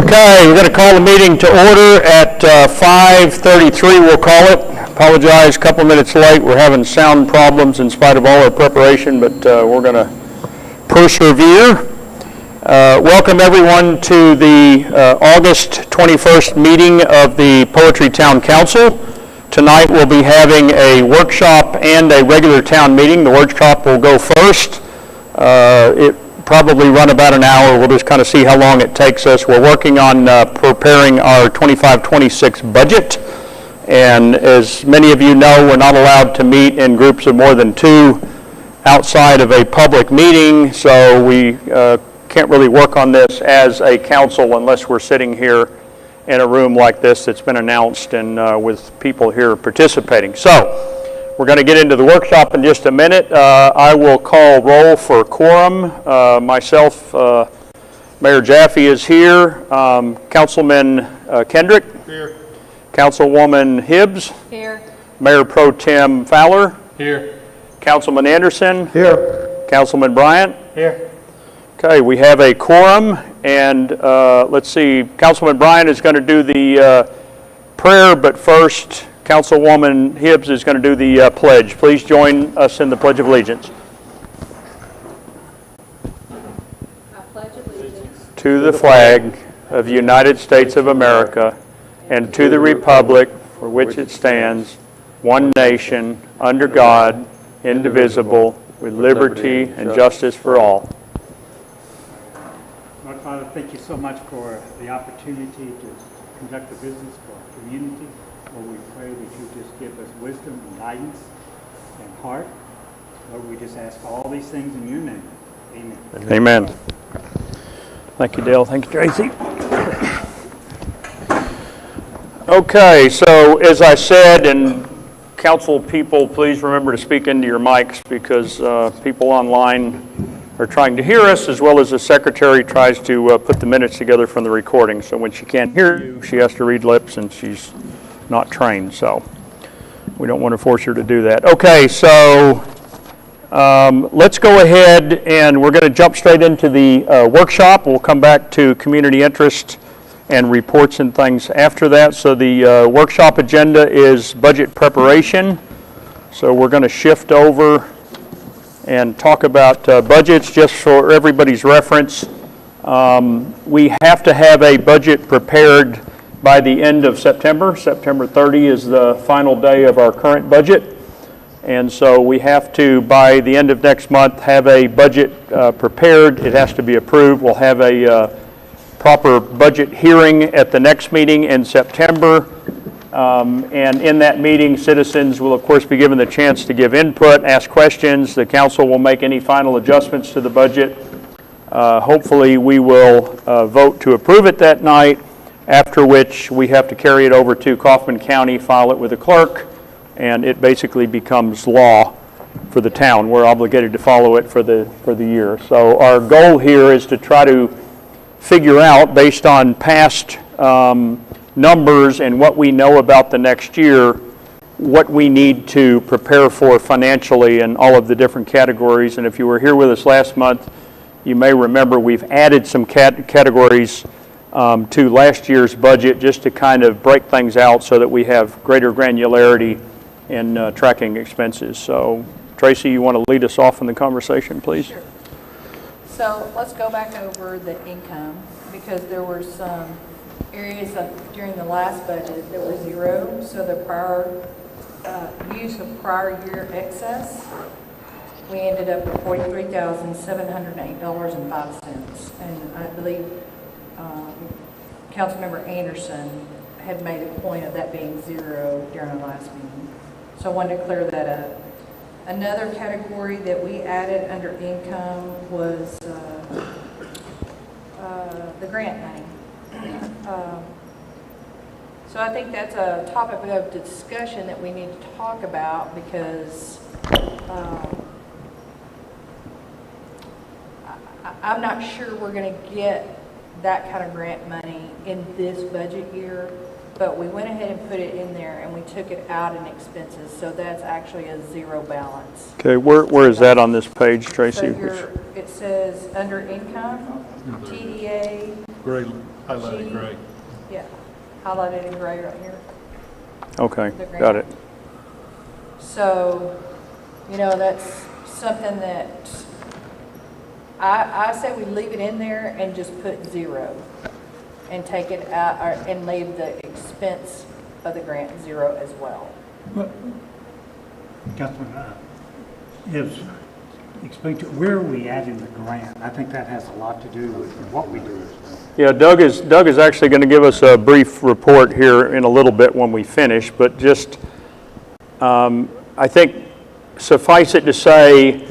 Okay, we're going to call the meeting to order at 5:33, we'll call it. Apologize, a couple minutes late. We're having sound problems in spite of all our preparation, but we're going to persevere. Welcome everyone to the August 21st meeting of the Poetry Town Council. Tonight we'll be having a workshop and a regular town meeting. The workshop will go first. It probably run about an hour. We'll just kind of see how long it takes us. We're working on preparing our 25-26 budget. And as many of you know, we're not allowed to meet in groups of more than two outside of a public meeting. So we can't really work on this as a council unless we're sitting here in a room like this that's been announced and with people here participating. So we're going to get into the workshop in just a minute. I will call roll for quorum. Myself, Mayor Jaffe is here. Councilman Kendrick. Here. Councilwoman Hibbs. Here. Mayor Pro Tem Fowler. Here. Councilman Anderson. Here. Councilman Bryant. Here. Okay, we have a quorum, and let's see, Councilman Bryant is going to do the prayer, but first, Councilwoman Hibbs is going to do the pledge. Please join us in the Pledge of Allegiance. I pledge allegiance To the flag of the United States of America and to the republic for which it stands, one nation, under God, indivisible, with liberty and justice for all. Lord Father, thank you so much for the opportunity to conduct the business for our community. Lord, we pray that you just give us wisdom and guidance and heart. Lord, we just ask all these things in your name. Amen. Amen. Thank you, Dale. Thank you, Tracy. Okay, so as I said, and council people, please remember to speak into your mics because people online are trying to hear us, as well as the secretary tries to put the minutes together from the recording. So when she can't hear you, she has to read lips, and she's not trained, so we don't want to force her to do that. Okay, so let's go ahead and we're going to jump straight into the workshop. We'll come back to community interest and reports and things after that. So the workshop agenda is budget preparation. So we're going to shift over and talk about budgets just for everybody's reference. We have to have a budget prepared by the end of September. September 30 is the final day of our current budget. And so we have to, by the end of next month, have a budget prepared. It has to be approved. We'll have a proper budget hearing at the next meeting in September. And in that meeting, citizens will, of course, be given the chance to give input, ask questions. The council will make any final adjustments to the budget. Hopefully, we will vote to approve it that night, after which we have to carry it over to Kaufman County, file it with the clerk, and it basically becomes law for the town. We're obligated to follow it for the year. So our goal here is to try to figure out, based on past numbers and what we know about the next year, what we need to prepare for financially in all of the different categories. And if you were here with us last month, you may remember we've added some categories to last year's budget just to kind of break things out so that we have greater granularity in tracking expenses. So, Tracy, you want to lead us off in the conversation, please? Sure. So let's go back over the income, because there were some areas during the last budget that were zero. So the prior use of prior year excess, we ended up at $43,708.05. And I believe Councilmember Anderson had made a point of that being zero during our last meeting. So I wanted to clear that up. Another category that we added under income was the grant money. So I think that's a topic of discussion that we need to talk about, because I'm not sure we're going to get that kind of grant money in this budget year, but we went ahead and put it in there and we took it out in expenses, so that's actually a zero balance. Okay, where is that on this page, Tracy? So it says under income, TDA. Great. Highlighted G. gray. Yeah, highlighted in gray right here. Okay, The grant. got it. So, that's something that I say we leave it in there and just put 0 and take it out, and leave the expense of the grant 0 as well. Councilman, explain to, where are we at in the grant? I think that has a lot to do with what we do as well. Yeah, Doug is actually going to give us a brief report here in a little bit when we finish, but just, I think suffice it to say,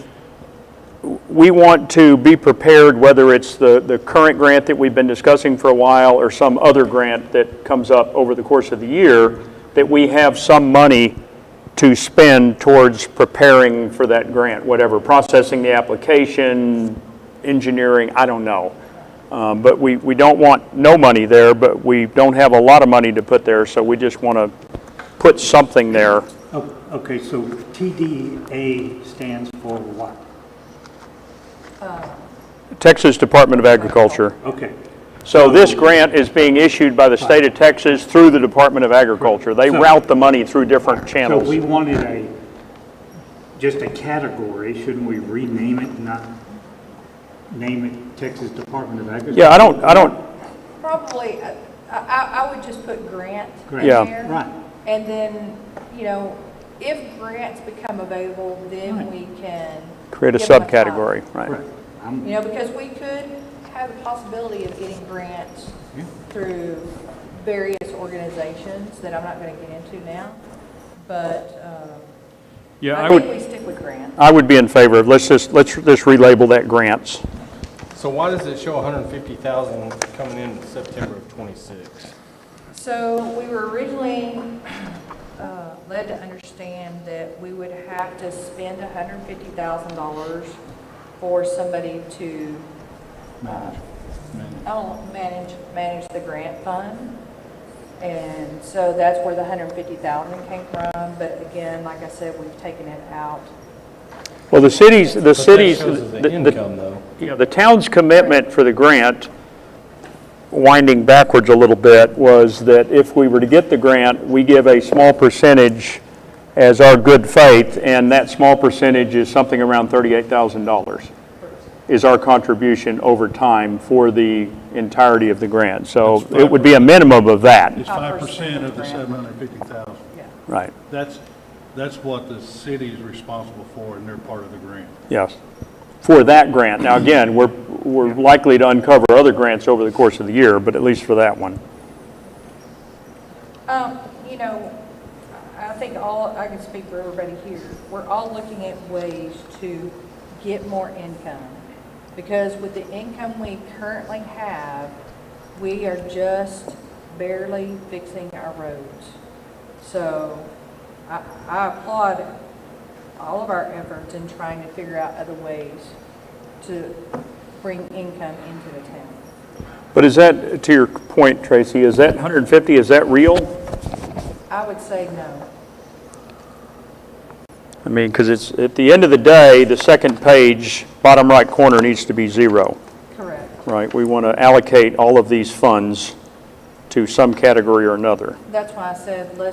we want to be prepared, whether it's the current grant that we've been discussing for a while or some other grant that comes up over the course of the year, that we have some money to spend towards preparing for that grant, whatever, processing the application, engineering, I don't know. But we don't want no money there, but we don't have a lot of money to put there, so we just want to put something there. Oh, okay, so TDA stands for what? Texas Department of Agriculture. Okay, So this grant is being issued by the state of Texas through the Department of Agriculture. They route the money through different so channels. we wanted just a category, shouldn't we rename it, not name it Texas Department of Agriculture? Yeah, I don't, Probably, I would just put grant in Grant. Yeah. there. Right. And then, if grants become available, then Right. we can. create a give them subcategory, right? Right. I'm- Because we could have the possibility of getting grants Yeah. through various organizations that I'm not going to get into now. But Yeah, I think we stick with grants. I would be in favor of, let's just relabel that grants. So why does it show 150,000 coming in September of '26? So we were originally led to understand that we would have to spend $150,000 for somebody to manage the grant fund. And so that's where the 150,000 came from. But again, like I said, we've taken it out. Well, the cities, But that shows as the income though. yeah, the town's commitment for the grant, winding backwards a little bit, was that if we were to get the grant, we give a small percentage as our good faith, and that small percentage is something around $38,000 is our contribution over time for the entirety of the grant. So That's it would be a minimum of that, It's 5% of the 750,000. Yeah. right? That's what the city is responsible for, and they're part of the grant. Yes, for that grant. Now, again, we're likely to uncover other grants over the course of the year, but at least for that one. I think I can speak for everybody here. We're all looking at ways to get more income. Because with the income we currently have, we are just barely fixing our roads. So I applaud all of our efforts in trying to figure out other ways to bring income into the town. But is that, to your point, Tracy, is that 150, is that real? I would say no. I mean, because it's, at the end of the day, the second page, bottom right corner needs to be 0, Correct. right? We want to allocate all of these funds to some category or another. That's why I said we're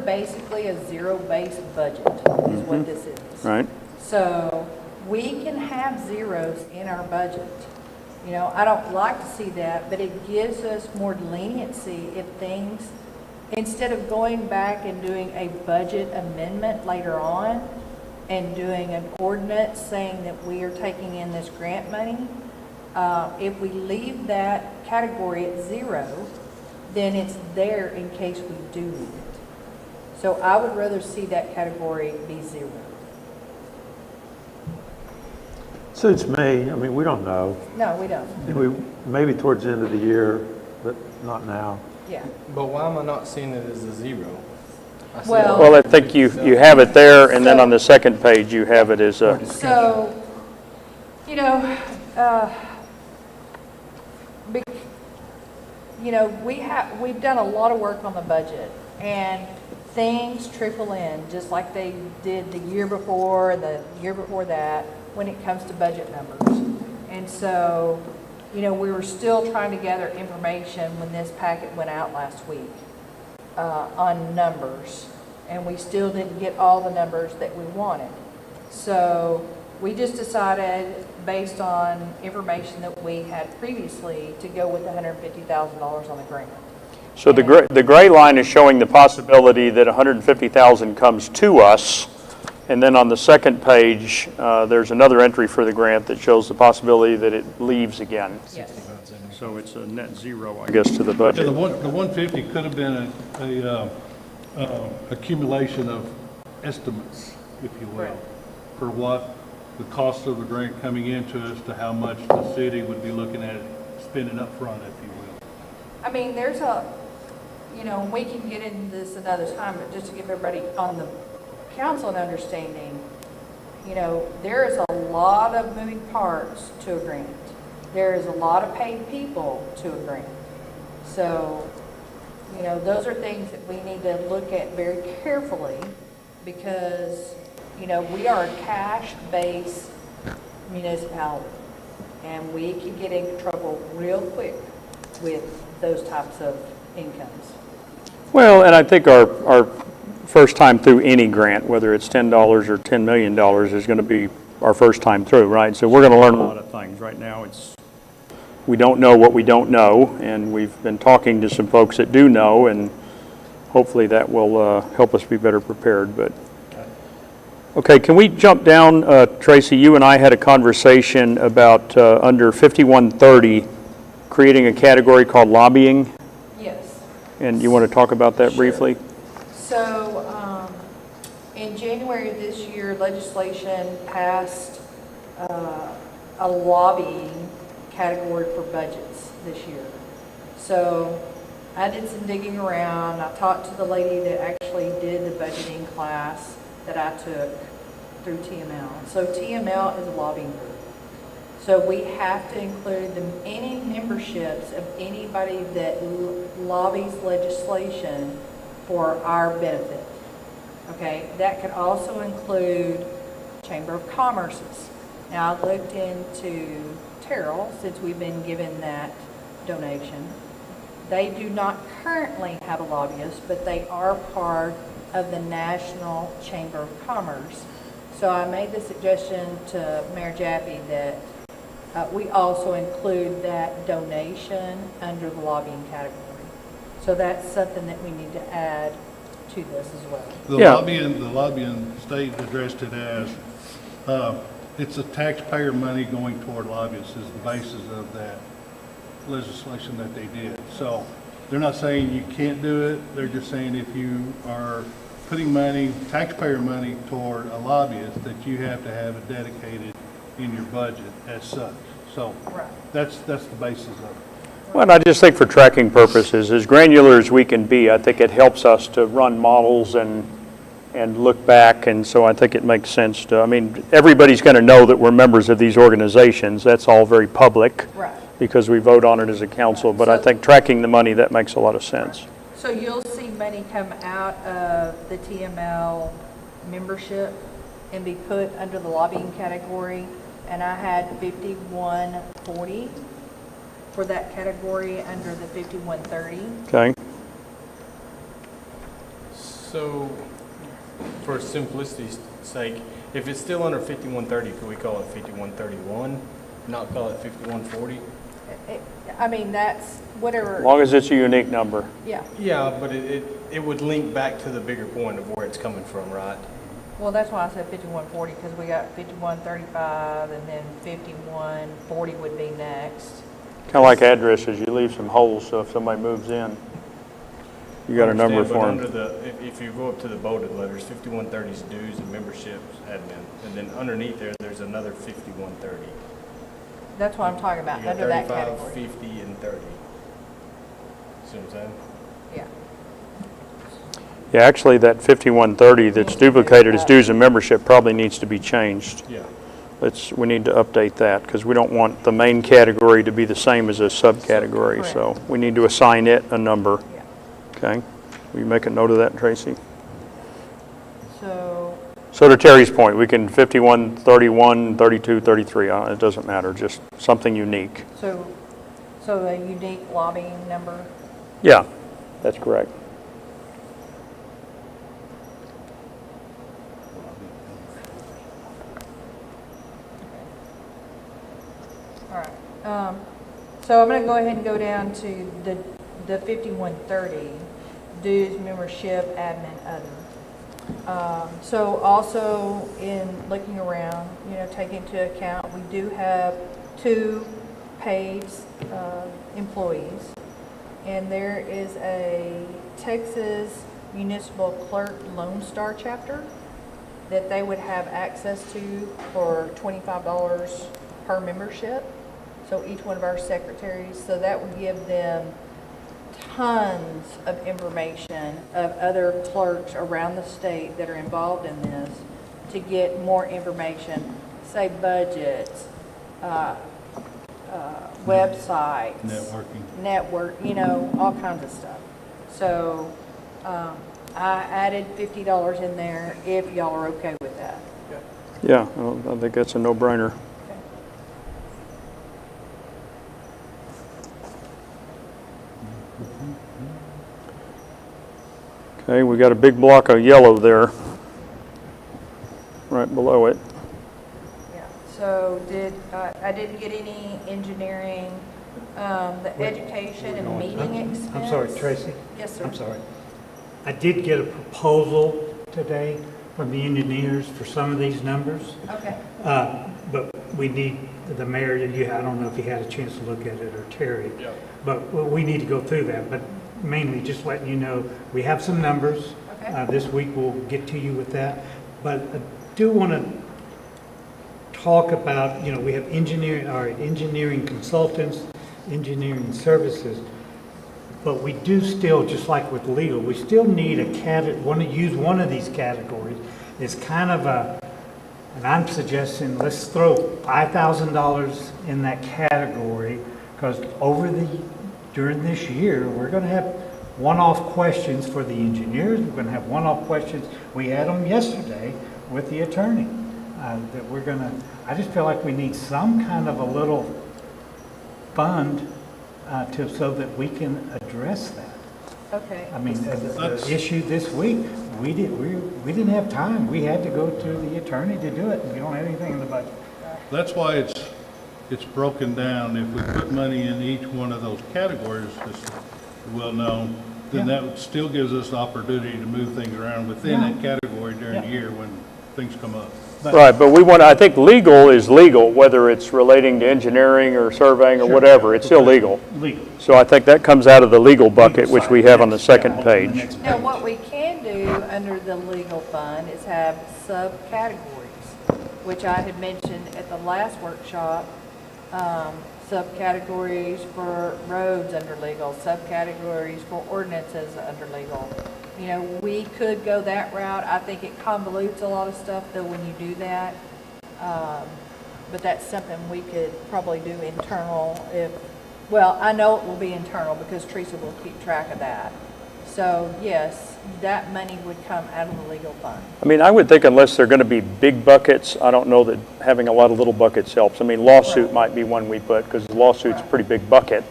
basically a zero-based budget is what this is. Right? So we can have zeros in our budget. I don't like to see that, but it gives us more leniency if things, instead of going back and doing a budget amendment later on and doing an ordinance saying that we are taking in this grant money, if we leave that category at 0, then it's there in case we do need it. So I would rather see that category be 0. Suits me. I mean, we don't know. No, we don't. Maybe towards the end of the year, but not now. Yeah. But why am I not seeing it as a 0? I see Well- Well, I think you have it there, and then on the second page, you have it as a, So, we've done a lot of work on the budget, and things trickle in, just like they did the year before that, when it comes to budget numbers. And so, we were still trying to gather information when this packet went out last week on numbers, and we still didn't get all the numbers that we wanted. So we just decided, based on information that we had previously, to go with the $150,000 on the grant. So the gray line is showing the possibility that 150,000 comes to us, and then on the second page, there's another entry for the grant that shows the possibility that it leaves again. Yes. So it's a net zero, I guess, to the Yeah, budget. the 150 could have been a accumulation of estimates, if you will, Right. for what the cost of the grant coming into us to how much the city would be looking at spending up front, if you will. I mean, there's we can get into this another time, but just to give everybody on the council an understanding, there is a lot of moving parts to a grant. There is a lot of paid people to a grant. So, those are things that we need to look at very carefully because, we are a cash-based municipality and we can get in trouble real quick with those types of incomes. Well, and I think our first time through any grant, whether it's $10 or $10 million, is going to be our first time through, right? So we're going to learn a lot of things. Right now, we don't know what we don't know, and we've been talking to some folks that do know, and hopefully that will help us be better prepared. But okay, can we jump down, Tracy? You and I had a conversation about under 5130 creating a category called lobbying, Yes. and you want to talk about that briefly? So, in January of this year, legislation passed a lobbying category for budgets this year. So, I did some digging around. I talked to the lady that actually did the budgeting class that I took through TML. So, TML is a lobbying group. So, we have to include any memberships of anybody that lobbies legislation for our benefit. Okay, that could also include Chamber of Commerce's. Now, I looked into Terrell, since we've been given that donation. They do not currently have a lobbyist, but they are part of the National Chamber of Commerce. So I made the suggestion to Mayor Jaffe that we also include that donation under the lobbying category. So that's something that we need to add to this as well. Yeah. The lobbying state addressed it as, it's a taxpayer money going toward lobbyists is the basis of that legislation that they did. So they're not saying you can't do it, they're just saying if you are putting money, taxpayer money toward a lobbyist, that you have to have it dedicated in your budget as such. So Right. that's the basis of it. Well, and I just think for tracking purposes, as granular as we can be, I think it helps us to run models and look back, and so I think it makes sense to, I mean, everybody's going to know that we're members of these organizations. That's all very public. Right. Because we vote on it as a council, but I think tracking the money, that makes a lot of sense. So you'll see money come out of the TML membership and be put under the lobbying category. And I had 5140 for that category under the 5130. Okay? So, for simplicity's sake, if it's still under 5130, could we call it 5131, not call it 5140? I mean, that's whatever, As long as it's a unique number. yeah. Yeah, but it would link back to the bigger point of where it's coming from, right? Well, that's why I said 5140, because we got 5135 and then 5140 would be next. Kind of like addresses, you leave some holes, so if somebody moves in, you got a number Understand, for but under them. the, if you go up to the bolded letters, 5130's dues and memberships admin, and then underneath there's another 5130. That's what I'm talking about, You got under that 35, category. 50, and 30. See what I'm saying? Yeah. Yeah, actually, that 5130 that's duplicated as dues and membership probably needs to be changed. Yeah. We need to update that, because we don't want the main category to be the same as a subcategory, so we need to assign it a number. Yeah. Okay? Will you make a note of that, Tracy? So, To Terry's point, we can 51, 31, 32, 33, it doesn't matter, just something unique. so So the unique lobbying number, Yeah, that's correct. all right. So I'm gonna go ahead and go down to the 5130, dues, membership, admin, other. So also in looking around, take into account, we do have 2 paid employees. And there is a Texas Municipal Clerk Lone Star chapter that they would have access to for $25 per membership. So each one of our secretaries, so that would give them tons of information of other clerks around the state that are involved in this to get more information, say budgets, websites. Network, all kinds of stuff. So I added $50 in there if y'all are okay with that. Yeah, I think that's a no-brainer. Okay, we got a big block of yellow there, right below it. Yeah, so I didn't get any engineering, the education and meeting expense. I'm sorry, Tracy. Yes, sir. I'm sorry. I did get a proposal today from the engineers for some of these numbers, Okay, but we need the mayor, I don't know if he had a chance to look at it, or Terry. But we need to go through that, but mainly just letting you know, we have some numbers. Okay. This week we'll get to you with that. But I do want to talk about, we have engineering consultants, engineering services, but we do still, just like with legal, we still need want to use one of these categories. It's kind of and I'm suggesting let's throw $5,000 in that category, because during this year, we're going to have one-off questions for the engineers. We're going to have one-off questions. We had them yesterday with the attorney. I just feel like we need some kind of a little fund so that we can address that. okay. I mean, the issue this week, we didn't have time. We had to go to the attorney to do it, and we don't have anything in the budget. That's why it's broken down. If we put money in each one of those categories, as well known, then that still gives us the opportunity to move things around within that category during the year when things come up. Right, but I think legal is legal, whether it's relating to engineering or surveying or whatever, it's still legal. Legal. So I think that comes out of the legal bucket, which we have on the second page. Now, what we can do under the legal fund is have subcategories, which I had mentioned at the last workshop. Subcategories for roads under legal, subcategories for ordinances under legal. We could go that route. I think it convolutes a lot of stuff though when you do that. But that's something we could probably do internal I know it will be internal because Teresa will keep track of that. So yes, that money would come out of the legal fund. I mean, I would think unless they're going to be big buckets, I don't know that having a lot of little buckets helps. I mean, lawsuit might be one we put, because the lawsuit's a pretty big bucket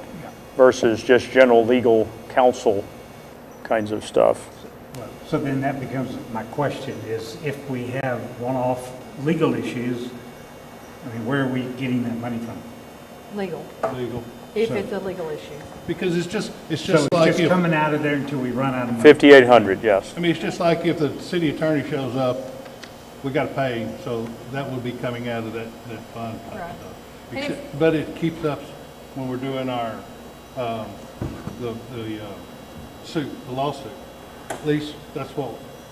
versus just general legal counsel kinds of stuff. So then that becomes my question is, if we have one-off legal issues, where are we getting that money from? Legal, Legal. if So- it's a legal issue. Because it's just So it's like just if, coming out of there until we run out of money? 5,800, yes. I mean, it's just like if the city attorney shows up, we got to pay him, so that would be coming out of that fund type Right. stuff. And Except- But it keeps us, when we're doing our, the lawsuit, at least that's what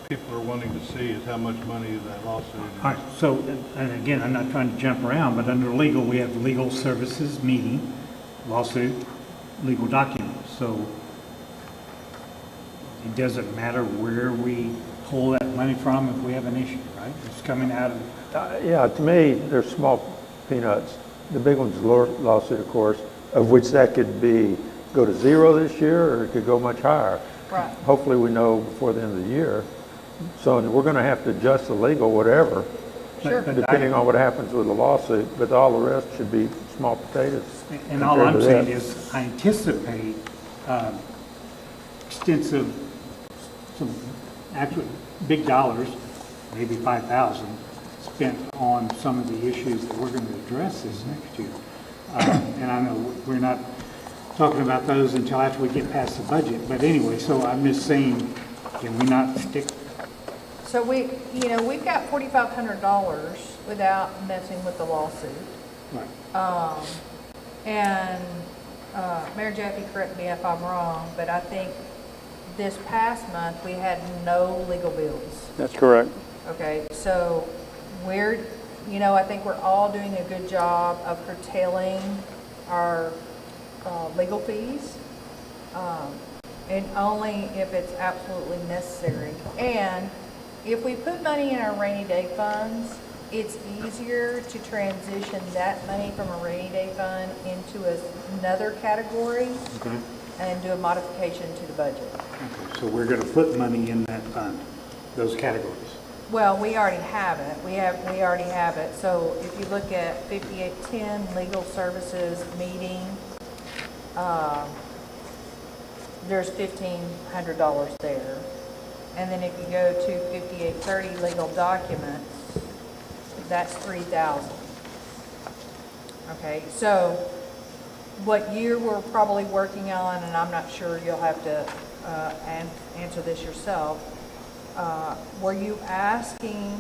people are wanting to see, is how much money is that lawsuit. All right, so, and again, I'm not trying to jump around, but under legal, we have legal services meeting, lawsuit, legal documents. So it doesn't matter where we pull that money from if we have an issue, right? It's coming out of, Yeah, to me, they're small peanuts. The big one's lawsuit, of course, of which that could go to zero this year, or it could go much higher. Right. Hopefully, we know before the end of the year. So we're going to have to adjust the legal, whatever, Sure. depending on what happens with the lawsuit, but all the rest should be small potatoes. And all compared I'm to saying that. is, I anticipate extensive, some actual big dollars, maybe 5,000, spent on some of the issues that we're going to address this next year. And I know we're not talking about those until after we get past the budget, but anyway, so I'm just saying, can we not stick? So we've got $4,500 without messing with the lawsuit. Right. And Mayor Jaffe, correct me if I'm wrong, but I think this past month, we had no legal bills. That's correct. Okay, so I think we're all doing a good job of curtailing our legal fees, and only if it's absolutely necessary. And if we put money in our rainy day funds, it's easier to transition that money from a rainy day fund into another category Okay. and do a modification to the budget. Okay, so we're going to put money in that fund, those categories. Well, we already have it. We already have it. So if you look at 5810 legal services meeting, there's $1,500 there. And then if you go to 5830 legal documents, that's $3,000. Okay, so what you were probably working on, and I'm not sure, you'll have to answer this yourself, were you asking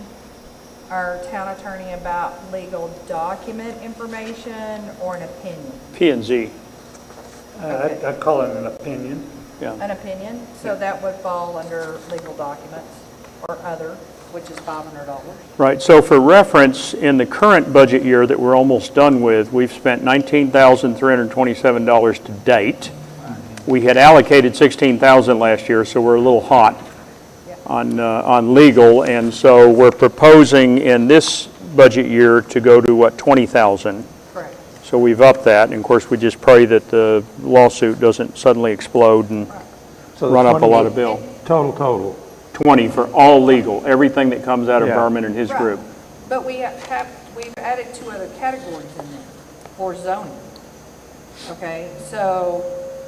our town attorney about legal document information or an opinion? P and Z, Okay. I'd call it an opinion. yeah. An opinion? So that would fall under legal documents or other, which is $500. Right, so for reference, in the current budget year that we're almost done with, we've spent $19,327 to date. We had allocated $16,000 last year, so we're a little hot on legal, and so we're proposing in this budget year to go to, what, $20,000? Correct. So we've upped that, and of course, we just pray that the lawsuit doesn't suddenly explode and So the run up a 20 lot of bill. Total. 20 for all legal, everything that comes out of Yeah. Berman and his Right. group. But we've added 2 other categories in there for zoning. Okay, so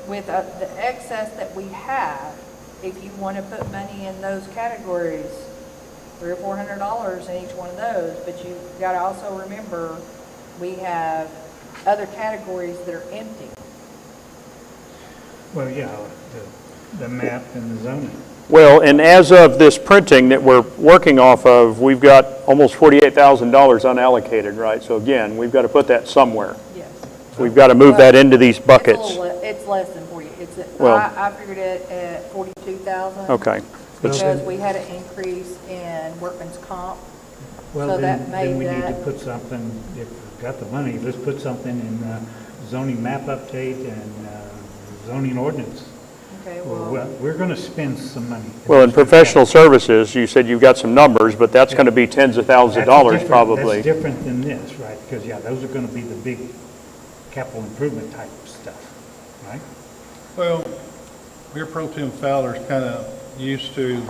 with the excess that we have, if you want to put money in those categories, $300 or $400 in each one of those, but you've got to also remember, we have other categories that are empty. Well, yeah, the map and the zoning. Well, and as of this printing that we're working off of, we've got almost $48,000 unallocated, right? So again, we've got to put that somewhere. Yes. We've got to move that into these buckets. It's less than 40. Well- I figured it at 42,000. Okay. Because we had an increase in workman's comp. Well, So that then we made need to that- put something, if we've got the money, let's put something in zoning map update and zoning ordinance. Okay, Well, well, we're going to spend some money. Well, in professional services, you said you've got some numbers, but that's going to be tens of thousands of dollars That's probably. different than this, right? Because, yeah, those are going to be the big capital improvement type stuff, right? Well, Mayor Pro Tem Fowler's kind of used to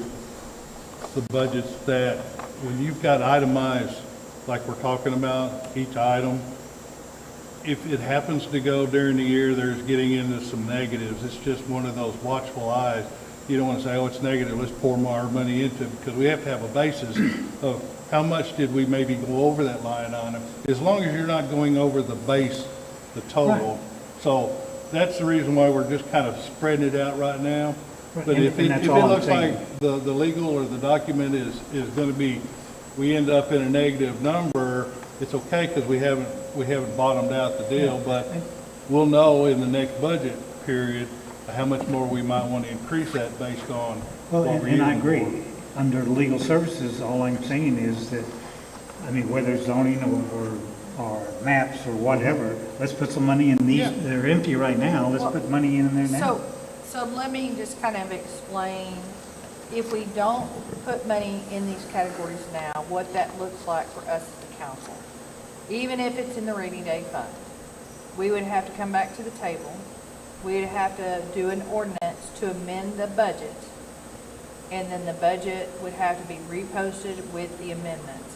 the budgets that when you've got itemized, like we're talking about, each item, if it happens to go during the year, there's getting into some negatives. It's just one of those watchful eyes. You don't want to say, oh, it's negative, let's pour more money into it, because we have to have a basis of how much did we maybe go over that line item, as long as you're not going over the base, the total. So that's the reason why we're just kind of spreading it out right now. Right, But and- if and it that's all I'm looks saying. like the legal or the document is going to be, we end up in a negative number, it's okay, because we haven't bottomed out the deal, but we'll know in the next budget period how much more we might want to increase that based on Well, what we're and I using agree. for. Under legal services, all I'm saying is that, I mean, whether it's zoning or maps or whatever, let's put some money in these, Yeah. they're empty right now, let's Well, put money in there now. so let me just kind of explain, if we don't put money in these categories now, what that looks like for us as a council. Even if it's in the rainy day fund, we would have to come back to the table. We'd have to do an ordinance to amend the budget. And then the budget would have to be reposted with the amendments.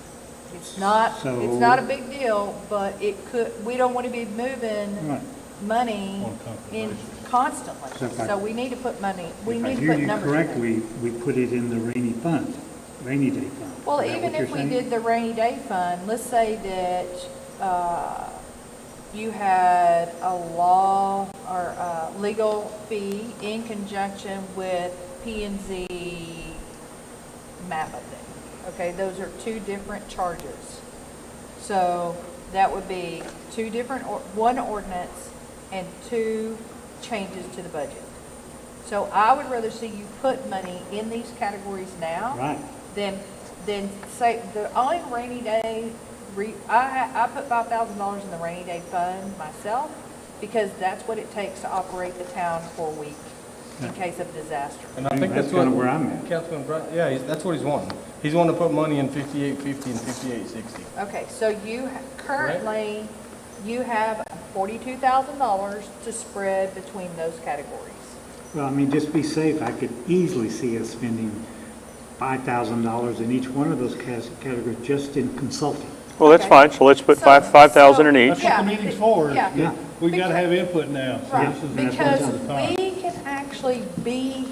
It's not So- a big deal, but it could, we don't want to be moving Right. money On a constant in basis. constantly. So if I- So we need to put money, we If I need to hear put you numbers in there. correctly, we put it in the rainy fund, rainy day fund. Well, Is that even what if you're we saying? did the rainy day fund, let's say that you had a law or a legal fee in conjunction with P and Z map update. Okay, those are two different charges. So that would be two different, one ordinance and two changes to the budget. So I would rather see you put money in these categories now Right. than say, the only rainy day, I put $5,000 in the rainy day fund myself because that's what it takes to operate the town for a week in case of disaster. And I think think that's that's what. kinda where I'm at. Councilman Bright, yeah, that's what he's wanting. He's wanting to put money in 5850 and 5860. Okay, so you currently, you have $42,000 to spread between those categories. Well, I mean, just be safe, I could easily see us spending $5,000 in each one of those categories just in consulting. Well, that's Okay. fine, so let's put So- 5,000 in That's each. Yeah. what the meeting's for. is Yeah. that We gotta have input now. So Right, this is- because this is the time. we can actually be,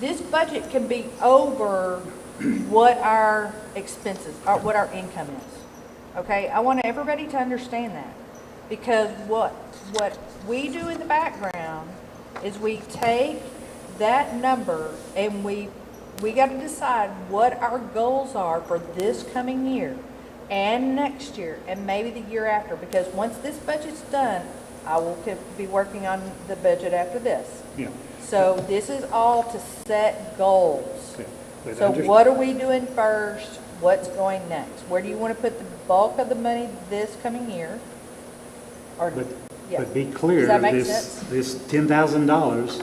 this budget can be over what our expenses, or what our income is. Okay, I want everybody to understand that. Because what we do in the background is we take that number and we gotta decide what our goals are for this coming year and next year and maybe the year after. Because once this budget's done, I will be working on the budget after this. Yeah. So this is all to set goals. Okay. But So under- what are we doing first? What's going next? Where do you want to put the bulk of the money this coming year? Or, But, yeah. but be clear, Does that make this, sense? this $10,000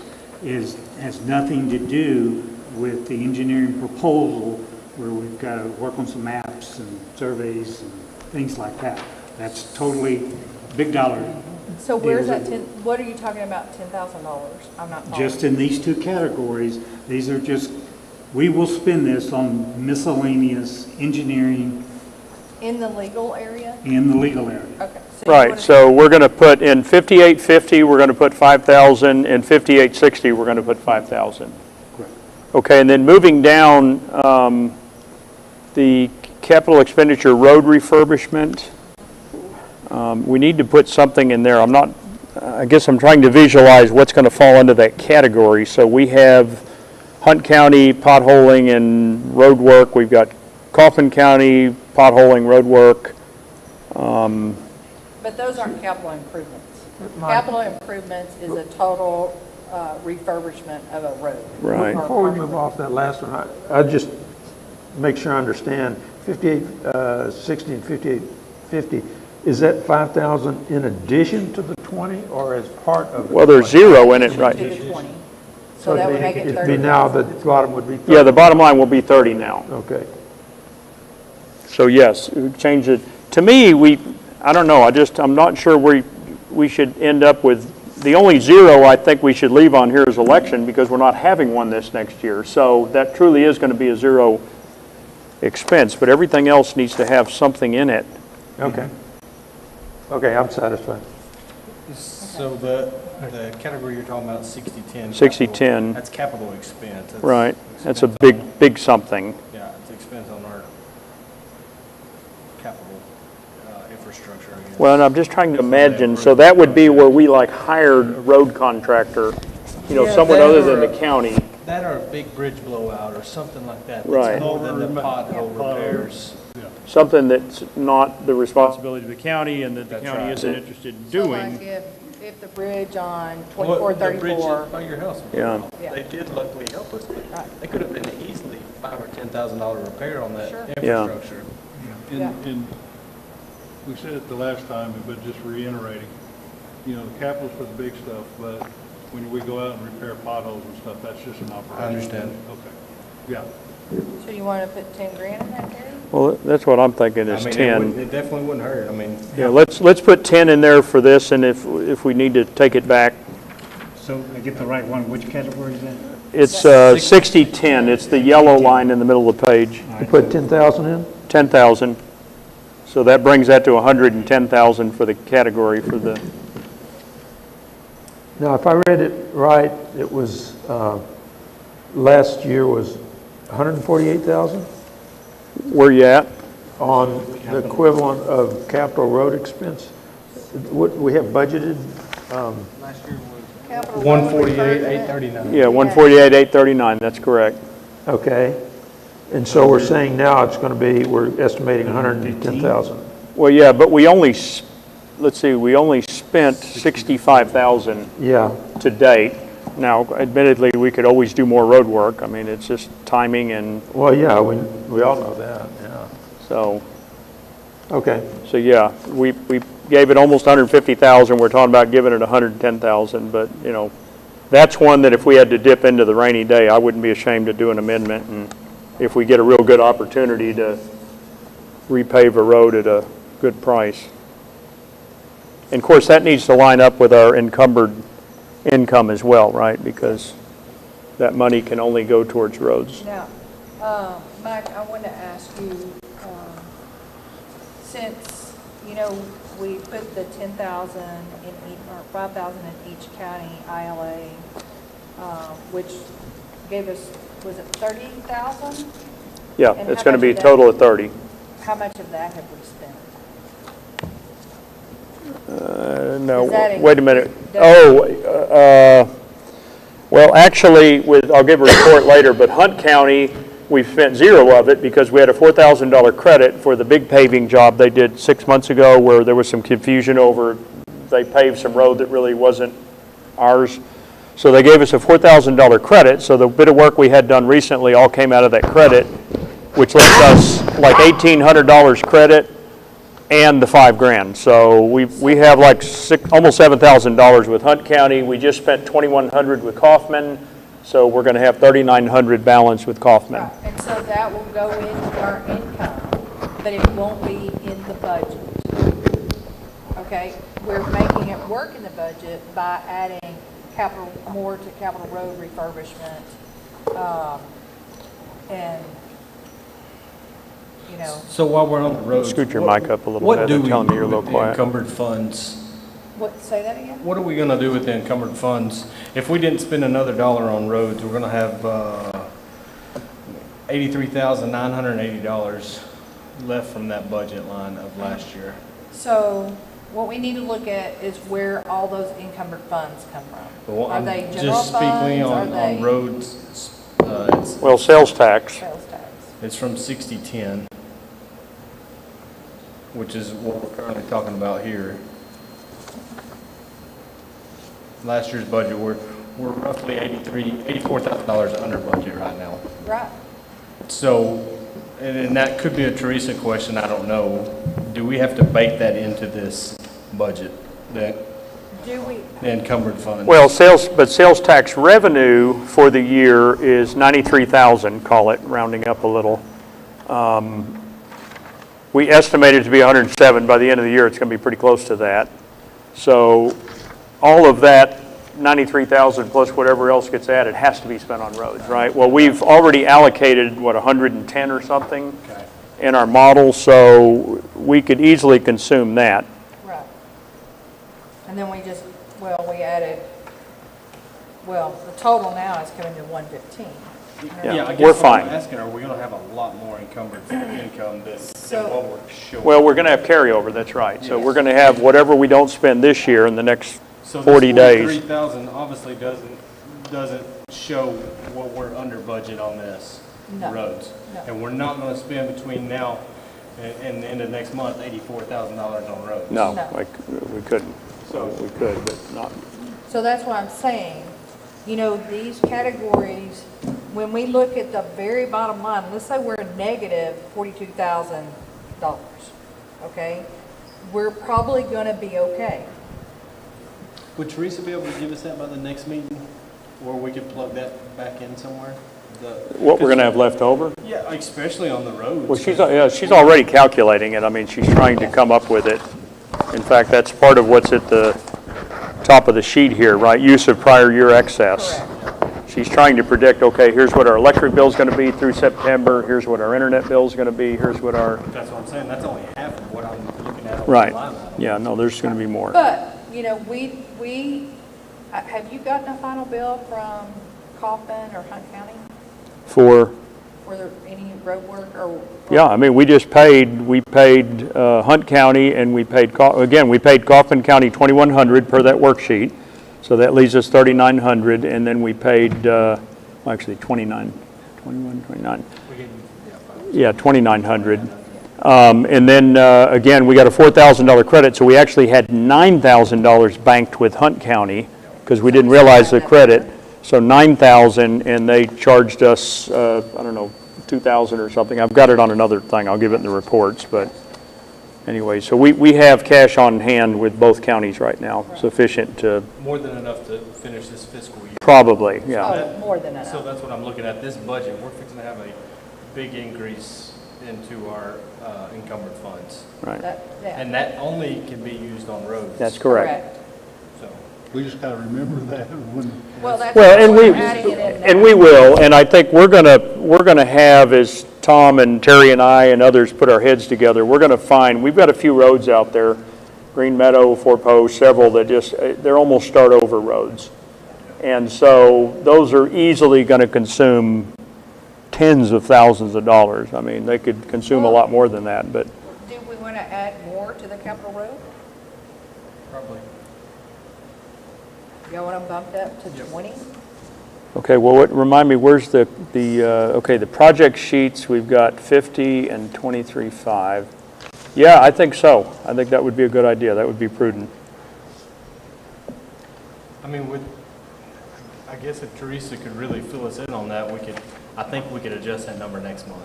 has nothing to do with the engineering proposal where we've got to work on some maps and surveys and things like that. That's totally big dollar. So where's deals. that what are you talking about, $10,000? I'm not following. Just in these two categories, these are just, we will spend this on miscellaneous engineering In the legal area? in the legal area. Okay. So you Right, wanna- so we're going to put in 5850, we're going to put 5,000, and 5860, we're going to put 5,000. Correct. Okay, and then moving down, the capital expenditure road refurbishment, we need to put something in there. I guess I'm trying to visualize what's going to fall into that category. So we have Hunt County potholing and road work, we've got Coffin County potholing, road work. But those aren't capital improvements. Capital improvements is a total refurbishment of a road. Right. Or Before we part of move a off that last one, I just make sure I understand, 5860 and 5850, is that 5,000 in addition to the 20 or as part of it? Well, there's zero in it, road. right? To the 20. So that would make it It'd 30. be now, the bottom would be 30. Yeah, the bottom line will be 30 now. Okay. So yes, change it. To me, I don't know, I'm not sure we should end up with, the only zero I think we should leave on here is election because we're not having one this next year. So that truly is going to be a zero expense, but everything else needs to have something in it. Okay. Okay, I'm satisfied. So the category you're talking about, 6010. 6010. That's capital expense. That's Right, that's a expense on- big something. Yeah, it's expense on our capital infrastructure, I guess. Well, and I'm just trying to imagine, so that would be where we like hired a road contractor, Yeah, someone that other or- than the county. That or a big bridge blowout or something like that. Right. That's more than the pothole repairs. Something that's not the responsibility of the county and that the That's county right. isn't interested in So doing. like if the bridge on Well, the bridge 2434, by your house. Yeah. Yeah. They did luckily help us, but Right. they could have been easily $5,000 or $10,000 repair on that Sure. Yeah. infrastructure. Yeah. And we said it the last time, but just reiterating, the capital's for the big stuff, but when we go out and repair potholes and stuff, that's just an operation. I understand. Okay, yeah. so you want to put 10 grand in that, Gary? Well, that's what I'm thinking is I mean, 10. It definitely wouldn't hurt. I mean, Yeah, let's put 10 in there for this, and if we need to take it back, So I get the right one, which category is that? it's 6010, it's the yellow line in the middle of the page, You put 10,000 in? 10,000. So that brings that to 110,000 for the category for the, Now, if I read it right, it was, last year was 148,000 where you at? on the equivalent of capital road expense. What we have budgeted, Capital road 148, refurbishment. 839. Yeah, 148, 839, that's correct. okay? And so we're saying now it's going to be, we're estimating 110,000. Well, yeah, but we only, let's see, we only spent 65,000 Yeah, to date. Now, admittedly, we could always do more road work. I mean, it's just timing and well, yeah, we all know that, yeah. so, Okay, yeah, we gave it almost 150,000. We're talking about giving it 110,000, but, you know, that's one that if we had to dip into the rainy day, I wouldn't be ashamed to do an amendment. And if we get a real good opportunity to repave a road at a good price. And of course, that needs to line up with our encumbered income as well, right? Because that money can only go towards roads. Now, Mike, I want to ask you, since, you know, we put the 10,000 in each, or 5,000 in each county ILA, which gave us, was it 30,000? Yeah, And it's how going to much be a of that- total of 30. How much of that have we spent? No, Does that wait a minute. include- Well, actually, I'll give a report later, but Hunt County, we've spent zero of it because we had a $4,000 credit for the big paving job they did 6 months ago where there was some confusion over, they paved some road that really wasn't ours. So they gave us a $4,000 credit, so the bit of work we had done recently all came out of that credit, which left us like $1,800 credit and the $5,000. So we have like almost $7,000 with Hunt County. We just spent $2,100 with Kaufman, so we're going to have $3,900 balance with Kaufman. Right, and so that will go into our income, but it won't be in the budget. Okay, we're making it work in the budget by adding more to capital road refurbishment, and, you know, So while we're on the road. Scoot your mic up a little bit. They're telling me you're a little quiet. Encumbered funds. say that again? What are we gonna do with the encumbered funds? If we didn't spend another dollar on roads, we're gonna have, $83,980 left from that budget line of last year. So what we need to look at is where all those encumbered funds come from. Well, Are I'm they general just speaking funds? Are on they roads, Well, sales tax, sales tax? it's from 6010, which is what we're currently talking about here. Last year's budget, we're roughly $84,000 under budget right now. Right. So, and that could be a Teresa question, I don't know. Do we have to bake that into this budget, the Do we, encumbered funds? well, sales tax revenue for the year is 93,000, call it, rounding up a little. We estimated it to be 107. By the end of the year, it's going to be pretty close to that. So all of that 93,000 plus whatever else gets added has to be spent on roads, right? Well, we've already allocated, 110 or something in our model, so we could easily consume that. right. And then we we added, the total now is coming to 115. Yeah, I we're guess what fine. I'm asking, are we gonna have a lot more encumbered income than what we're showing? Well, we're going to have carryover, that's right. So we're going to have whatever we don't spend this year in the next So 40 this days. 43,000 obviously doesn't show what we're under budget on this No. roads. No. And we're not gonna spend between now and the end of next month, $84,000 on roads. No, No. like, we couldn't. So we could, but not. So that's what I'm saying. You know, these categories, when we look at the very bottom line, let's say we're negative $42,000, okay? We're probably going to be okay. Would Teresa be able to give us that by the next meeting? Or we could plug that back in somewhere? What we're going to have left over? Yeah, especially on the roads. Well, she's already calculating it. I mean, she's trying to come up with it. In fact, that's part of what's at the top of the sheet here, right? Use of prior year excess. Correct. He's trying to predict, okay, here's what our electric bill's going to be through September, here's what our internet bill's going to be, here's what our, That's what I'm saying, that's only half of what I'm looking at on the right. line item. Yeah, no, there's going to be more. But, you know, have you gotten a final bill from Kaufman or Hunt County? For, Were there any road work or? yeah, I mean, we paid Hunt County, and we paid Kaufman County 2,100 per that worksheet. So that leaves us 3,900, and then we paid, actually 29. Yeah, 2,900. And then, again, we got a $4,000 credit, so we actually had $9,000 banked with Hunt County, because we didn't realize the credit. So 9,000, and they charged us, I don't know, 2,000 or something. I've got it on another thing. I'll give it in the reports, but anyway, so we have cash on hand with both counties right now, sufficient to, More than enough to finish this fiscal year. probably, yeah. Oh, more than So enough. that's what I'm looking at, this budget, we're fixing to have a big increase into our encumbered funds. Right, Yeah. And that only can be used on roads. that's correct. So, We just gotta remember that when, Well, that's. Well, and we're adding it in and now. we will, and I think we're gonna have, as Tom and Terry and I and others put our heads together, we're gonna find, we've got a few roads out there, Green Meadow, Four Posts, several that just, they're almost start-over roads. And so those are easily gonna consume tens of thousands of dollars. I mean, they could consume a lot more than that, but, Do we want to add more to the capital road? probably. Y'all want them bumped up to 20? okay, well, remind me, where's okay, the project sheets, we've got 50 and 23.5. Yeah, I think so. I think that would be a good idea. That would be prudent. I mean, I guess if Teresa could really fill us in on that, I think we could adjust that number next month.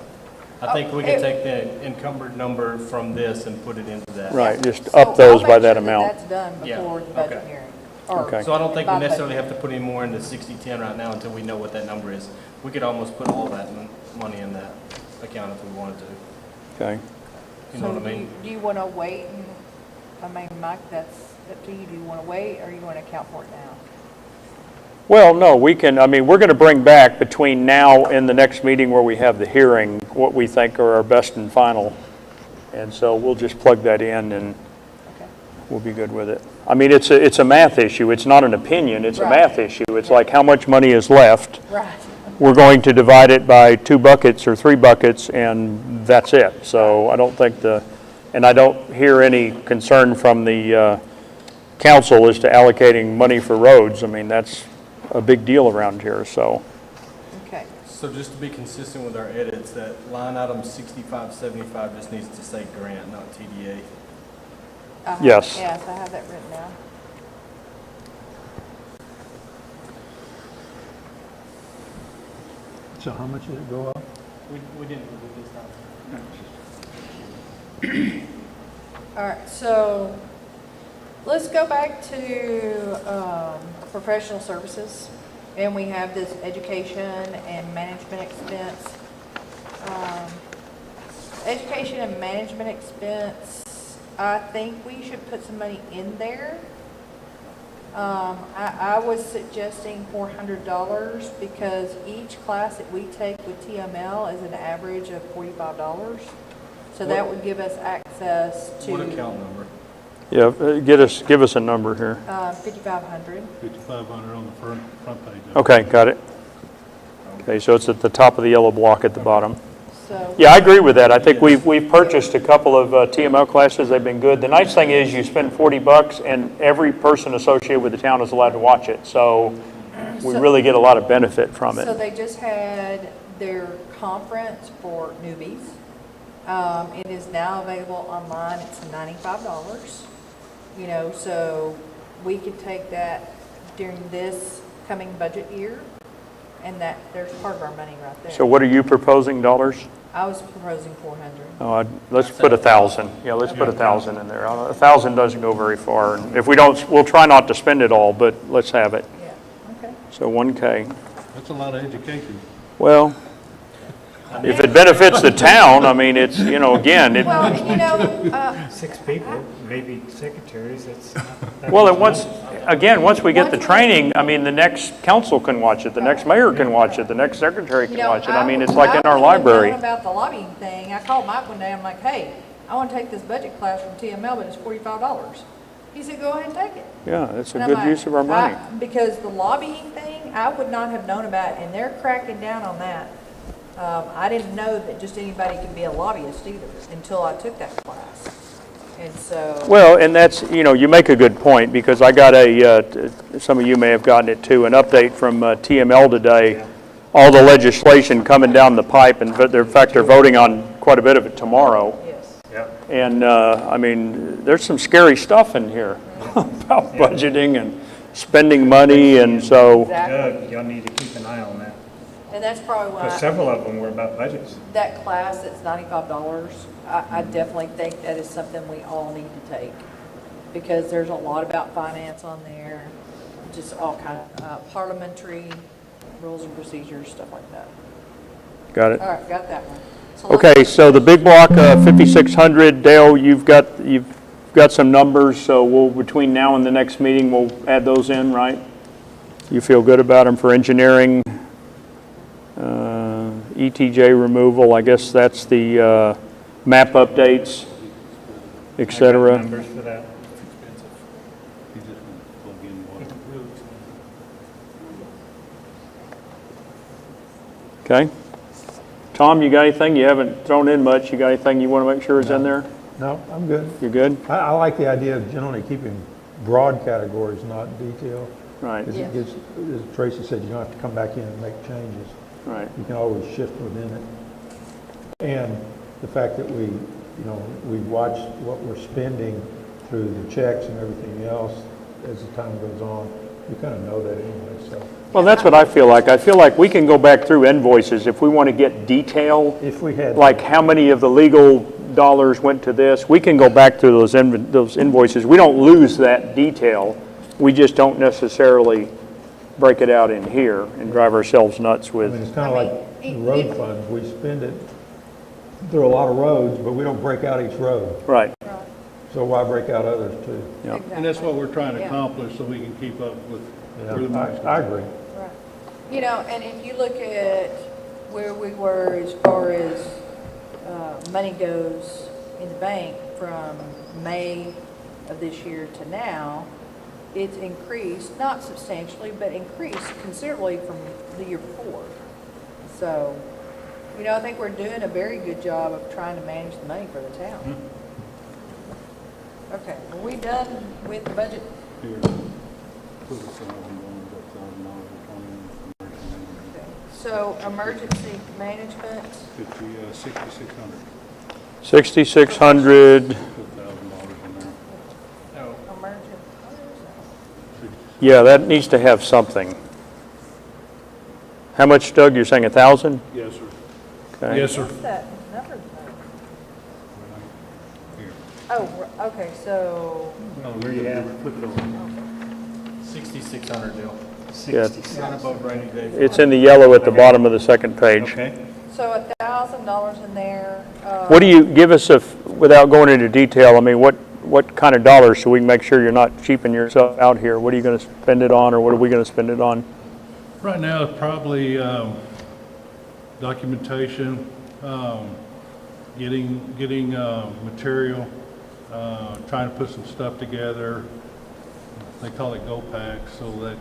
I think we could take the encumbered number from this and put it into that. Right, just So up those I'll by make that sure amount. That's done Yeah, before the budget okay. hearing. Or Okay. So I don't think we by necessarily budget. have to put any more into 60-10 right now until we know what that number is. We could almost put all that money in that account if we wanted to. Okay. You know So what I mean? do you want to wait? Mike, that's up to you. Do you want to wait or you want to account for it now? Well, no, we're going to bring back between now and the next meeting where we have the hearing, what we think are our best and final. And so we'll just plug that in and Okay. we'll be good with it. I mean, it's a math issue. It's not an opinion. It's a Right. math issue. It's like how much money is left. Right. We're going to divide it by 2 buckets or 3 buckets, and that's it. So I don't think and I don't hear any concern from the council as to allocating money for roads. I mean, that's a big deal around here, so. Okay. So just to be consistent with our edits, that line item 6575 just needs to say grant, not TDA. Yes. Yes, I have that written down. So how much did it go up? We didn't do this time. All right, so let's go back to professional services. And we have this education and management expense. Education and management expense, I think we should put some money in there. I was suggesting $400 because each class that we take with TML is an average of $45. So that would give us access to. What account number? Yeah, give us a number here. 5,500. 5,500 on the front page. Okay, got it. Okay, so it's at the top of the yellow block at the bottom. So. Yeah, I agree with that. I think we've purchased a couple of TML classes. They've been good. The nice thing is you spend $40 and every person associated with the town is allowed to watch it. So we really get a lot of benefit from So it. they just had their conference for newbies. It is now available online. It's $95. You know, so we could take that during this coming budget year, and that, there's part of our money right there. So what are you proposing, dollars? I was proposing 400. Oh, let's put 1,000. Yeah, let's put 1,000 in there. 1,000 doesn't go very far. And if we don't, we'll try not to spend it all, but let's have it. Yeah, okay. So 1K. That's a lot of education. Well, if it benefits the town, I mean, it's, you know, again, it, Well, you know, 6 people, maybe secretaries, that's not that well, much and once, again, once we get the training, I mean, the next council can watch it, the next mayor can watch it, the next secretary you can know. watch it. I mean, it's I like in our wouldn't have known library. about the lobbying thing. I called Mike one day, I'm like, hey, I want to take this budget class from TML, but it's $45. He said, go ahead and take it. Yeah, it's a And I'm good like, use of our money. Because the lobbying thing, I would not have known about, and they're cracking down on that. I didn't know that just anybody can be a lobbyist either until I took that class. And so, Well, and that's, you know, you make a good point, because I got some of you may have gotten it too, an update from TML today. All the legislation coming down the pipe, and in fact, they're voting on quite a bit of it tomorrow. yes. And, I mean, there's some scary stuff in here about budgeting and spending money, and so, Exactly. Doug, y'all need to keep an eye on that, And that's probably because why several of them were about budgets. that class that's $95, I definitely think that is something we all need to take. Because there's a lot about finance on there, just all kind of parliamentary rules and procedures, stuff like that. got it. All right, got that one. So let's- Okay, so the big block, 5,600, Dale, you've got some numbers, so we'll, between now and the next meeting, we'll add those in, right? You feel good about them for engineering? ETJ removal, I guess that's the map updates, et I got cetera. numbers for that. He's just gonna plug in what. Okay. Tom, you got anything? You haven't thrown in much. You got anything you want to make sure is in there? No, I'm good. You good? I like the idea of generally keeping broad categories, not detail. Right, Because Yes. it gives, as Tracy said, you don't have to come back in and make changes. right. You can always shift within it. And the fact that we, you know, we watch what we're spending through the checks and everything else as the time goes on, you kind of know that anyway, so. Well, that's what I feel like. I feel like we can go back through invoices if we want to get detail, If we had. like how many of the legal dollars went to this. We can go back through those invoices. We don't lose that detail. We just don't necessarily break it out in here and drive ourselves nuts I mean, with, it's kind of I like mean, the road it- funds, we spend it through a lot of roads, but we don't break out each road. right. So why break out others too? Yeah. And that's what we're trying to Yeah. accomplish, so we can keep up with Yeah, where the money's I going. agree. Right. You know, and if you look at where we were as far as money goes in the bank from May of this year to now, it's increased, not substantially, but increased considerably from the year before. So, you know, I think we're doing a very good job of trying to manage the money for the town. Okay, are we done with the budget? Here, put $1,000 up, $1,000 or Okay. So emergency management, 6,600. 6,600, Put $1,000 in there. emergency, yeah, that needs to have something. How much, Doug? You're saying 1,000? Yes, sir. Okay. Yes, sir. what's that number? Here. Oh, okay, so, Oh, Where you at? Flip it over. 6,600 deal. Yeah, Not above rainy day. it's in the yellow at the bottom of the second page. Okay. so $1,000 in there. What do you, give us without going into detail, I mean, what kind of dollars, so we can make sure you're not cheaping yourself out here? What are you going to spend it on, or what are we going to spend it on? Right now, it's probably documentation, getting material, trying to put some stuff together. They call it GoPack, so that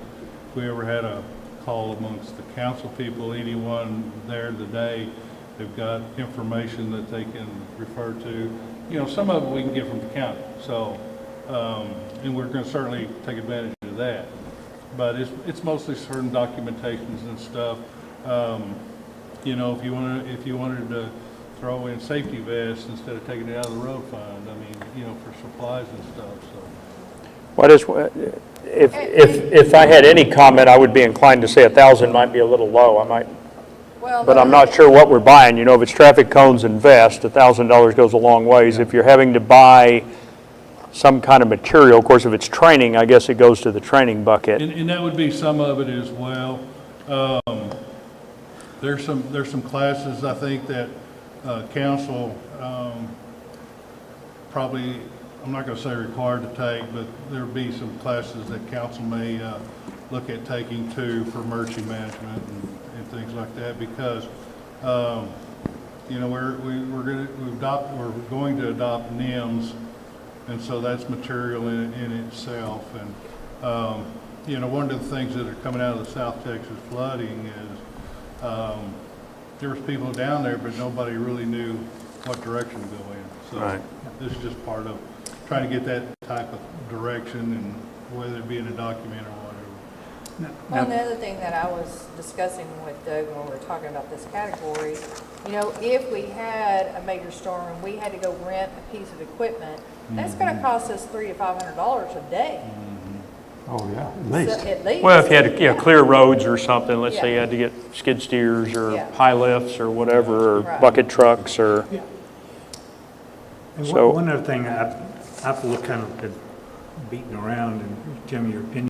if we ever had a call amongst the council people, anyone there today, they've got information that they can refer to. You know, some of it we can get from the county, so, and we're going to certainly take advantage of that. But it's mostly certain documentations and stuff. You know, if you wanted to throw in safety vests instead of taking it out of the road fund, I mean, you know, for supplies and stuff, so. What is, if I had any comment, I would be inclined to say 1,000 might be a little low, I might, Well, but I'm not sure what we're buying. You know, if it's traffic cones and vests, $1,000 goes a long ways. If you're having to buy some kind of material, of course, if it's training, I guess it goes to the training bucket. And that would be some of it as well. There's some classes, I think, that council probably, I'm not going to say required to take, but there'll be some classes that council may look at taking too for emergency management and things like that, because, you know, we're going to adopt NIMS, and so that's material in itself. And, you know, one of the things that are coming out of the South Texas flooding is there was people down there, but nobody really knew what direction to go in. So Right. this is just part of trying to get that type of direction, and whether it be in a document or whatever. Well, the other thing that I was discussing with Doug when we were talking about this category, you know, if we had a major storm and we had to go rent a piece of equipment, that's gonna cost us $300 to $500 a day. Oh, yeah, at So, least. at least. Well, if you had to, Yeah. clear roads or something, let's say you Yeah. had to get skid steers or Yeah. high lifts or whatever, or Right. bucket trucks or, And So- one other thing, I've looked kind of been beating around and tell me your opinion.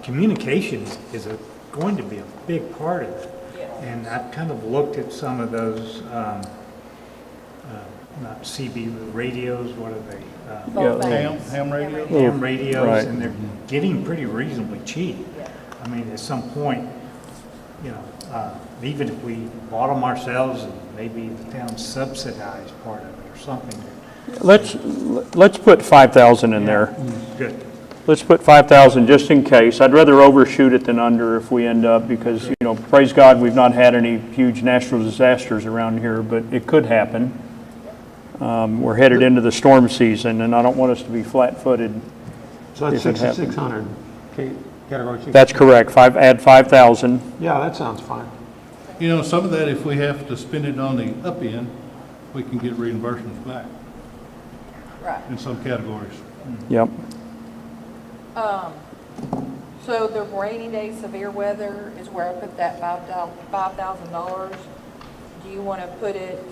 Communication is going to be a big part of it. Yeah. And I've kind of looked at some of those, not CB radios, what are they? Both Yeah. bands. Ham radio? Ham radios, Right. and they're getting pretty reasonably cheap. Yeah. I mean, at some point, you know, even if we bought them ourselves and maybe the town subsidized part of it or something. let's put 5,000 in there. Good. Let's put 5,000 just in case. I'd rather overshoot it than under if we end up, because, you know, praise God, we've not had any huge natural disasters around here, but it could happen. We're headed into the storm season, and I don't want us to be flat-footed. So that's If it happens. 6,600, category 6. That's correct. Add 5,000. Yeah, that sounds fine. You know, some of that, if we have to spend it on the up end, we can get reimbursements back Right. in some categories. Yep. So the rainy day severe weather is where I put that $5,000. Do you want to put it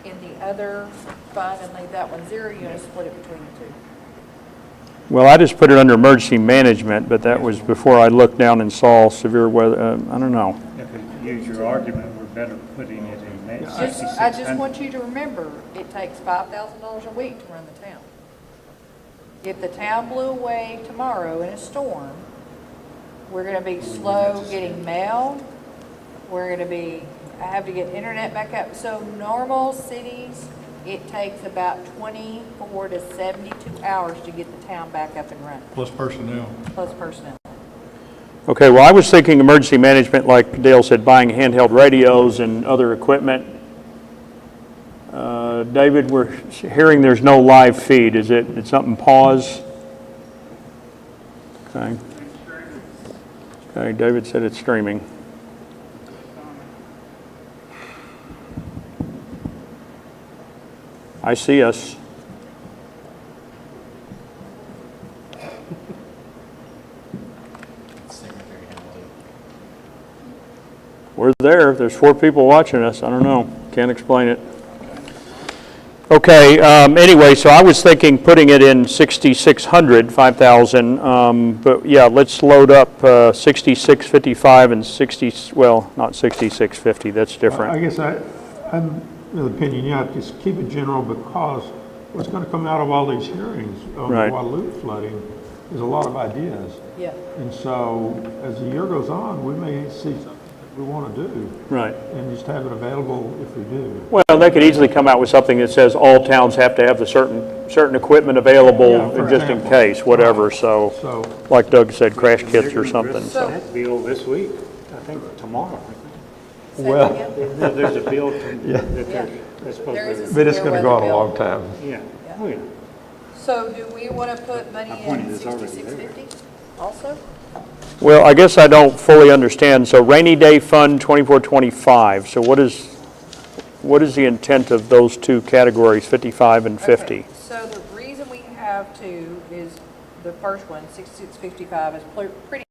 in the other fund and leave that one zero? You want to split it between the two? Well, I just put it under emergency management, but that was before I looked down and saw severe weather. I don't know. If you use your argument, we're better putting it in that I just 6,600. want you to remember, it takes $5,000 a week to run the town. If the town blew away tomorrow in a storm, we're gonna be slow getting mail. We're gonna be, I have to get internet back up. So normal cities, it takes about 24 to 72 hours to get the town back up and running, Plus personnel. plus personnel. Okay, well, I was thinking emergency management, like Dale said, buying handheld radios and other equipment. David, we're hearing there's no live feed. Did something pause? Okay. Okay, David said it's streaming. I see us. Secretary Hamilton. We're there. There's 4 people watching us. I don't know. Can't explain it. Okay, anyway, so I was thinking putting it in 6,600, 5,000, but yeah, let's load up 6,655 and 60, well, not 6,650, that's I different. guess I'm of the opinion, yeah, just keep it general, because what's going to come out of all these hearings on the Right. Guadalupe flooding is a lot of ideas. Yeah. And so as the year goes on, we may see something that we want to do Right. and just have it available if we do. Well, they could easily come out with something that says all towns have to have the certain equipment Yeah, available for just in example. case, whatever, so, So, like Doug said, crash kits or something, So- so. That bill this week, I think tomorrow. Say that Well- again? There's a bill Yeah. that's supposed There is a to, but it's severe going to go on weather a bill. long time. yeah, oh yeah. So do we want to put money My point in is it's already there. 6650 also? Well, I guess I don't fully understand. So rainy day fund 2425. So what is the intent of those two categories, 55 and 50? Okay, so the reason we have to is the first one, 6655, is pretty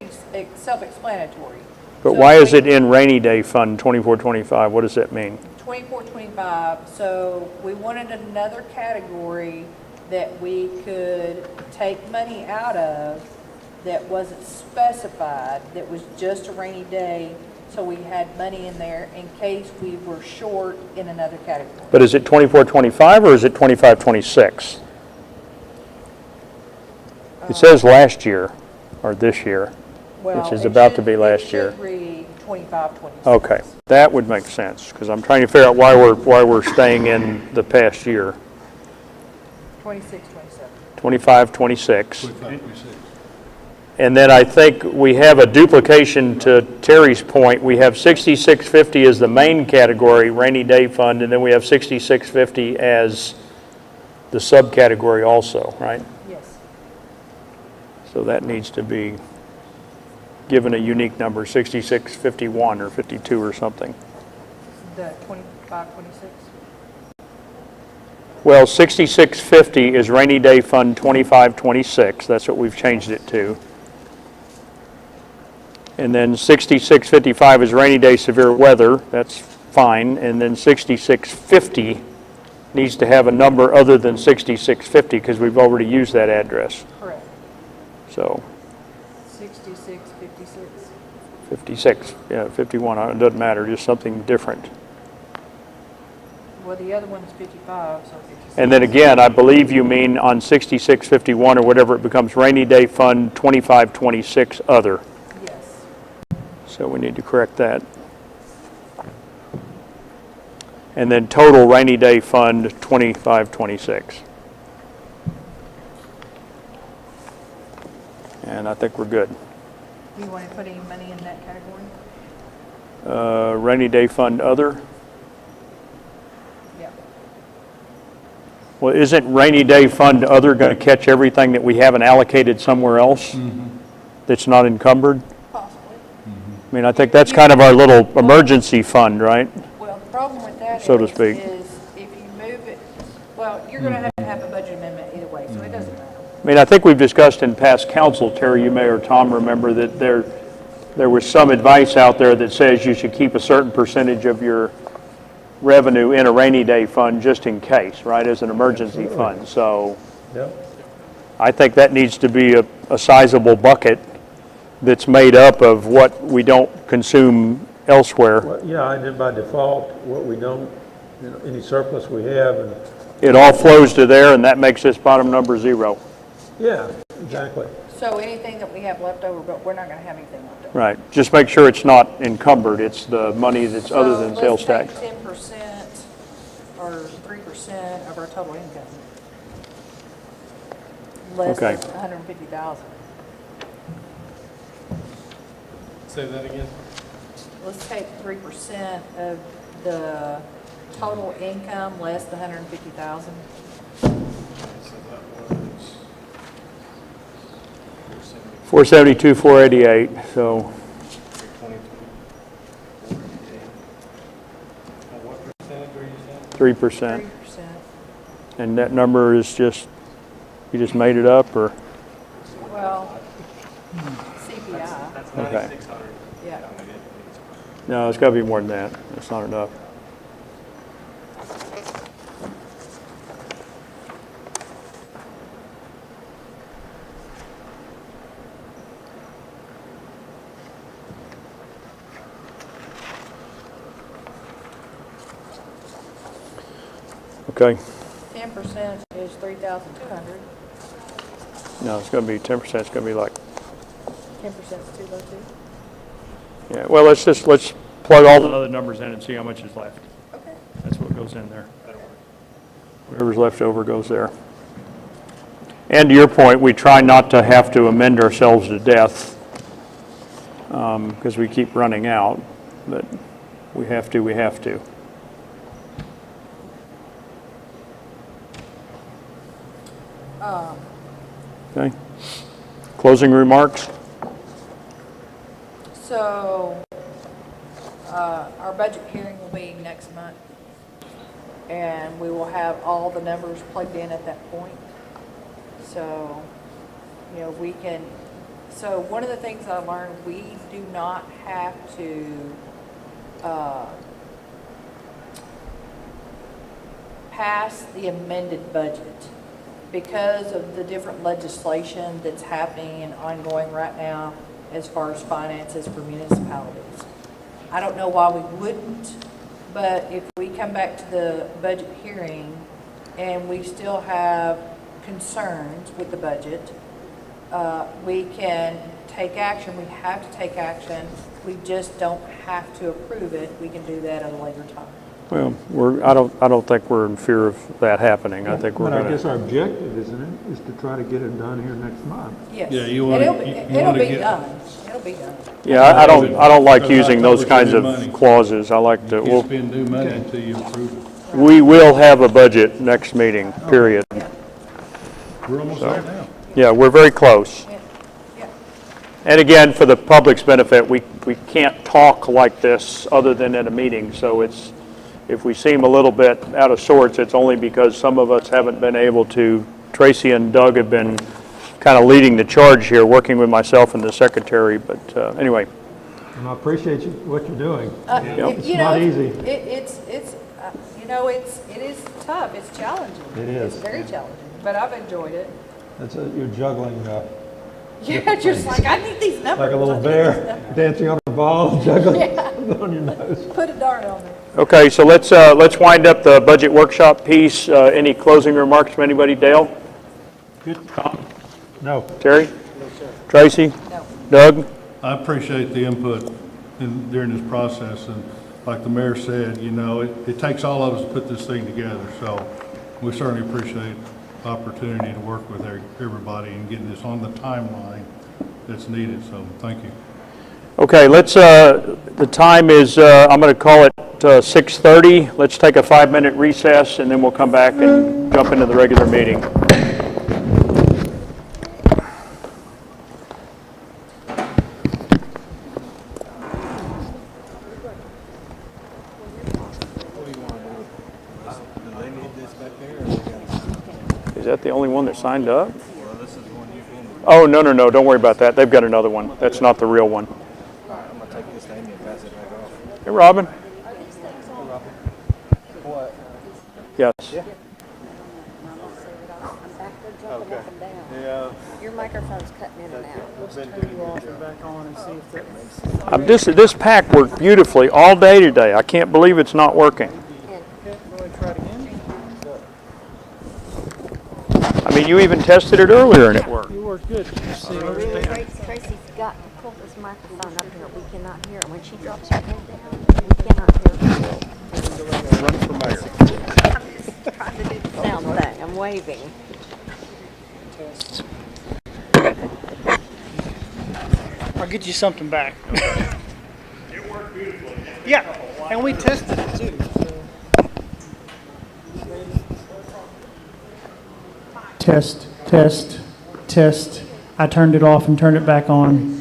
self-explanatory. But So why is we- it in rainy day fund 2425? What does that mean? 2425, so we wanted another category that we could take money out of that wasn't specified, that was just a rainy day, so we had money in there in case we were short in another category. But is it 24-25 or is it 25-26? It says last year, or this year. Well, is it about to should- be last year. It should read 25, 26. Okay, that would make sense, because I'm trying to figure out why we're staying in the past year. 26, 27. 25-26. 25, 26. And then I think we have a duplication to Terry's point. We have 6650 as the main category, rainy day fund, and then we have 6650 as the subcategory also, right? Yes. So that needs to be given a unique number, 6651 or 52 or something. The 25, 26? Well, 6650 is rainy day fund 2526. That's what we've changed it to. And then 6655 is rainy day severe weather. That's fine. And then 6650 needs to have a number other than 6650 because we've already used that address. Correct. So 66, 56. 56, yeah, 51, it doesn't matter, just something different. Well, the other one's 55, so 56. And then again, I believe you mean on 6651 or whatever, it becomes rainy day fund 2526 other. Yes. So we need to correct that. And then total rainy day fund 2526. And I think we're good. Do you want to put any money in that category? Rainy day fund other. Yeah. Well, isn't rainy day fund other going to catch everything that we haven't allocated somewhere else that's not encumbered? Possibly. I mean, I think that's kind of our little emergency fund, right? Well, the problem with that So to is speak. if you move it, well, you're going to have a budget amendment either way, so it doesn't matter. I mean, I think we've discussed in past council, Terry, you may or Tom remember that there was some advice out there that says you should keep a certain percentage of your revenue in a rainy day fund just in case, right, as an emergency fund. So Yep. I think that needs to be a sizable bucket that's made up of what we don't consume elsewhere. Well, yeah, and then by default, what we don't, you know, any surplus we have, and, It all flows to there, and that makes this bottom number 0. yeah, exactly. So anything that we have left over, but we're not going to have anything left over. Right. Just make sure it's not encumbered. It's the money that's other than sales tax. So let's take 10% or 3% of our total income. Less Okay. than 150,000. Say that again? Let's take 3% of the total income less than 150,000. So that was 472, 488, so 420. What percentage are you saying? 3%. 3%. And that number is just, you just made it up, or? Well, CPI, That's Okay. 9,600. yeah. No, it's got to be more than that. That's not enough. Okay. 10% is 3,200. No, it's going to be 10%. It's going to be like, 10% is too low too. yeah, well, let's plug all the other numbers in and see how much is left. Okay. That's what goes in there. Whatever's left over goes there. And to your point, we try not to have to amend ourselves to death because we keep running out, but we have to, we have to. Okay. Closing remarks? So, our budget hearing will be next month, and we will have all the numbers plugged in at that point. So, you know, we can, so one of the things I learned, we do not have to, pass the amended budget because of the different legislation that's happening and ongoing right now as far as finances for municipalities. I don't know why we wouldn't, but if we come back to the budget hearing and we still have concerns with the budget, we can take action. We have to take action. We just don't have to approve it. We can do that at a later time. Well, I don't think we're in fear of that happening. I think we're But I going guess to, our objective, isn't it, is to try to get it done here next month. Yes. Yeah, you And wanna- it'll you wanna be get- done. It'll be done. yeah, I don't like Because using I those thought we kinds should of do money. clauses. I like to, You well, can't spend new money until you approve it. we will have a budget next meeting, period. We're almost there now. Yeah, we're very close. Yeah. Yeah. And again, for the public's benefit, we can't talk like this other than at a meeting, so it's, if we seem a little bit out of sorts, it's only because some of us haven't been able to. Tracy and Doug have been kind of leading the charge here, working with myself and the secretary, but anyway. And I appreciate what you're doing. It's not easy. It's you know, it is tough. It's challenging. It is. It's very challenging, but I've enjoyed it. You're juggling, You're just like, I need these numbers. like a little I need bear these numbers. dancing on a ball, juggling on your nose. Put a dart on there. Okay, so let's wind up the budget workshop piece. Any closing remarks from anybody? Dale? Tom? No. Terry? Tracy? No. Doug? I appreciate the input during this process, and like the mayor said, you know, it takes all of us to put this thing together, so we certainly appreciate the opportunity to work with everybody and getting this on the timeline that's needed, so thank you. Okay, the time is, I'm going to call it 6:30. Let's take a 5-minute recess, and then we'll come back and jump into the regular meeting. Is that the only one that signed up? Oh, no, don't worry about that. They've got another one. That's not the real one. I'm gonna take this to Amy and pass it back off. Hey, Robin? What? Yes. Okay. Yeah. Your microphone's cutting in and out. This pack worked beautifully all day today. I can't believe it's not working. I mean, you even tested it earlier and it worked. Tracy's got to pull this microphone up here. We cannot hear it. When she drops her head down, we cannot hear her. Run for mayor. I'm just trying to do the sound thing. I'm waving. I'll get you something back. It worked beautifully. Yeah, and we tested it too. Test, test, test. I turned it off and turned it back on.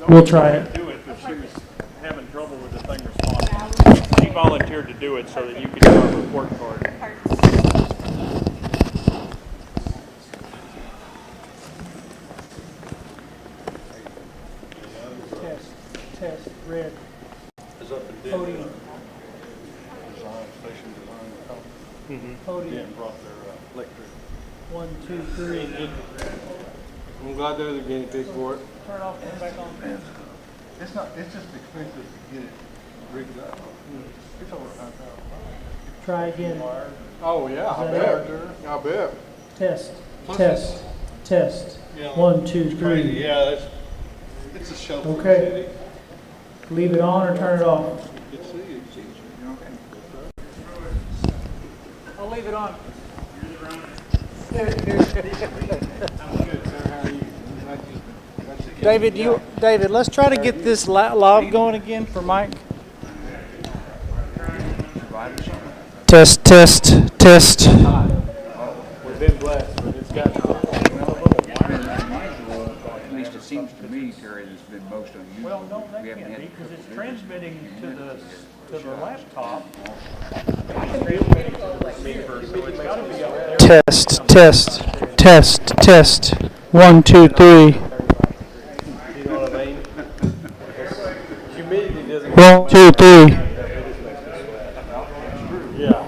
We'll try it. Do it, but she was having trouble with the thing responding. She volunteered to do it so that you could do a report card. Test, test, red. Podium. Podium. Brought their electric. 1, 2, 3. I'm glad they're the guinea pig for it. Turn off, turn back on. It's just expensive to get it rigged up. It's over $100,000. Try again. Oh, yeah, I that bet. I bet. Test, test, test. 1, 2, 3. Yeah, it's a show for the Okay. city. Leave it on or turn it off? It's easy. I'll leave it on. David, let's try to get this live going again for Mike. Test, test, test. We've been blessed, but it's got At least it seems to me, Terry, it's been most unusual. Well, no, that We haven't can't had be, a because couple it's of transmitting to the laptop. Test, test, test, test. 1, 2, 3. You know what I mean? Humidity doesn't. 1, 2, 3. Yeah.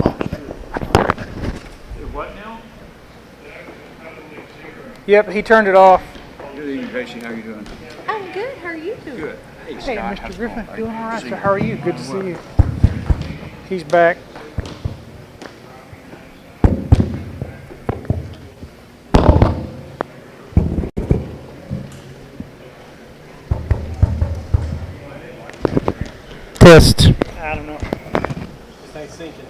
What now? Yep, he turned it off. Good evening, Tracy. How you doing? I'm good. How are you doing? Good. Hey, Hey, Scott. Mr. how's it Griffin, going? doing all right, See sir. you. How are you? Good to see you. He's back. Test. I don't know. This ain't syncing.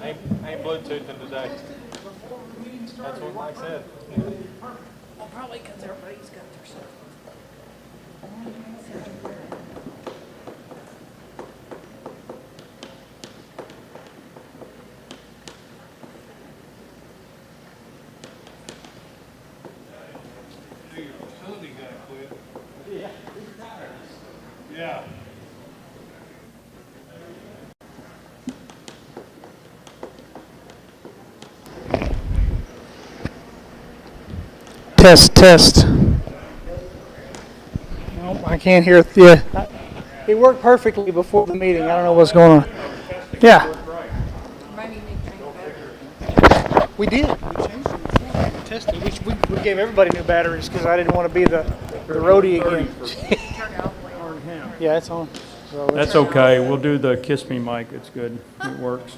I ain't Bluetoothing today. That's what Mike said. Well, probably because everybody's got their stuff. Hey, your facility guy quit. Yeah. Test, test. Nope, I can't hear. Yeah, it worked perfectly before the meeting. I don't know what's going on. Yeah, Maybe you need to change batteries. we did. We changed it before. We tested. We gave everybody new batteries because I didn't want to be the roadie again. Turn it off later. Yeah, it's on. So it's- That's okay. We'll do the kiss me mic. It's good. It works.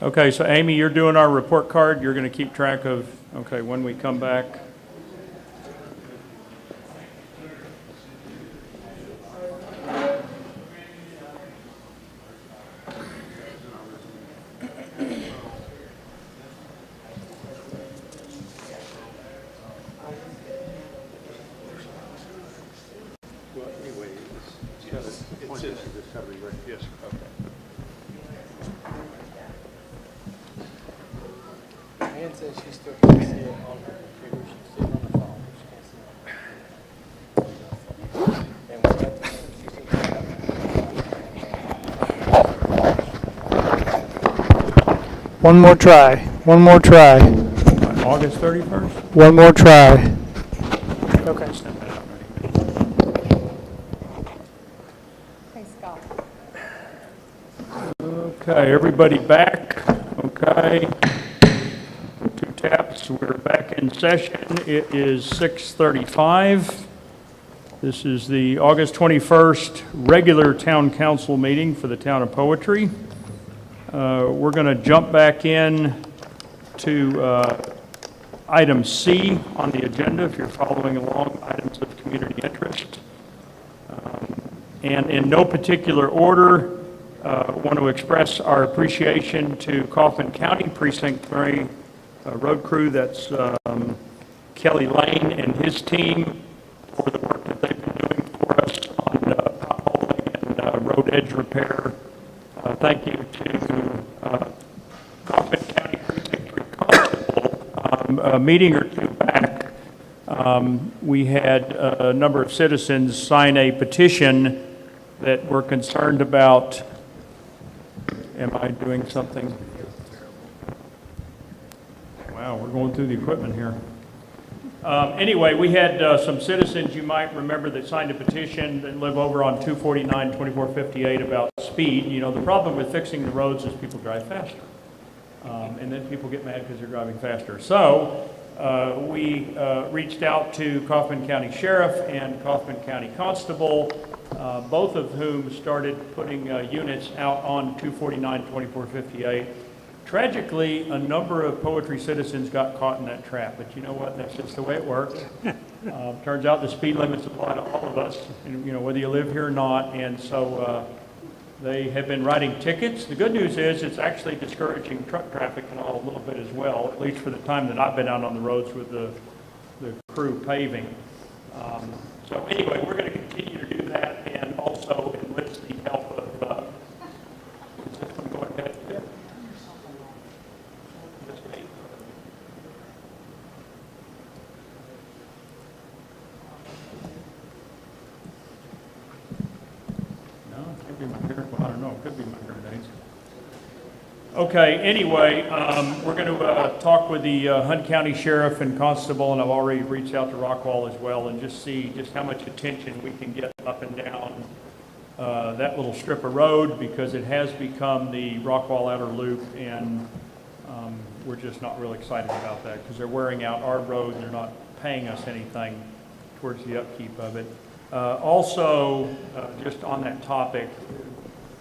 Okay, so Amy, you're doing our report card. You're going to keep track of, okay, when we come back. Ann says she still can't see it on her computer. She's sitting on the phone. She can't see it. And we're at the, she said, One more try. One more try. August 31st? One more try. Okay. Hey, Scott. Okay, everybody back? Okay. 2 taps, we're back in session. It is 6:35. This is the August 21st regular town council meeting for the town of Poetry. We're going to jump back in to item C on the agenda, if you're following along, items of community interest. And in no particular order, want to express our appreciation to Kaufman County Precinct 3 road crew. That's Kelly Lane and his team for the work that they've been doing for us on potholing and road edge repair. Thank you to Kaufman County Precinct 3 Constable. A meeting or two back, we had a number of citizens sign a petition that were concerned about, am I doing something? Wow, we're going through the equipment here. Anyway, we had some citizens, you might remember, that signed a petition that live over on 249, 2458 about speed. You know, the problem with fixing the roads is people drive faster. And then people get mad because they're driving faster. So we reached out to Kaufman County Sheriff and Kaufman County Constable, both of whom started putting units out on 249, 2458. Tragically, a number of Poetry citizens got caught in that trap, but you know what? That's just the way it works. Turns out the speed limits apply to all of us, and, you know, whether you live here or not, and so they have been writing tickets. The good news is it's actually discouraging truck traffic and all a little bit as well, at least for the time that I've been out on the roads with the crew paving. So anyway, we're going to continue to do that and also enlist the help of, is this one going ahead? Yes, ma'am. No, it could be my hair. Well, I don't know. It could be my hair days. Okay, anyway, we're going to talk with the Hunt County Sheriff and Constable, and I've already reached out to Rockwall as well, and just see just how much attention we can get up and down that little strip of road, because it has become the Rockwall Outer Loop, and we're just not real excited about that, because they're wearing out our road, and they're not paying us anything towards the upkeep of it. Also, just on that topic,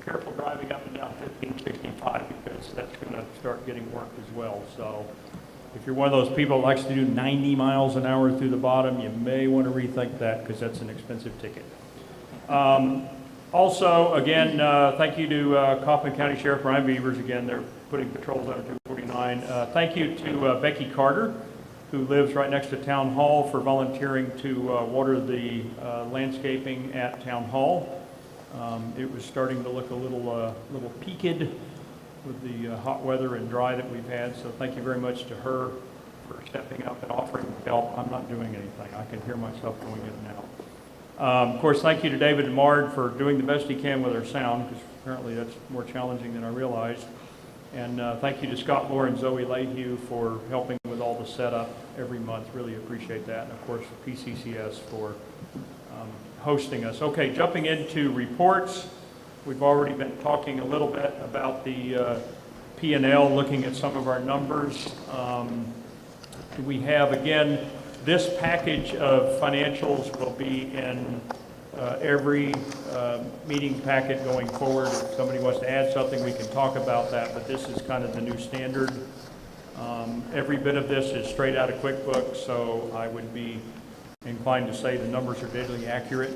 careful driving up and down 1565, because that's going to start getting worked as well. So if you're one of those people that likes to do 90 miles an hour through the bottom, you may want to rethink that, because that's an expensive ticket. Also, again, thank you to Kaufman County Sheriff Brian Beavers. Again, they're putting patrols out of 249. Thank you to Becky Carter, who lives right next to Town Hall, for volunteering to water the landscaping at Town Hall. It was starting to look a little peaked with the hot weather and dry that we've had, so thank you very much to her for stepping up and offering help. I'm not doing anything. I can hear myself going in and out. Of course, thank you to David Mard for doing the best he can with our sound, because apparently that's more challenging than I realized. And thank you to Scott Moore and Zoe Lahue for helping with all the setup every month. Really appreciate that. And of course, PCCS for hosting us. Okay, jumping into reports. We've already been talking a little bit about the P&L, looking at some of our numbers. We have, again, this package of financials will be in every meeting packet going forward. If somebody wants to add something, we can talk about that, but this is kind of the new standard. Every bit of this is straight out of QuickBooks, so I would be inclined to say the numbers are deadly accurate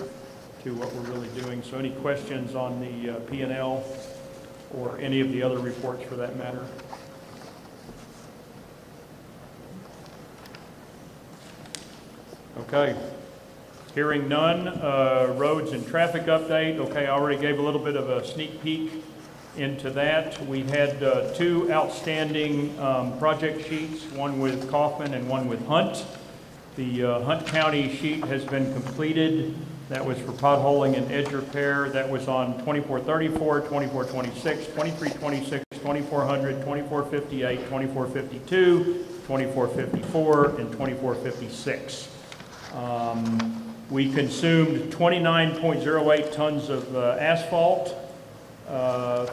to what we're really doing. So any questions on the P&L or any of the other reports for that matter? Okay. Hearing none. Roads and traffic update. Okay, I already gave a little bit of a sneak peek into that. We had two outstanding project sheets, one with Kaufman and one with Hunt. The Hunt County sheet has been completed. That was for potholing and edge repair. That was on 2434, 2426, 2326, 2400, 2458, 2452, 2454, and 2456. We consumed 29.08 tons of asphalt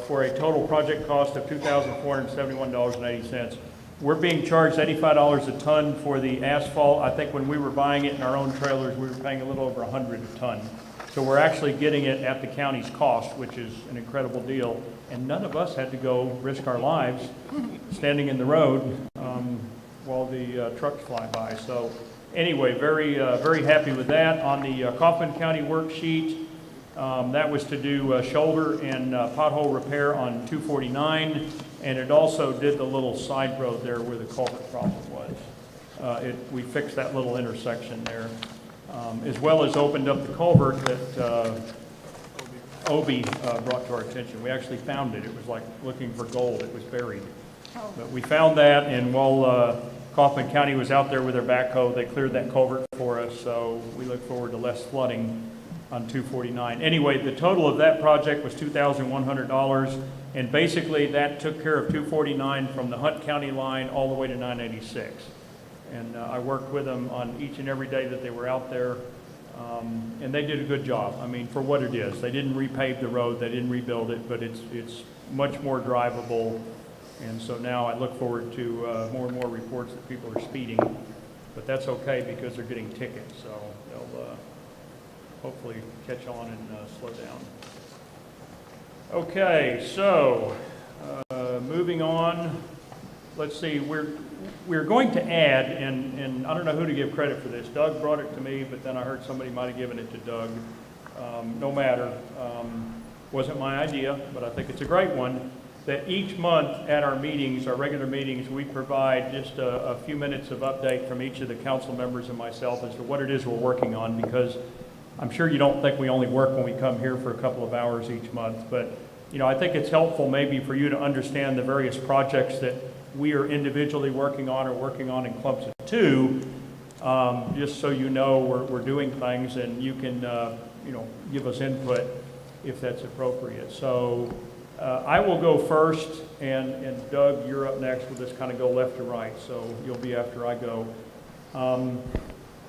for a total project cost of $2,471.80. We're being charged $85 a ton for the asphalt. I think when we were buying it in our own trailers, we were paying a little over $100 a ton. So we're actually getting it at the county's cost, which is an incredible deal. And none of us had to go risk our lives standing in the road while the trucks fly by. So anyway, very happy with that. On the Kaufman County worksheet, that was to do shoulder and pothole repair on 249, and it also did the little side road there where the culvert problem was. We fixed that little intersection there, as well as opened up the culvert that Obi brought to our attention. We actually found it. It was like looking for gold. It was buried. But we found that, and while Kaufman County was out there with their backhoe, they cleared that culvert for us, so we look forward to less flooding on 249. Anyway, the total of that project was $2,100, and basically that took care of 249 from the Hunt County line all the way to 986. And I worked with them on each and every day that they were out there, and they did a good job. I mean, for what it is. They didn't repave the road, they didn't rebuild it, but it's much more drivable. And so now I look forward to more and more reports that people are speeding, but that's okay because they're getting tickets, so they'll hopefully catch on and slow down. Okay, so moving on, let's see, we're going to add, and I don't know who to give credit for this. Doug brought it to me, but then I heard somebody might have given it to Doug. No matter, wasn't my idea, but I think it's a great one. That each month at our meetings, our regular meetings, we provide just a few minutes of update from each of the council members and myself as to what it is we're working on, because I'm sure you don't think we only work when we come here for a couple of hours each month, but you know, I think it's helpful maybe for you to understand the various projects that we are individually working on or working on in clubs of two, just so you know we're doing things, and you can you know, give us input if that's appropriate. So I will go first, and Doug, you're up next. We'll just kind of go left to right, so you'll be after I go.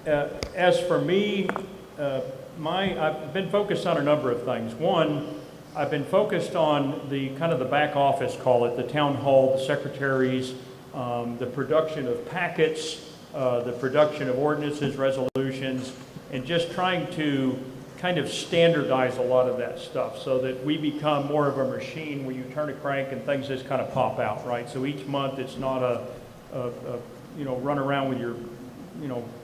As for me, I've been focused on a number of things. One, I've been focused on the kind of the back office, call it, the town hall, the secretaries, the production of packets, the production of ordinances, resolutions, and just trying to kind of standardize a lot of that stuff so that we become more of a machine where you turn a crank and things just kind of pop out, right? So each month it's not a run around with your,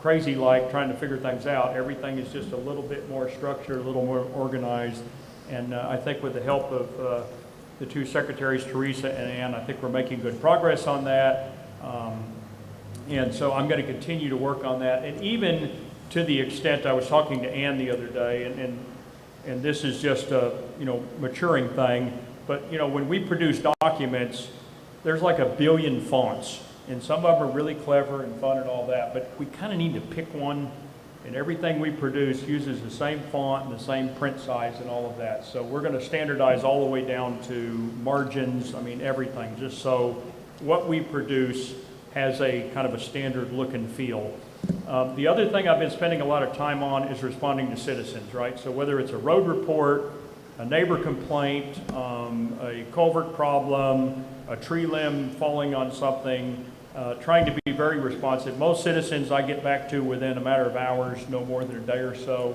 crazy like trying to figure things out. Everything is just a little bit more structured, a little more organized. And I think with the help of the two secretaries, Teresa and Ann, I think we're making good progress on that. And so I'm going to continue to work on that. And even to the extent, I was talking to Ann the other day, and this is just a, maturing thing, but, when we produce documents, there's like 1 billion fonts, and some of them are really clever and fun and all that, but we kind of need to pick one, and everything we produce uses the same font and the same print size and all of that. So we're going to standardize all the way down to margins, everything, just so what we produce has a kind of a standard look and feel. The other thing I've been spending a lot of time on is responding to citizens, right? So whether it's a road report, a neighbor complaint, a culvert problem, a tree limb falling on something, trying to be very responsive. Most citizens I get back to within a matter of hours, no more than a day or so.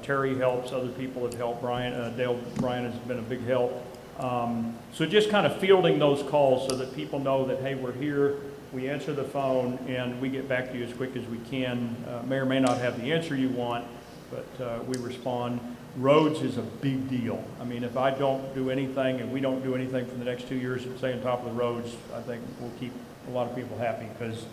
Terry helps, other people have helped. Dale Bryan has been a big help. So just kind of fielding those calls so that people know that, hey, we're here, we answer the phone, and we get back to you as quick as we can. May or may not have the answer you want, but we respond. Roads is a big deal. If I don't do anything and we don't do anything for the next 2 years to stay on top of the roads, I think we'll keep a lot of people happy because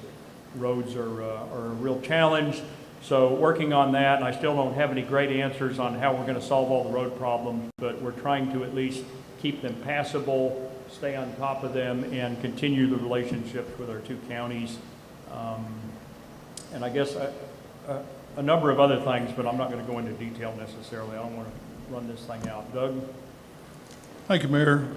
roads are a real challenge. So working on that, and I still don't have any great answers on how we're going to solve all the road problems, but we're trying to at least keep them passable, stay on top of them, and continue the relationships with our two counties. And I guess a number of other things, but I'm not going to go into detail necessarily. I don't want to run this thing out. Doug? Thank you, Mayor.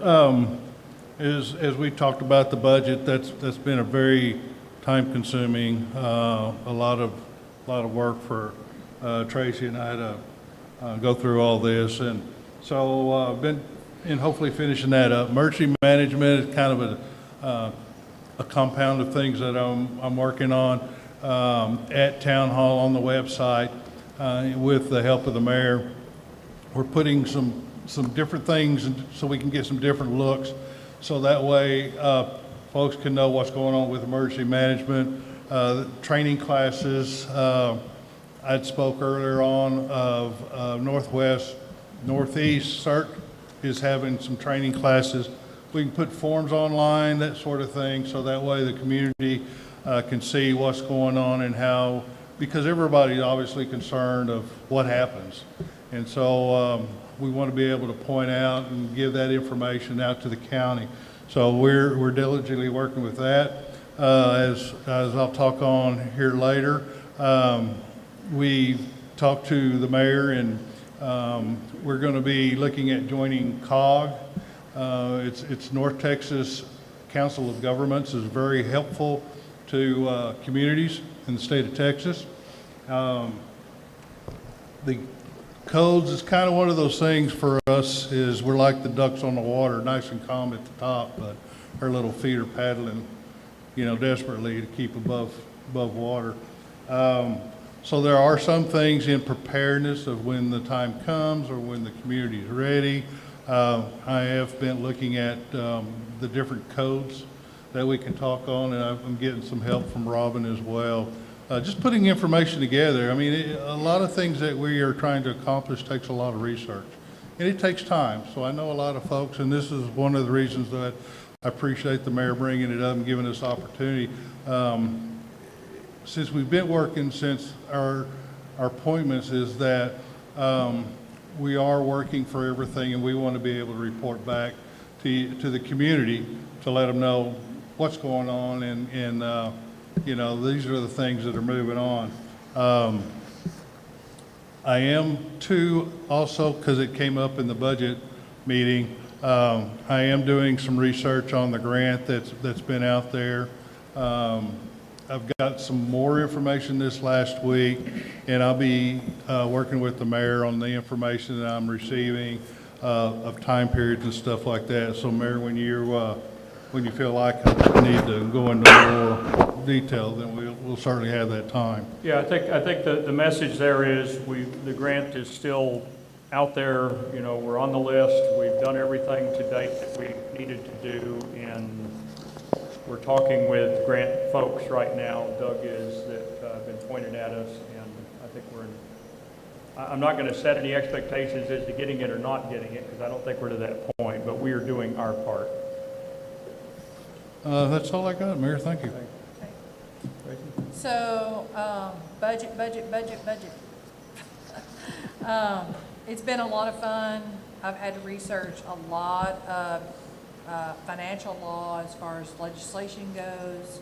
As we talked about the budget, that's been a very time-consuming, a lot of work for Tracy and I to go through all this, and so been and hopefully finishing that up. Emergency management is kind of a compound of things that I'm working on at Town Hall on the website with the help of the mayor. We're putting some different things so we can get some different looks, so that way folks can know what's going on with emergency management. Training classes. I'd spoke earlier on of Northeast CERT is having some training classes. We can put forms online, that sort of thing, so that way the community can see what's going on and how, because everybody's obviously concerned of what happens. And so we want to be able to point out and give that information out to the county. So we're diligently working with that. As I'll talk on here later, we talked to the mayor, and we're going to be looking at joining COG. It's North Texas Council of Governments is very helpful to communities in the state of Texas. The codes is kind of one of those things for us, is we're like the ducks on the water, nice and calm at the top, but our little feet are paddling, desperately to keep above water. So there are some things in preparedness of when the time comes or when the community is ready. I have been looking at the different codes that we can talk on, and I'm getting some help from Robin as well. Just putting information together. A lot of things that we are trying to accomplish takes a lot of research, and it takes time. So I know a lot of folks, and this is one of the reasons that I appreciate the mayor bringing it up and giving us opportunity. Since we've been working since our appointments, is that we are working for everything, and we want to be able to report back to the community to let them know what's going on, and these are the things that are moving on. I am too, also, because it came up in the budget meeting, I am doing some research on the grant that's been out there. I've got some more information this last week, and I'll be working with the mayor on the information that I'm receiving of time periods and stuff like that. So Mayor, when you feel like I need to go into more detail, then we'll certainly have that time. Yeah, I think the message there is the grant is still out there, you know, we're on the list, we've done everything to date that we needed to do, and we're talking with grant folks right now, Doug is, that have been pointed at us, and I think I'm not going to set any expectations as to getting it or not getting it, because I don't think we're to that point, but we are doing our part. That's all I got, Mayor. Thank you. So, budget. It's been a lot of fun. I've had to research a lot of financial law as far as legislation goes.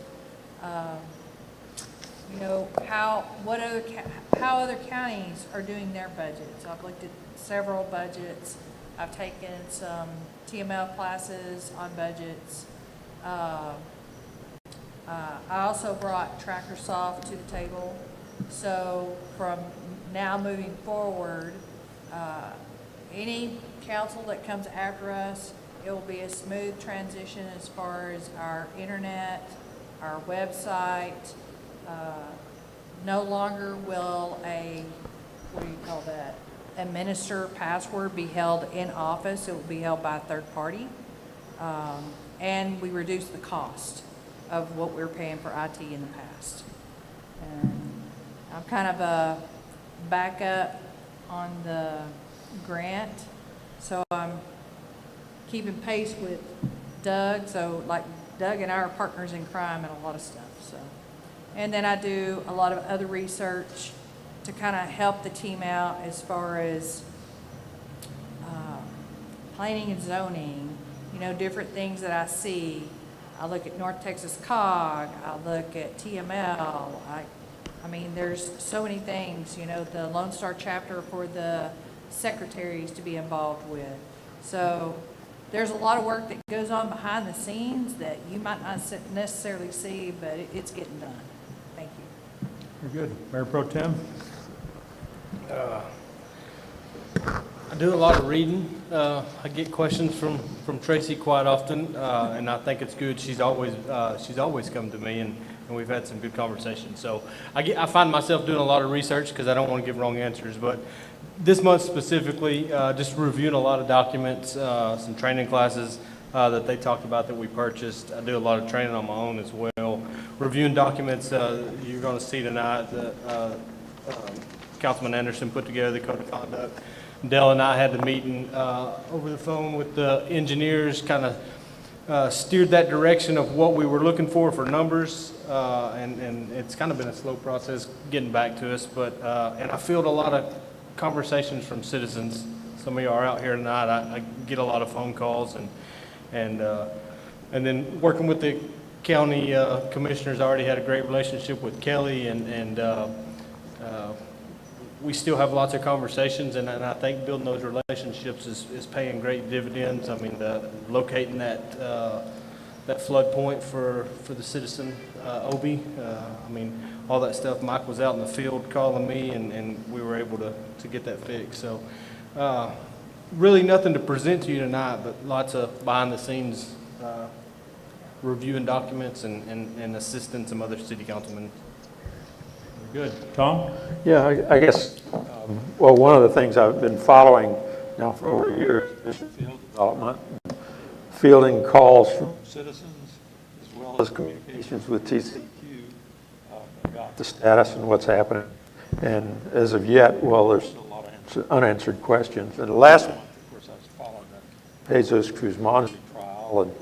You know, how other counties are doing their budgets. I've looked at several budgets. I've taken some TML classes on budgets. I also brought TrackerSoft to the table. So from now moving forward, any council that comes after us, it will be a smooth transition as far as our internet, our website. No longer will administer password be held in office. It will be held by a third party. And we reduce the cost of what we were paying for IT in the past. And I'm kind of a backup on the grant, so I'm keeping pace with Doug. So like Doug and I are partners in crime and a lot of stuff. So, and then I do a lot of other research to kind of help the team out as far as planning and zoning. You know, different things that I see. I look at North Texas COG. I look at TML. I mean, there's so many things, you know, the Lone Star chapter for the secretaries to be involved with. So there's a lot of work that goes on behind the scenes that you might not necessarily see, but it's getting done. Thank you. You're good. Mayor Pro Tem? I do a lot of reading. I get questions from Tracy quite often, and I think it's good. She's always come to me, and we've had some good conversations. So I find myself doing a lot of research because I don't want to give wrong answers. But this month specifically, just reviewing a lot of documents, some training classes that they talked about that we purchased. I do a lot of training on my own as well. Reviewing documents you're going to see tonight that Councilman Anderson put together, the code of conduct. Dell and I had the meeting over the phone with the engineers, kind of steered that direction of what we were looking for numbers, and it's kind of been a slow process getting back to us, but and I fielded a lot of conversations from citizens. Some of you are out here tonight. I get a lot of phone calls, and then working with the county commissioners, I already had a great relationship with Kelly, and we still have lots of conversations, and I think building those relationships is paying great dividends. I mean, locating that flood point for the citizen, Obi, I mean, all that stuff. Mike was out in the field calling me, and we were able to get that fixed. So really nothing to present to you tonight, but lots of behind the scenes reviewing documents and assisting some other city councilmen. Good. Tom? Yeah, I guess, well, one of the things I've been following now for over years is field development, fielding calls from citizens, as well as communications with TCQ about the status and what's happening. And as of yet, well, there's still a lot of unanswered questions. And last month, of course, I was following the Jesus Cruz Monzi trial and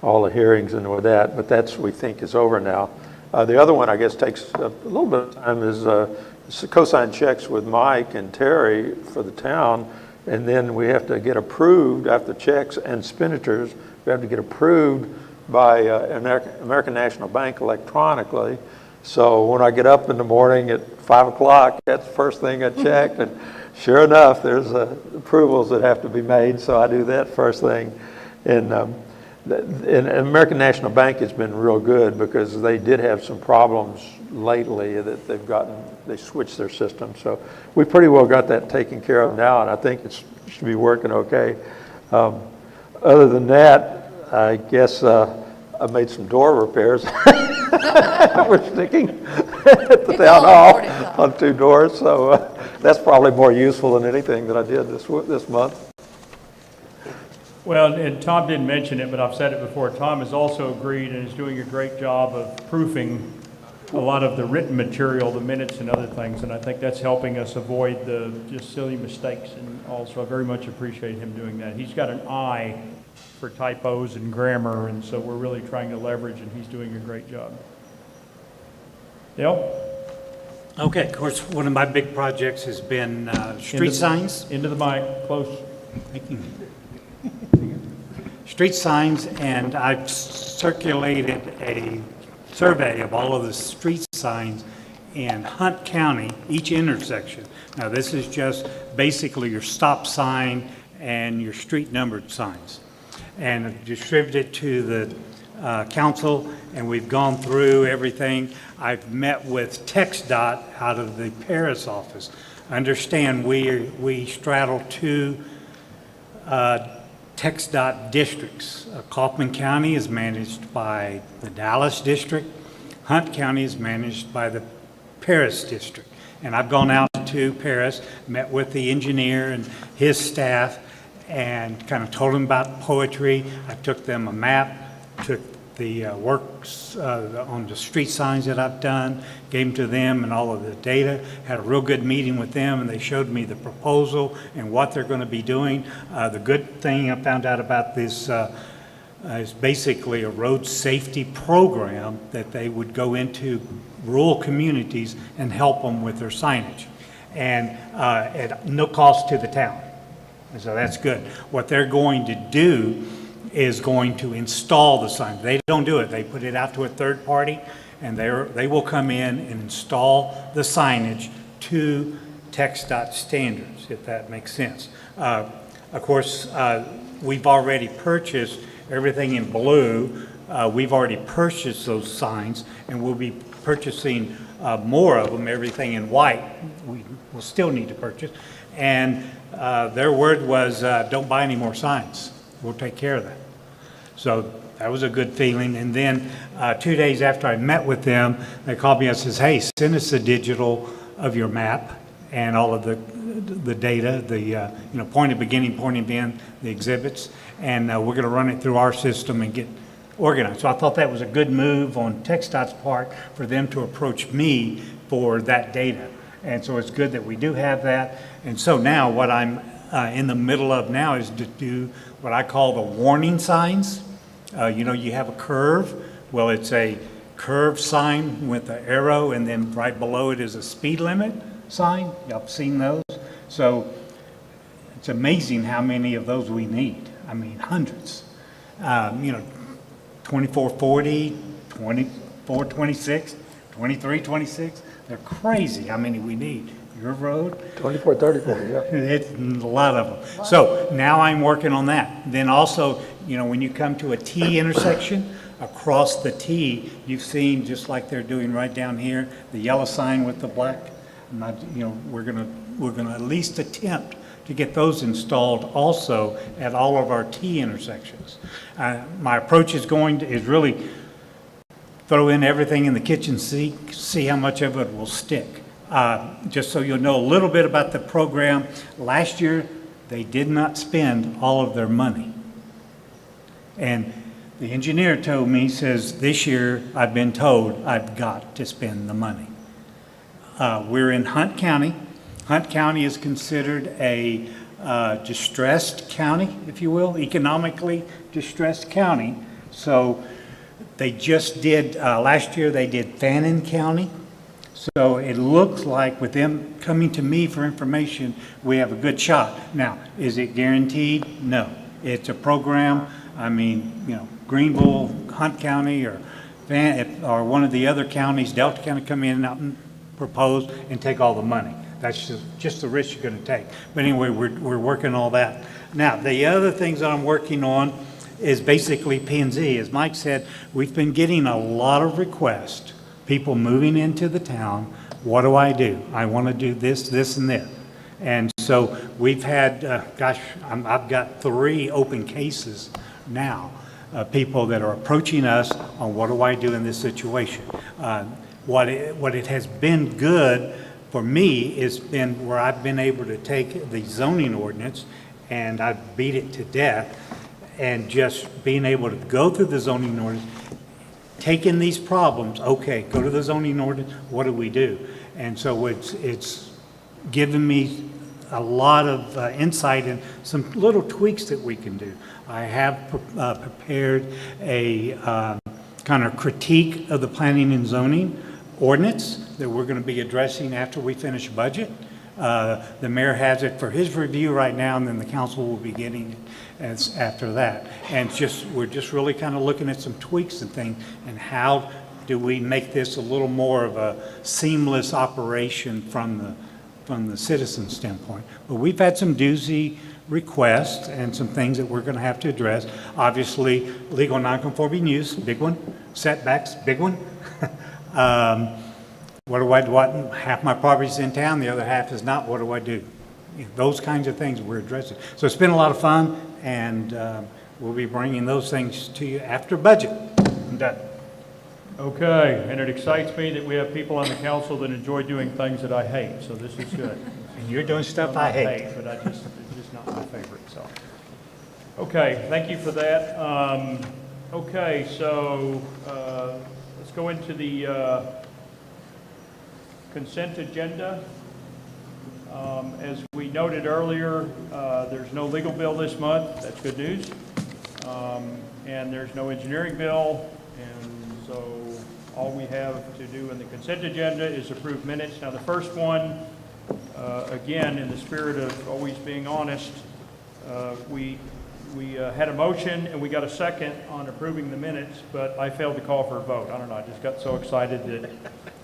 all the hearings and with that, but that's, we think, is over now. The other one, I guess, takes a little bit of time is cosign checks with Mike and Terry for the town, and then we have to get approved after checks and expenditures. We have to get approved by American National Bank electronically. So when I get up in the morning at 5 o'clock, that's the first thing I checked, and sure enough, there's approvals that have to be made, so I do that first thing. And American National Bank has been real good because they did have some problems lately that they switched their system. So we pretty well got that taken care of now, and I think it should be working okay. Other than that, I guess I made some door repairs. We're sticking at the town hall on 2 doors, so that's probably more useful than anything that I did this month. Well, and Tom didn't mention it, but I've said it before. Tom has also agreed and is doing a great job of proofing a lot of the written material, the minutes and other things, and I think that's helping us avoid the just silly mistakes. And also, I very much appreciate him doing that. He's got an eye for typos and grammar, and so we're really trying to leverage, and he's doing a great job. Dale? Okay, of course, one of my big projects has been street signs. Into the mic, close. Street signs, and I've circulated a survey of all of the street signs in Hunt County, each intersection. Now, this is just basically your stop sign and your street numbered signs. And I've distributed to the council, and we've gone through everything. I've met with TxDOT out of the Paris office. Understand we straddle 2 TxDOT districts. Kaufman County is managed by the Dallas district. Hunt County is managed by the Paris district. And I've gone out to Paris, met with the engineer and his staff, and kind of told them about poetry. I took them a map, took the works on the street signs that I've done, gave them to them and all of the data, had a real good meeting with them, and they showed me the proposal and what they're going to be doing. The good thing I found out about this is basically a road safety program that they would go into rural communities and help them with their signage, and at no cost to the town. And so that's good. What they're going to do is going to install the sign. They don't do it. They put it out to a third party, and they will come in and install the signage to TxDOT standards, if that makes sense. Of course, we've already purchased everything in blue. We've already purchased those signs, and we'll be purchasing more of them, everything in white. We will still need to purchase. And their word was, don't buy any more signs. We'll take care of that. So that was a good feeling. And then 2 days after I met with them, they called me and says, hey, send us a digital of your map and all of the data, the point of beginning, point of end, the exhibits, and we're going to run it through our system and get organized. So I thought that was a good move on TxDOT's part for them to approach me for that data. And so it's good that we do have that. And so now what I'm in the middle of now is to do what I call the warning signs. You have a curve. Well, it's a curved sign with an arrow, and then right below it is a speed limit sign. Y'all have seen those? So it's amazing how many of those we need. I mean, hundreds. 2440, 2426, 2326. They're crazy how many we need. Your road? 2434, yeah. It's a lot of them. So now I'm working on that. Then also, when you come to a T intersection, across the T, you've seen, just like they're doing right down here, the yellow sign with the black. We're gonna at least attempt to get those installed also at all of our T intersections. My approach is really throw in everything in the kitchen sink, see how much of it will stick. Just so you'll know a little bit about the program, last year they did not spend all of their money. And the engineer told me, says, this year I've been told I've got to spend the money. We're in Hunt County. Hunt County is considered a distressed county, if you will, economically distressed county. So they just did, last year they did Fannin County. So it looks like with them coming to me for information, we have a good shot. Now, is it guaranteed? No. It's a program. I mean, Greenville, Hunt County, or one of the other counties, Delta County, come in and propose and take all the money. That's just the risk you're going to take. But anyway, we're working all that. Now, the other things that I'm working on is basically P&Z. As Mike said, we've been getting a lot of requests, people moving into the town. What do? I want to do this, this, and this. And so we've had, I've got 3 open cases now, people that are approaching us on what do I do in this situation. What it has been good for me is been where I've been able to take the zoning ordinance and I beat it to death, and just being able to go through the zoning ordinance, taking these problems, okay, go to the zoning ordinance, what do we do? And so it's given me a lot of insight and some little tweaks that we can do. I have prepared a kind of critique of the planning and zoning ordinance that we're going to be addressing after we finish budget. The mayor has it for his review right now, and then the council will be getting it after that. And we're just really kind of looking at some tweaks and things, and how do we make this a little more of a seamless operation from the citizen standpoint. But we've had some doozy requests and some things that we're going to have to address. Obviously, legal nonconforming use, big one. Setbacks, big one. What do I do? Half my property's in town, the other half is not. What do I do? Those kinds of things we're addressing. So it's been a lot of fun, and we'll be bringing those things to you after budget. I'm done. Okay, and it excites me that we have people on the council that enjoy doing things that I hate, so this is good. And you're doing stuff I hate. But it's just not my favorite, so. Okay, thank you for that. Okay, so let's go into the consent agenda. As we noted earlier, there's no legal bill this month. That's good news. And there's no engineering bill. And so all we have to do in the consent agenda is approve minutes. Now, the first one, again, in the spirit of always being honest, we had a motion and we got a second on approving the minutes, but I failed to call for a vote. I don't know, I just got so excited that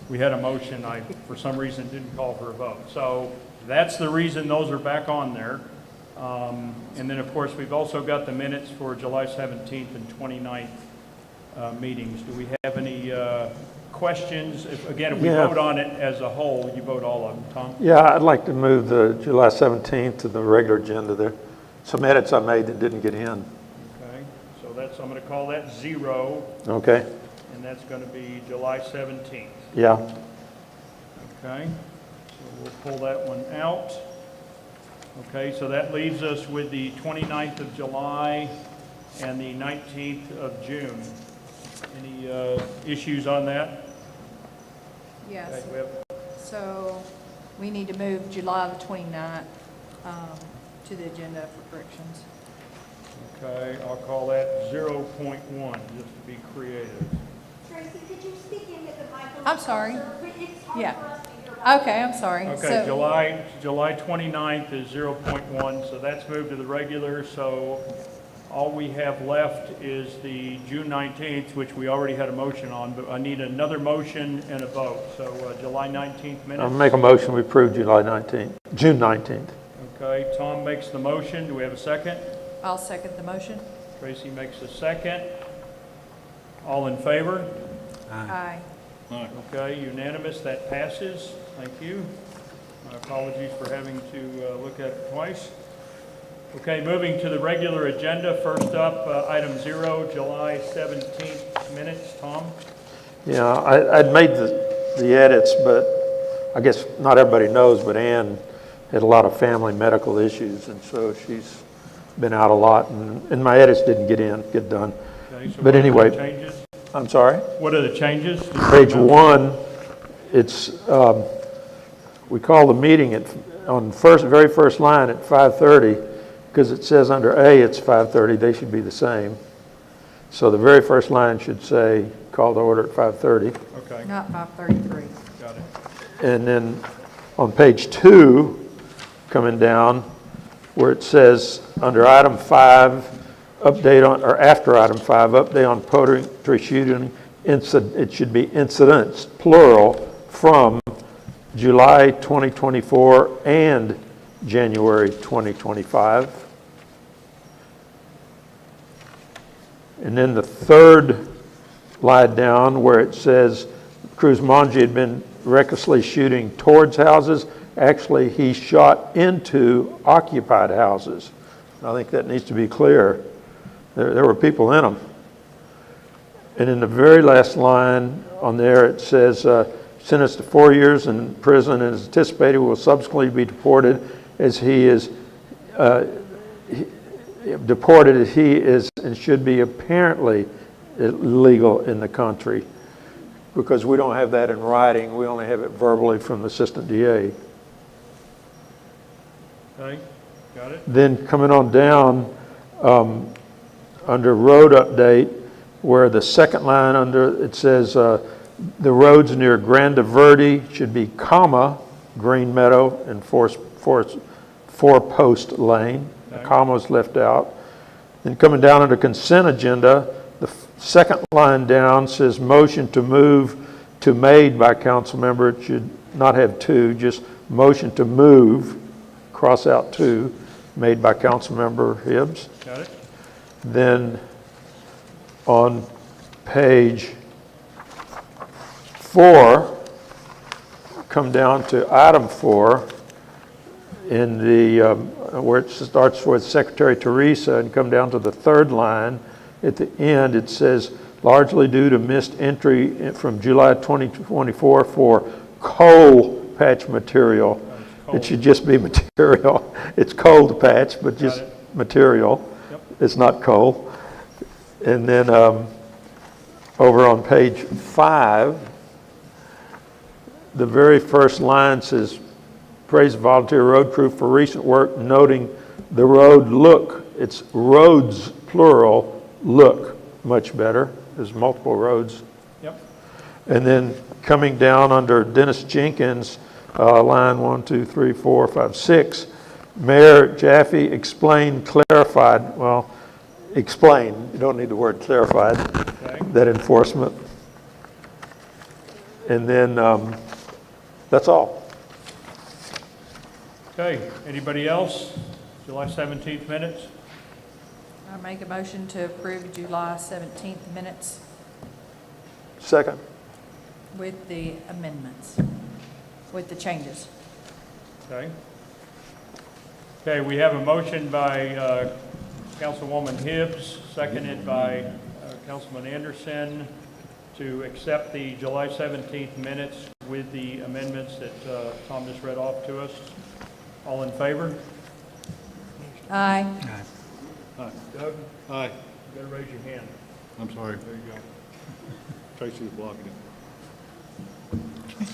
we had a motion, I, for some reason, didn't call for a vote. So that's the reason those are back on there. And then, of course, we've also got the minutes for July 17th and 29th meetings. Do we have any questions? If we vote on it as a whole, you vote all of them. Tom? Yeah, I'd like to move the July 17th to the regular agenda there. Some edits I made that didn't get in. Okay, so I'm going to call that 0. Okay, And that's going to be July 17th. yeah. Okay, so we'll pull that one out. Okay, so that leaves us with the 29th of July and the 19th of June. Any issues on that? Yes. Okay, we have- So we need to move July the 29th to the agenda for corrections. Okay, I'll call that 0.1, just to be creative. Tracy, could you speak into the microphone? I'm sorry. It's hard Yeah. for us to hear. Okay, I'm sorry. Okay, So- July 29th is 0.1, so that's moved to the regular. So all we have left is the June 19th, which we already had a motion on, but I need another motion and a vote. So July 19th minutes. I'll make a motion, we approve July 19th, June 19th. Okay, Tom makes the motion. Do we have a second? I'll second the motion. Tracy makes a second. All in favor? Aye. Okay, unanimous, that passes. Thank you. My apologies for having to look at it twice. Okay, moving to the regular agenda. First up, item 0, July 17th minutes. Tom? Yeah, I'd made the edits, but I guess not everybody knows, but Ann had a lot of family medical issues, and so she's been out a lot, and my edits didn't get done. Okay, so But what are anyway, the changes? I'm sorry? What are the changes? Page 1, it's, we call the meeting on very first line at 5:30, because it says under A it's 5:30, they should be the same. So the very first line should say, call to order at 5:30. Okay, Not 5:33. got it. And then on page 2, coming down, where it says under item 5, update on, or after item 5, update on poultry shooting incident, it should be incidents, plural, from July 2024 and January 2025. And then the third line down where it says Cruz Manji had been recklessly shooting towards houses. Actually, he shot into occupied houses. I think that needs to be clear. There were people in them. And in the very last line on there, it says, sentenced to 4 years in prison and is anticipated will subsequently be deported as he is deported as he is and should be apparently illegal in the country. Because we don't have that in writing, we only have it verbally from the assistant DA. Okay, got it? Then coming on down, under road update, where the second line under, it says, the roads near Grande Verde should be comma, Green Meadow and four-post lane. The comma's left out. Then coming down under consent agenda, the second line down says motion to move to made by council member. It should not have two, just motion to move, cross out two, made by council member Hibbs. Got it? Then on page 4, come down to item 4 in the where it starts with Secretary Teresa and come down to the third line. At the end, it says largely due to missed entry from July 2024 for coal patch material. It should just be material. It's coal patch, but just material. Yep. It's not coal. And then over on page 5, the very first line says, praise volunteer road crew for recent work, noting the road look. It's roads, plural, look much better. There's multiple roads. Yep. And then coming down under Dennis Jenkins, line 1, 2, 3, 4, 5, 6, Mayor Jaffe explained, clarified, well, explain, you don't need the word clarified, that enforcement. And then that's all. Okay, anybody else? July 17th minutes? I make a motion to approve July 17th minutes Second. with the amendments, with the changes. Okay. Okay, we have a motion by Councilwoman Hibbs, seconded by Councilman Anderson, to accept the July 17th minutes with the amendments that Tom just read off to us. All in favor? Aye. Aye. Doug, Aye. you gotta raise your hand. I'm sorry. There you go. Tracy was blocking it.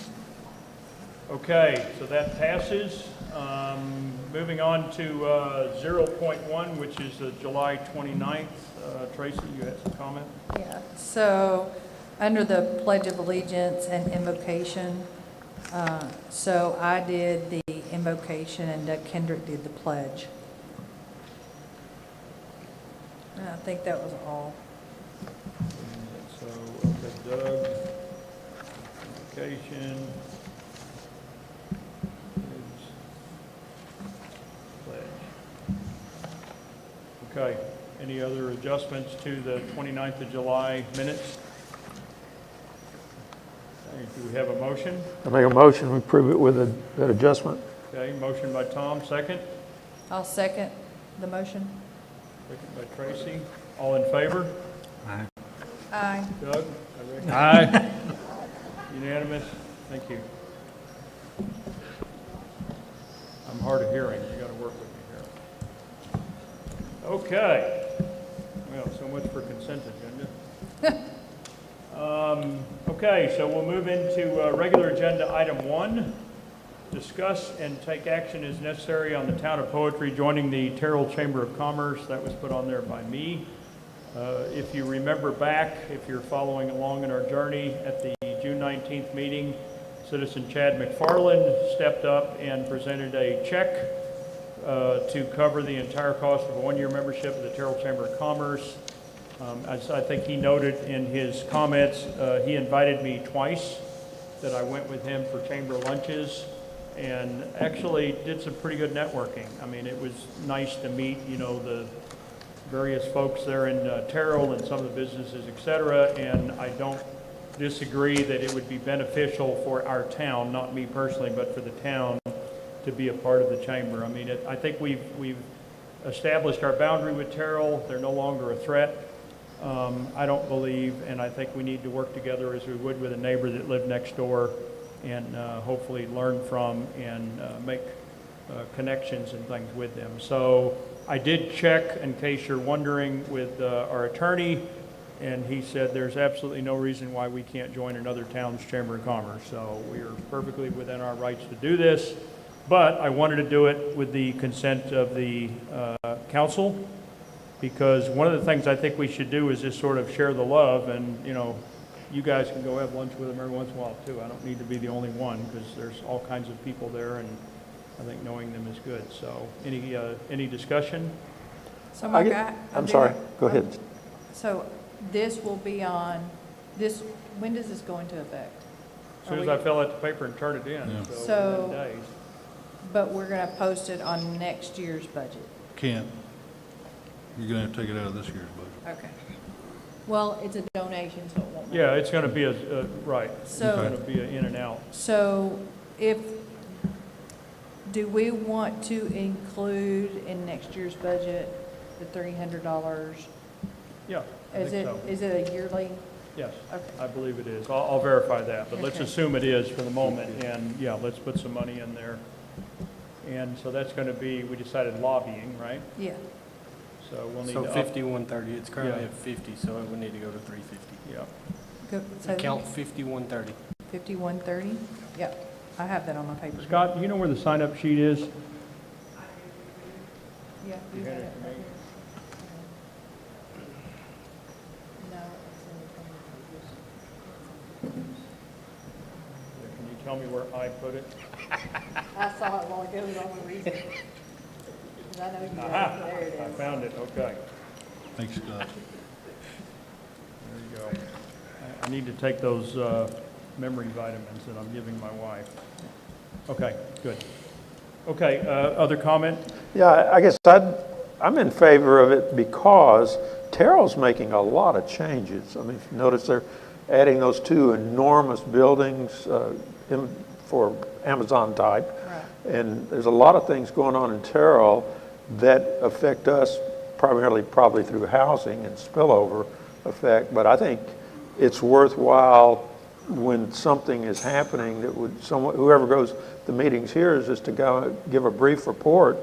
Okay, so that passes. Moving on to 0.1, which is the July 29th. Tracy, you had some comment? Yeah, so under the Pledge of Allegiance and invocation, so I did the invocation and Doug Kendrick did the pledge. And I think that was all. So, okay, Doug, invocation, pledge. Okay, any other adjustments to the 29th of July minutes? Okay, do we have a motion? I make a motion, we approve it with that adjustment. Okay, motion by Tom, second. I'll second the motion. Second by Tracy. All in favor? Aye. Doug? Aye. Unanimous? Thank you. I'm hard of hearing. You got to work with me here. Okay. Well, so much for consent agenda. Okay, so we'll move into regular agenda item 1. Discuss and take action as necessary on the Town of Poetry joining the Terrell Chamber of Commerce. That was put on there by me. If you remember back, if you're following along in our journey, at the June 19th meeting, Citizen Chad McFarland stepped up and presented a check to cover the entire cost of a one-year membership of the Terrell Chamber of Commerce. As I think he noted in his comments, he invited me twice that I went with him for chamber lunches and actually did some pretty good networking. I mean, it was nice to meet, you know, the various folks there in Terrell and some of the businesses, et cetera, and I don't disagree that it would be beneficial for our town, not me personally, but for the town, to be a part of the chamber. I mean, I think we've established our boundary with Terrell. They're no longer a threat, I don't believe, and I think we need to work together as we would with a neighbor that lived next door and hopefully learn from and make connections and things with them. So I did check, in case you're wondering, with our attorney, and he said there's absolutely no reason why we can't join another town's Chamber of Commerce. So we are perfectly within our rights to do this, but I wanted to do it with the consent of the council, because one of the things I think we should do is just sort of share the love, and, you know, you guys can go have lunch with them every once in a while too. I don't need to be the only one, because there's all kinds of people there, and I think knowing them is good. So any discussion? So Mike, I'm sorry, go ahead. So this will be on, this, when does this go into effect? As soon as I fill out the paper and turn it in, so within days. But we're gonna post it on next year's budget. Can't. You're gonna have to take it out of this year's budget. Okay. Well, it's a donation, so it won't matter. Yeah, it's going to be right. So- It's going to be in and out. So do we want to include in next year's budget the $300? Yeah, I think so. Is it a yearly? Yes, Okay. I believe it is. I'll verify that, but let's Okay. assume it is for the moment, and yeah, let's put some money in there. And so that's going to be, we decided lobbying, right? Yeah. So we'll need So to up, 5130, it's currently Yeah. at 50, so it would need to go to 350. yeah. Account 5130. 5130? Yep, I have that on my paper. Scott, do you know where the sign-up sheet is? Yeah. You have had it it to right me? here. No, Can you tell me where I put it? I saw it while ago, it was on the reason. 'Cause I know you Aha, got it. There it I is. found it, okay. Thanks, Scott. There you go. I need to take those memory vitamins that I'm giving my wife. Okay, good. Okay, other comment? Yeah, I guess I'm in favor of it because Terrell's making a lot of changes. I mean, if you notice, they're adding those two enormous buildings for Amazon type. Right. And there's a lot of things going on in Terrell that affect us primarily probably through housing and spillover effect. But I think it's worthwhile when something is happening that would whoever goes to meetings here is just to go give a brief report.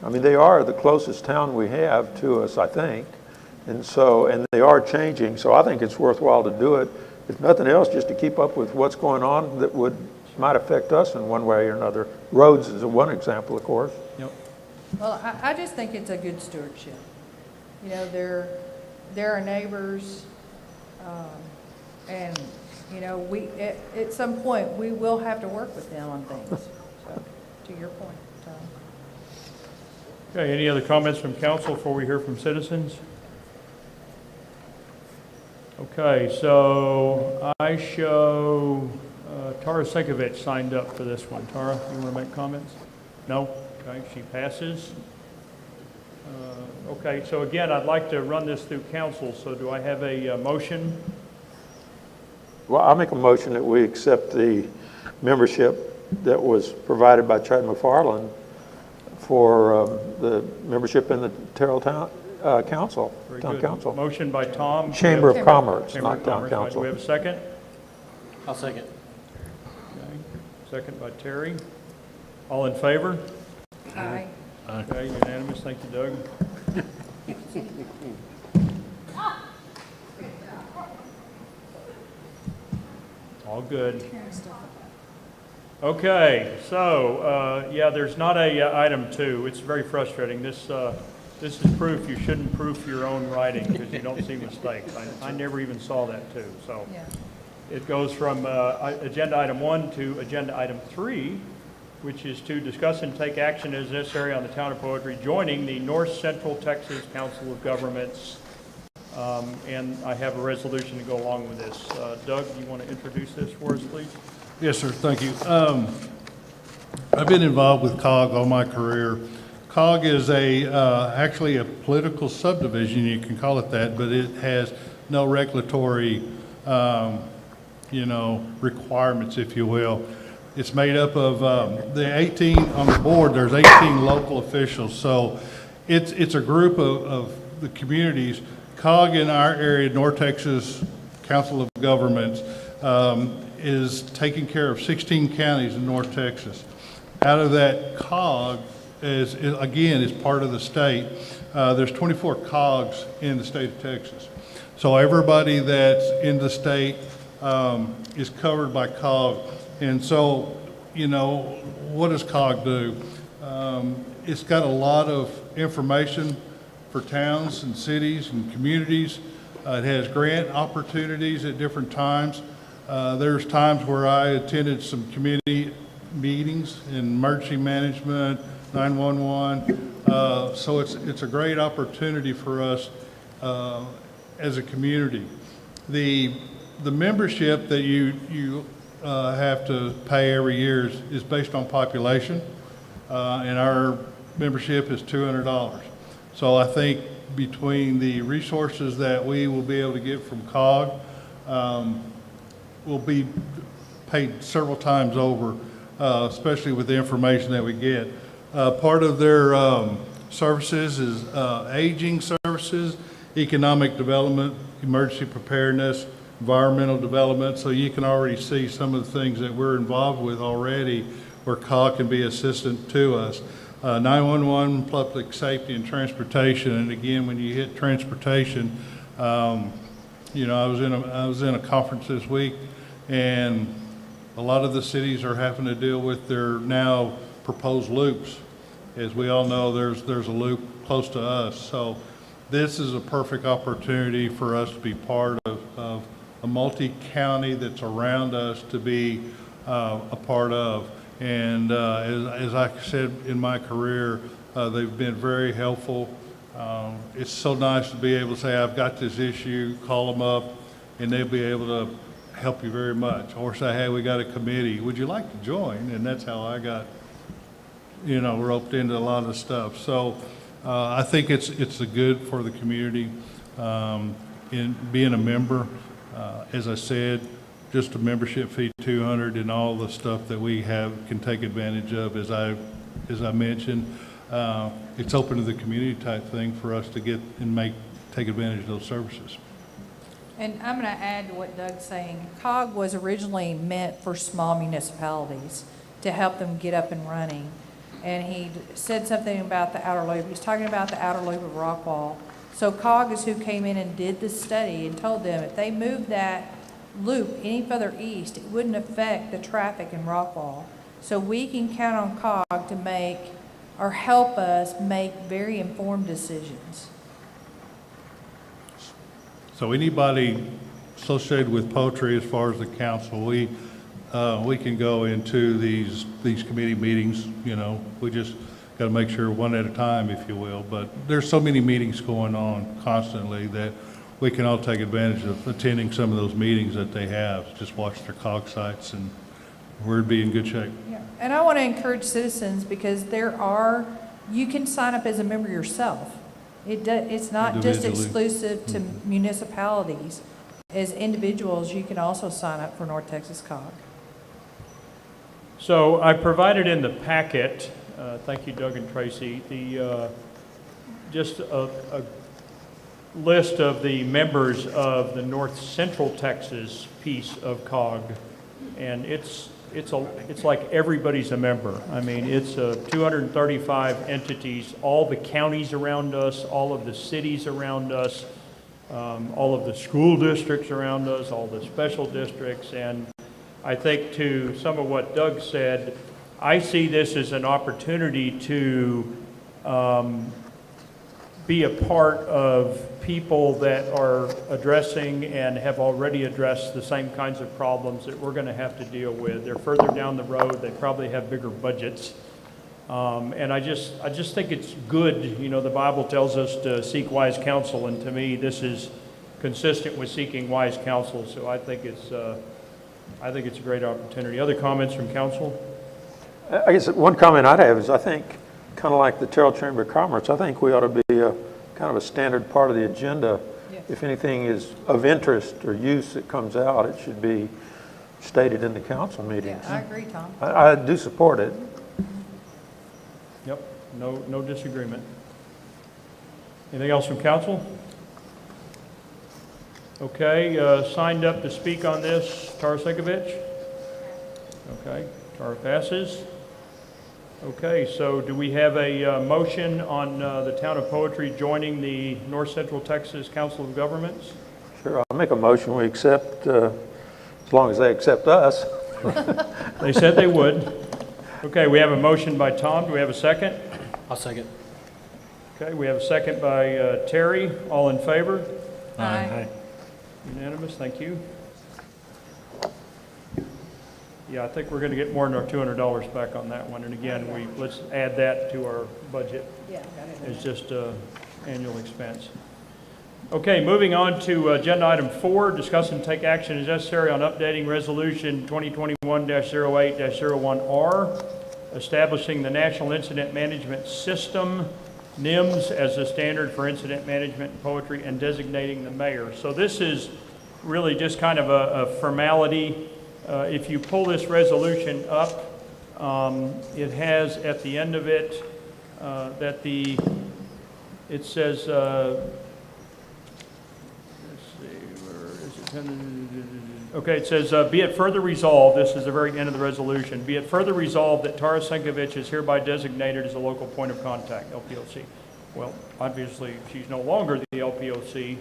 I mean, they are the closest town we have to us, I think. And they are changing. So I think it's worthwhile to do it. If nothing else, just to keep up with what's going on that might affect us in one way or another. Roads is one example, of course. Yep. Well, I just think it's a good stewardship. You know, they're our neighbors, and, you know, at some point, we will have to work with them on things, so, to your point, so. Okay, any other comments from council before we hear from citizens? Okay, so I show Tara Sinkovich signed up for this one. Tara, you want to make comments? No? Okay, she passes. Okay, so again, I'd like to run this through council, so do I have a motion? Well, I'll make a motion that we accept the membership that was provided by Chad McFarland for the membership in the Terrell Town Council, Very Town good. Council. Motion by Tom. Chamber of Commerce, Chamber not of Town Commerce. Do Council. we have a second? I'll second. Okay. Second by Terry. All in favor? Aye. Okay, unanimous. Thank you, Doug. All good. Okay, so, yeah, there's not a item 2. It's very frustrating. This is proof you shouldn't proof your own writing because you don't see mistakes. I never even saw that too, so. Yeah. It goes from agenda item 1 to agenda item 3, which is to discuss and take action as necessary on the town of Poetry joining the North Central Texas Council of Governments. And I have a resolution to go along with this. Doug, do you want to introduce this for us, please? Yes, sir, thank you. I've been involved with COG all my career. COG is actually a political subdivision, you can call it that, but it has no regulatory, requirements, if you will. It's made up of the 18, on the board, there's 18 local officials, so it's a group of the communities. COG in our area, North Texas Council of Governments, is taking care of 16 counties in North Texas. Out of that, COG is part of the state. There's 24 COGs in the state of Texas. So everybody that's in the state is covered by COG. And so, what does COG do? It's got a lot of information for towns and cities and communities. It has grant opportunities at different times. There's times where I attended some community meetings in emergency management, 911. So it's a great opportunity for us as a community. The membership that you have to pay every year is based on population, and our membership is $200. So I think between the resources that we will be able to get from COG, will be paid several times over, especially with the information that we get. Part of their services is aging services, economic development, emergency preparedness, environmental development. So you can already see some of the things that we're involved with already where COG can be assistant to us. 911, public safety and transportation. And again, when you hit transportation, I was in a conference this week, and a lot of the cities are having to deal with their now proposed loops. As we all know, there's a loop close to us. So this is a perfect opportunity for us to be part of a multi-county that's around us to be a part of. And as I said in my career, they've been very helpful. It's so nice to be able to say, I've got this issue, call them up, and they'll be able to help you very much. Or say, hey, we got a committee, would you like to join? And that's how I got, roped into a lot of the stuff. So I think it's good for the community in being a member. As I said, just a membership fee, $200, and all the stuff that we can take advantage of, as I mentioned. It's open to the community type thing for us to get and take advantage of those services. And I'm going to add to what Doug's saying. COG was originally meant for small municipalities to help them get up and running. And he said something about the outer loop. He's talking about the outer loop of Rockwall. So COG is who came in and did the study and told them if they moved that loop any further east, it wouldn't affect the traffic in Rockwall. So we can count on COG to make or help us make very informed decisions. So anybody associated with poultry, as far as the council, we can go into these committee meetings. We just got to make sure one at a time, if you will. But there's so many meetings going on constantly that we can all take advantage of attending some of those meetings that they have. Just watch their COG sites, and we'd be in good shape. Yeah. And I want to encourage citizens, because you can sign up as a member yourself. It's not just Individually. exclusive to municipalities. As individuals, you can also sign up for North Texas COG. So I provided in the packet, thank you Doug and Tracy, just a list of the members of the North Central Texas piece of COG, and it's like everybody's a member. I mean, it's 235 entities, all the counties around us, all of the cities around us, all of the school districts around us, all the special districts. And I think to some of what Doug said, I see this as an opportunity to be a part of people that are addressing and have already addressed the same kinds of problems that we're going to have to deal with. They're further down the road. They probably have bigger budgets. And I just think it's good. The Bible tells us to seek wise counsel, and to me, this is consistent with seeking wise counsel. So I think it's I think it's a great opportunity. Other comments from council? I guess one comment I'd have is I think, kind of like the Terrell Chamber of Commerce, I think we ought to be kind of a standard part of the agenda. If anything is of interest or use that comes out, it should be stated in the council meetings. Yeah, I agree, Tom. I do support it. Yep, no disagreement. Anything else from council? Okay, signed up to speak on this, Tara Sinkovich? Okay, Tara passes. Okay, so do we have a motion on the Town of Poetry joining the North Central Texas Council of Governments? Sure, I'll make a motion we accept, as long as they accept us. They said they would. Okay, we have a motion by Tom. Do we have a second? I'll second. Okay, we have a second by Terry. All in favor? Aye. Unanimous, thank you. Yeah, I think we're going to get more than our $200 back on that one. And again, let's add that to our budget. Yeah, got it. It's just annual expense. Okay, moving on to agenda item 4, discuss and take action as necessary on updating resolution 2021-08-01R, establishing the National Incident Management System, NIMS, as a standard for incident management in poetry, and designating the mayor. So this is really just kind of a formality. If you pull this resolution up, it has at the end of it that it says, let's see, where is it? Okay, it says, be it further resolved, this is the very end of the resolution, be it further resolved that Tara Sinkovich is hereby designated as a local point of contact, LPOC. Well, obviously, she's no longer the LPOC.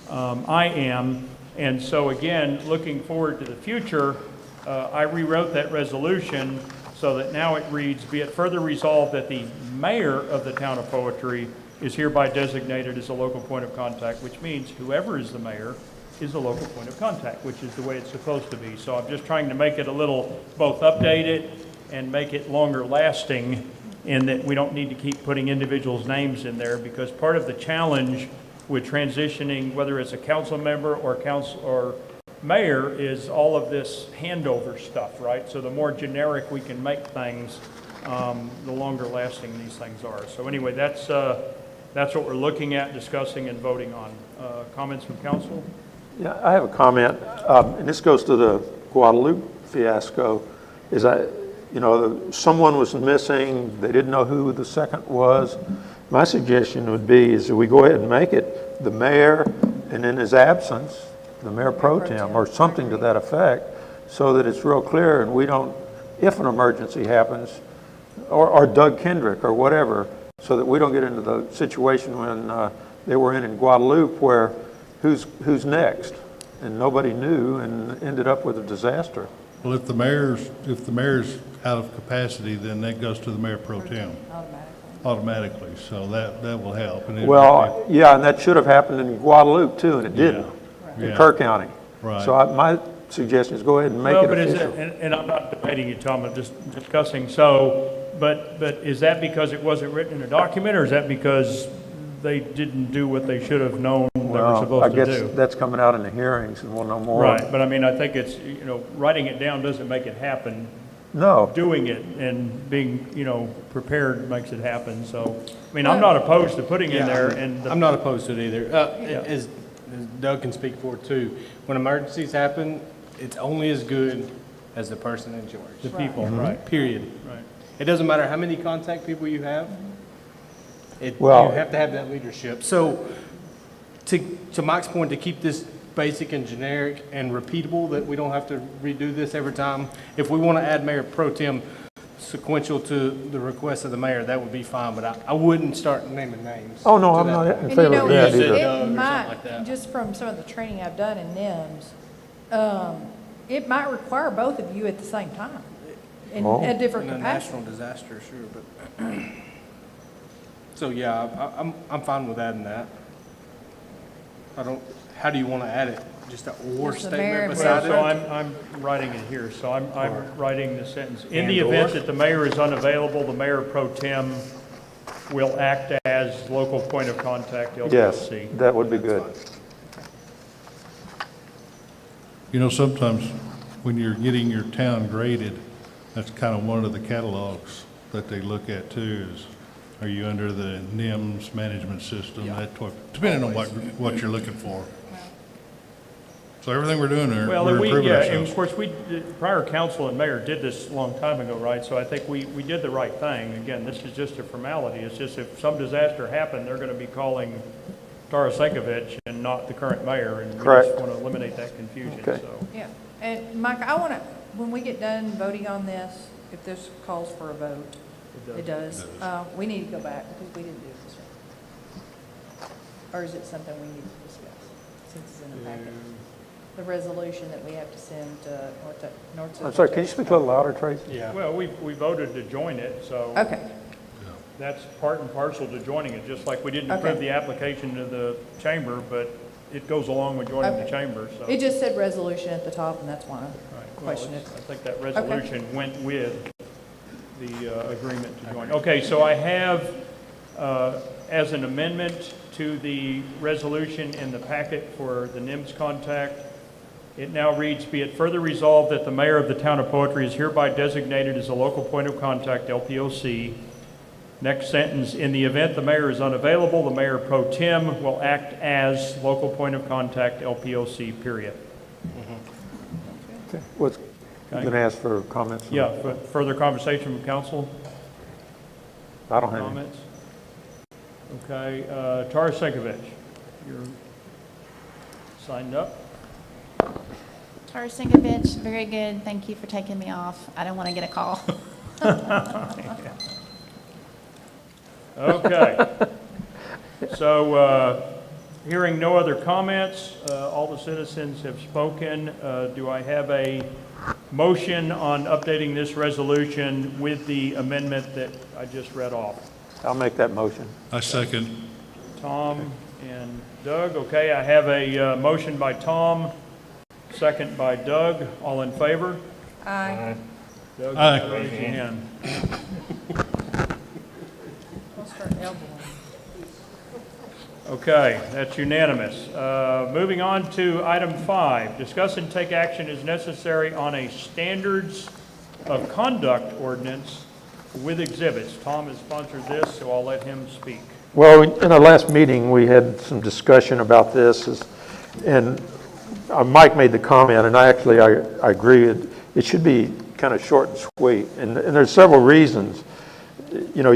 I am. And so again, looking forward to the future, I rewrote that resolution so that now it reads, be it further resolved that the mayor of the Town of Poetry is hereby designated as a local point of contact, which means whoever is the mayor is a local point of contact, which is the way it's supposed to be. So I'm just trying to make it a little, both update it and make it longer lasting, in that we don't need to keep putting individuals' names in there, because part of the challenge with transitioning, whether it's a council member or mayor, is all of this handover stuff, right? So the more generic we can make things, the longer lasting these things are. So anyway, that's what we're looking at, discussing, and voting on. Comments from council? Yeah, I have a comment, and this goes to the Guadalupe fiasco. Someone was missing, they didn't know who the second was. My suggestion would be is that we go ahead and make it the mayor, and in his absence, the mayor pro tem, or something to that effect, so that it's real clear and we don't, if an emergency happens, or Doug Kendrick or whatever, so that we don't get into the situation when they were in Guadalupe where who's next, and nobody knew and ended up with a disaster. Well, if the mayor's out of capacity, then that goes to the mayor pro tem automatically, so that will help. And Well, yeah, and that should have happened in Guadalupe too, and it didn't, in Kerr County. Right. So my suggestion is go ahead and make it official. And I'm not debating you, Tom, I'm just discussing. So, but is that because it wasn't written in a document, or is that because they didn't do what they should have known they were supposed to do? I guess that's coming out in the hearings, and we'll know more. Right, but I mean, I think it's, writing it down doesn't make it happen. No. Doing it and being, prepared makes it happen. So, I mean, I'm not opposed to putting in there, and I'm not opposed to it either. As Doug can speak for too, when emergencies happen, it's only as good as the person in charge. the people, right? Period. Right. It doesn't matter how many contact people you have. You Well- have to have that leadership. So, to Mike's point, to keep this basic and generic and repeatable, that we don't have to redo this every time. If we want to add mayor pro tem sequential to the request of the mayor, that would be fine, but I wouldn't start naming names. Oh, no, to I'm that not point. in And favor of that Use it, either. Doug, or it something might, like that. just from some of the training I've done in NIMS, it might require both of you at the same time, in Oh. a different In a capacity. national disaster, sure, but, so yeah, I'm fine with adding that. How do you want to add it? Just a or Just the mayor statement and beside So it? I'm writing it here, so I'm writing the sentence. In And the or? event that the mayor is unavailable, the mayor pro tem will act as local point of contact, Yes, LPC. that would be good. sometimes when you're getting your town graded, that's kind of one of the catalogs that they look at too, is are you under the NIMS management system, that type, depending on what you're looking for. So everything we're doing there, Well, we're and improving and of ourselves. course, prior council and mayor did this a long time ago, right? So I think we did the right thing. Again, this is just a formality. It's just if some disaster happened, they're going to be calling Tara Senkovich and not the current mayor. And we Correct. just want to eliminate that confusion, Okay. so. Yeah, and Mike, I want to, when we get done voting on this, if this calls for a vote, it does, we need to go back because we didn't do this right. Or is it something we need to discuss since it's in the packet? The resolution that we have to send to North. I'm sorry, can you speak a little louder, Tracy? Yeah. Well, we voted to join it, so. Okay, That's part and parcel to joining it, just like we didn't approve Okay. the application to the chamber, but it goes along with joining the Okay. chamber, so. it just said resolution at the top and that's why Right. I Well, questioned it. I think that resolution went with the agreement to join. Okay, so I have, as an amendment to the resolution in the packet for the NIMS contact, it now reads, be it further resolved that the mayor of the town of Poetry is hereby designated as a local point of contact, LPOC. Next sentence, in the event the mayor is unavailable, the mayor pro tem will act as local point of contact, LPOC, period. Okay. What's, Okay. going to ask for comments? on Yeah, that? but further conversation from council, I don't have any. comments? Okay, Tara Senkovich, you're signed up. Tara Sinkovich, very good. Thank you for taking me off. I don't want to get a call. Okay. So, hearing no other comments, all the citizens have spoken. Do I have a motion on updating this resolution with the amendment that I just read off? I'll make that motion. I second. Tom and Doug, okay, I have a motion by Tom, second by Doug. All in favor? Aye. Doug, Aye. raise your hand. I'll start elbowing. Okay, that's unanimous. Moving on to item 5, discuss and take action as necessary on a standards of conduct ordinance with exhibits. Tom has sponsored this, so I'll let him speak. Well, in our last meeting, we had some discussion about this, and Mike made the comment, and I agree, it should be kind of short and sweet, and there's several reasons. You know,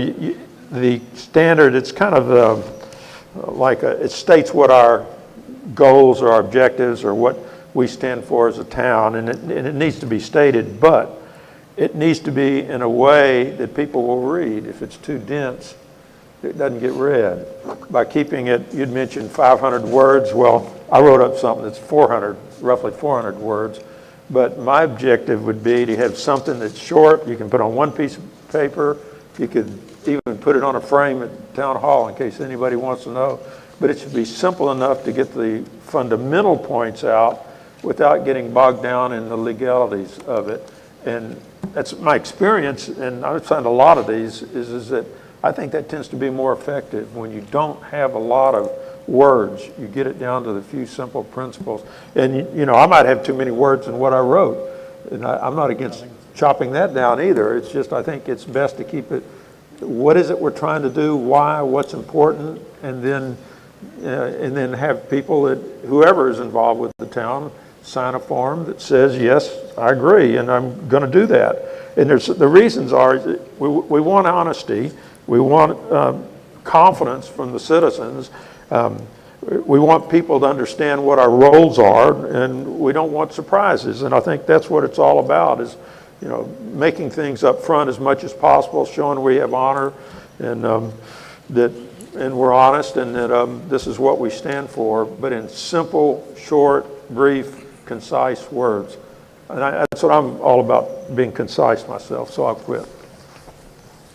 the standard, it's kind of it states what our goals or our objectives or what we stand for as a town, and it needs to be stated, but it needs to be in a way that people will read. If it's too dense, it doesn't get read. By keeping it, you'd mentioned 500 words. Well, I wrote up something that's roughly 400 words. But my objective would be to have something that's short, you can put on one piece of paper, you could even put it on a frame at Town Hall in case anybody wants to know. But it should be simple enough to get the fundamental points out without getting bogged down in the legalities of it. And that's my experience, and I've signed a lot of these, is that I think that tends to be more effective when you don't have a lot of words. You get it down to the few simple principles. And, you know, I might have too many words in what I wrote, and I'm not against chopping that down either. It's just I think it's best to keep it, what is it we're trying to do, why, what's important, and then have people that, whoever is involved with the town, sign a form that says, yes, I agree, and I'm going to do that. And the reasons are, we want honesty, we want confidence from the citizens, we want people to understand what our roles are, and we don't want surprises. And I think that's what it's all about, is, you know, making things up front as much as possible, showing we have honor, and and we're honest, and that this is what we stand for, but in simple, short, brief, concise words. And that's what I'm all about, being concise myself, so I'll quit.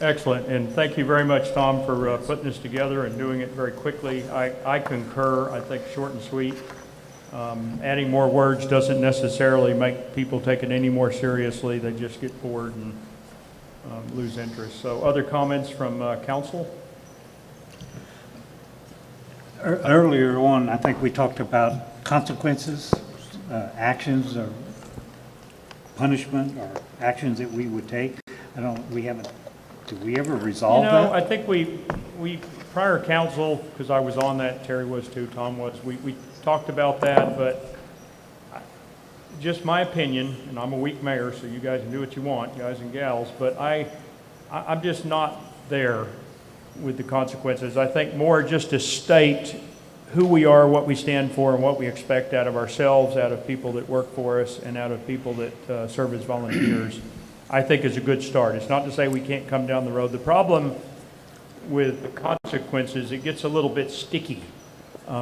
Excellent, and thank you very much, Tom, for putting this together and doing it very quickly. I concur. I think short and sweet. Adding more words doesn't necessarily make people take it any more seriously. They just get bored and lose interest. So other comments from council? Earlier on, I think we talked about consequences, actions, or punishment or actions that we would take? Did we ever resolve You know, that? I think we, prior council, because I was on that, Terry was too, Tom was, we talked about that, but just my opinion, and I'm a weak mayor, so you guys can do what you want, guys and gals, but I'm just not there with the consequences. I think more just to state who we are, what we stand for, and what we expect out of ourselves, out of people that work for us, and out of people that serve as volunteers, I think is a good start. It's not to say we can't come down the road. The problem with the consequences, it gets a little bit sticky.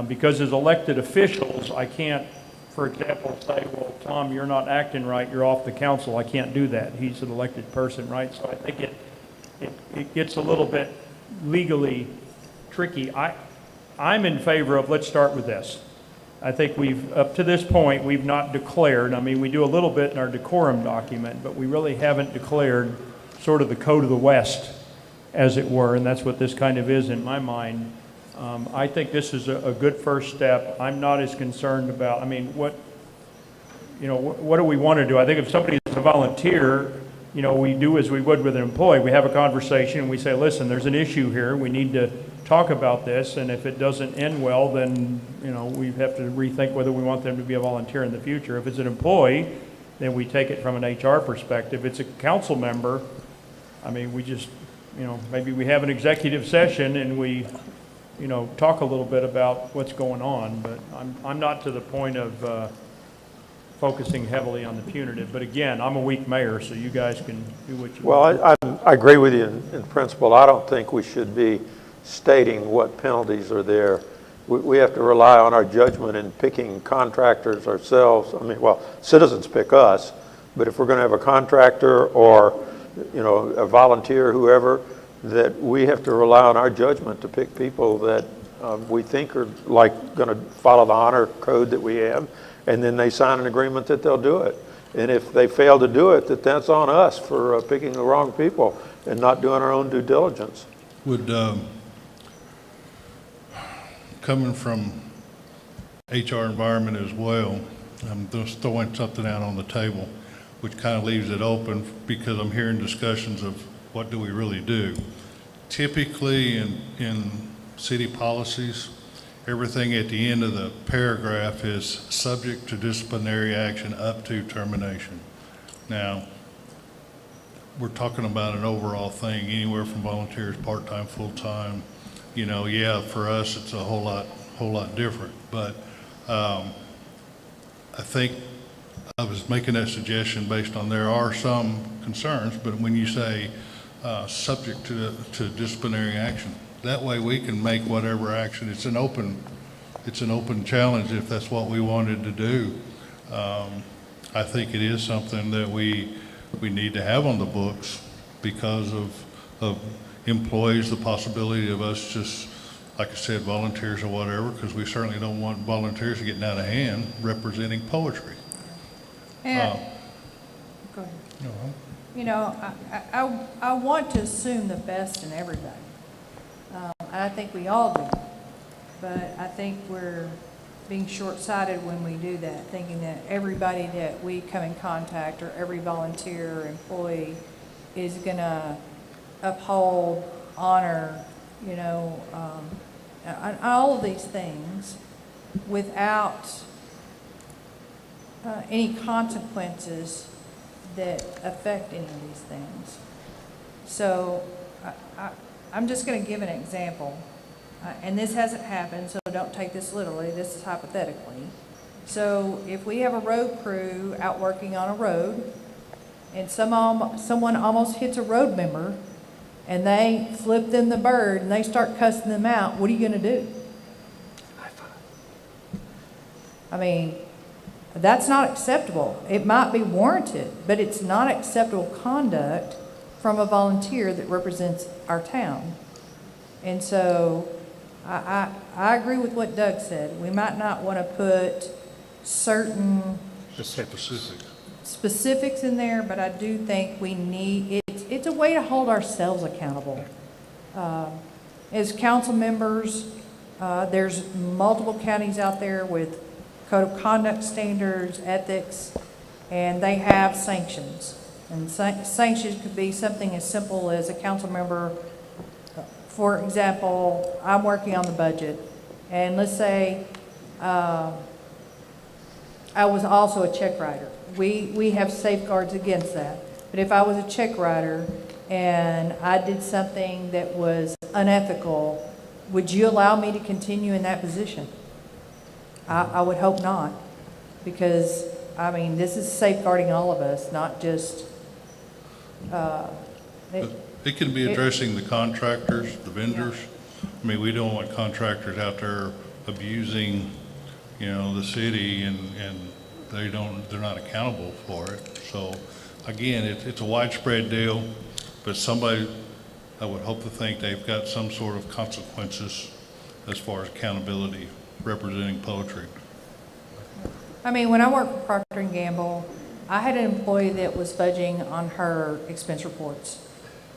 Because as elected officials, I can't, for example, say, well, Tom, you're not acting right, you're off the council. I can't do that. He's an elected person, right? So I think it gets a little bit legally tricky. I'm in favor of, let's start with this. I think up to this point, we've not declared, I mean, we do a little bit in our decorum document, but we really haven't declared sort of the code of the West, as it were, and that's what this kind of is in my mind. I think this is a good first step. I'm not as concerned about, I mean, what do we want to do? I think if somebody is a volunteer, we do as we would with an employee. We have a conversation and we say, listen, there's an issue here. We need to talk about this. And if it doesn't end well, then, we have to rethink whether we want them to be a volunteer in the future. If it's an employee, then we take it from an HR perspective. If it's a council member, I mean, we just, maybe we have an executive session and we, talk a little bit about what's going on. But I'm not to the point of focusing heavily on the punitive. But again, I'm a weak mayor, so you guys can do what you want. Well, I agree with you in principle. I don't think we should be stating what penalties are there. We have to rely on our judgment in picking contractors ourselves. I mean, well, citizens pick us, but if we're going to have a contractor or, a volunteer, whoever, that we have to rely on our judgment to pick people that we think are going to follow the honor code that we have, and then they sign an agreement that they'll do it. And if they fail to do it, that's on us for picking the wrong people and not doing our own due diligence. Would, coming from HR environment as well, I'm just throwing something out on the table, which kind of leaves it open because I'm hearing discussions of what do we really do. Typically in city policies, everything at the end of the paragraph is subject to disciplinary action up to termination. Now, we're talking about an overall thing, anywhere from volunteers, part-time, full-time. Yeah, for us, it's a whole lot different. But I think I was making that suggestion based on there are some concerns, but when you say subject to disciplinary action, that way we can make whatever action. It's an open challenge if that's what we wanted to do. I think it is something that we need to have on the books because of employees, the possibility of us just, like I said, volunteers or whatever, because we certainly don't want volunteers getting out of hand representing poetry. And, go ahead. I want to assume the best in everybody. And I think we all do. But I think we're being short-sighted when we do that, thinking that everybody that we come in contact or every volunteer or employee is going to uphold, honor, all of these things without any consequences that affect any of these things. So I'm just going to give an example. And this hasn't happened, so don't take this literally. This is hypothetically. So if we have a road crew out working on a road and someone almost hits a road member and they flip them the bird and they start cussing them out, what are you going to do? I mean, that's not acceptable. It might be warranted, but it's not acceptable conduct from a volunteer that represents our town. And so I agree with what Doug said. We might not want to put certain specifics in there, but I do think we need, it's a way to hold ourselves accountable. As council members, there's multiple counties out there with code of conduct standards, ethics. and they have sanctions. And sanctions could be something as simple as a council member, for example, I'm working on the budget, and let's say I was also a check writer. We have safeguards against that. But if I was a check writer and I did something that was unethical, would you allow me to continue in that position? I would hope not, because, I mean, this is safeguarding all of us, not just, It can be addressing the contractors, the vendors. I mean, we don't want contractors out there abusing, the city and they're not accountable for it. So again, it's a widespread deal, but somebody, I would hope to think they've got some sort of consequences as far as accountability representing poetry. I mean, when I worked for Procter & Gamble, I had an employee that was fudging on her expense reports.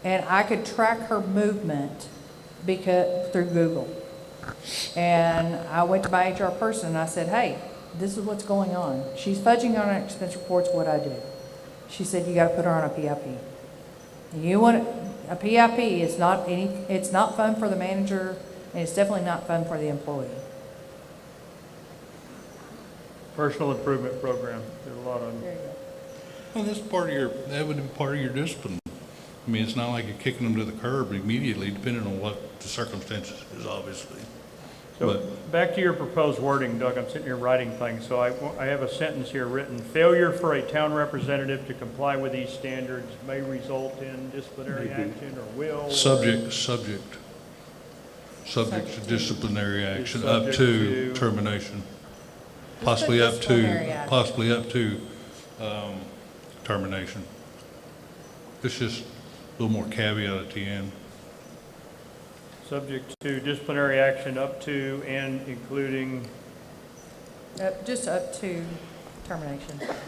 And I could track her movement through Google. And I went to my HR person and I said, hey, this is what's going on. She's fudging on her expense reports, what I do. She said, you gotta put her on a PIP. A PIP is it's not fun for the manager, and it's definitely not fun for the employee. Personal improvement program, there's a lot of them. There you go. Well, that would be part of your discipline. I mean, it's not like you're kicking them to the curb immediately, depending on what the circumstances is, obviously. So back to your proposed wording, Doug, I'm sitting here writing things, so I have a sentence here written, failure for a town representative to comply with these standards may result in disciplinary action or will. or- Subject to disciplinary action up Subject to to- termination. Just Possibly put up disciplinary to, action. possibly up to termination. It's just a little more caveat at the end. Subject to disciplinary action up to and including, Just up to termination. of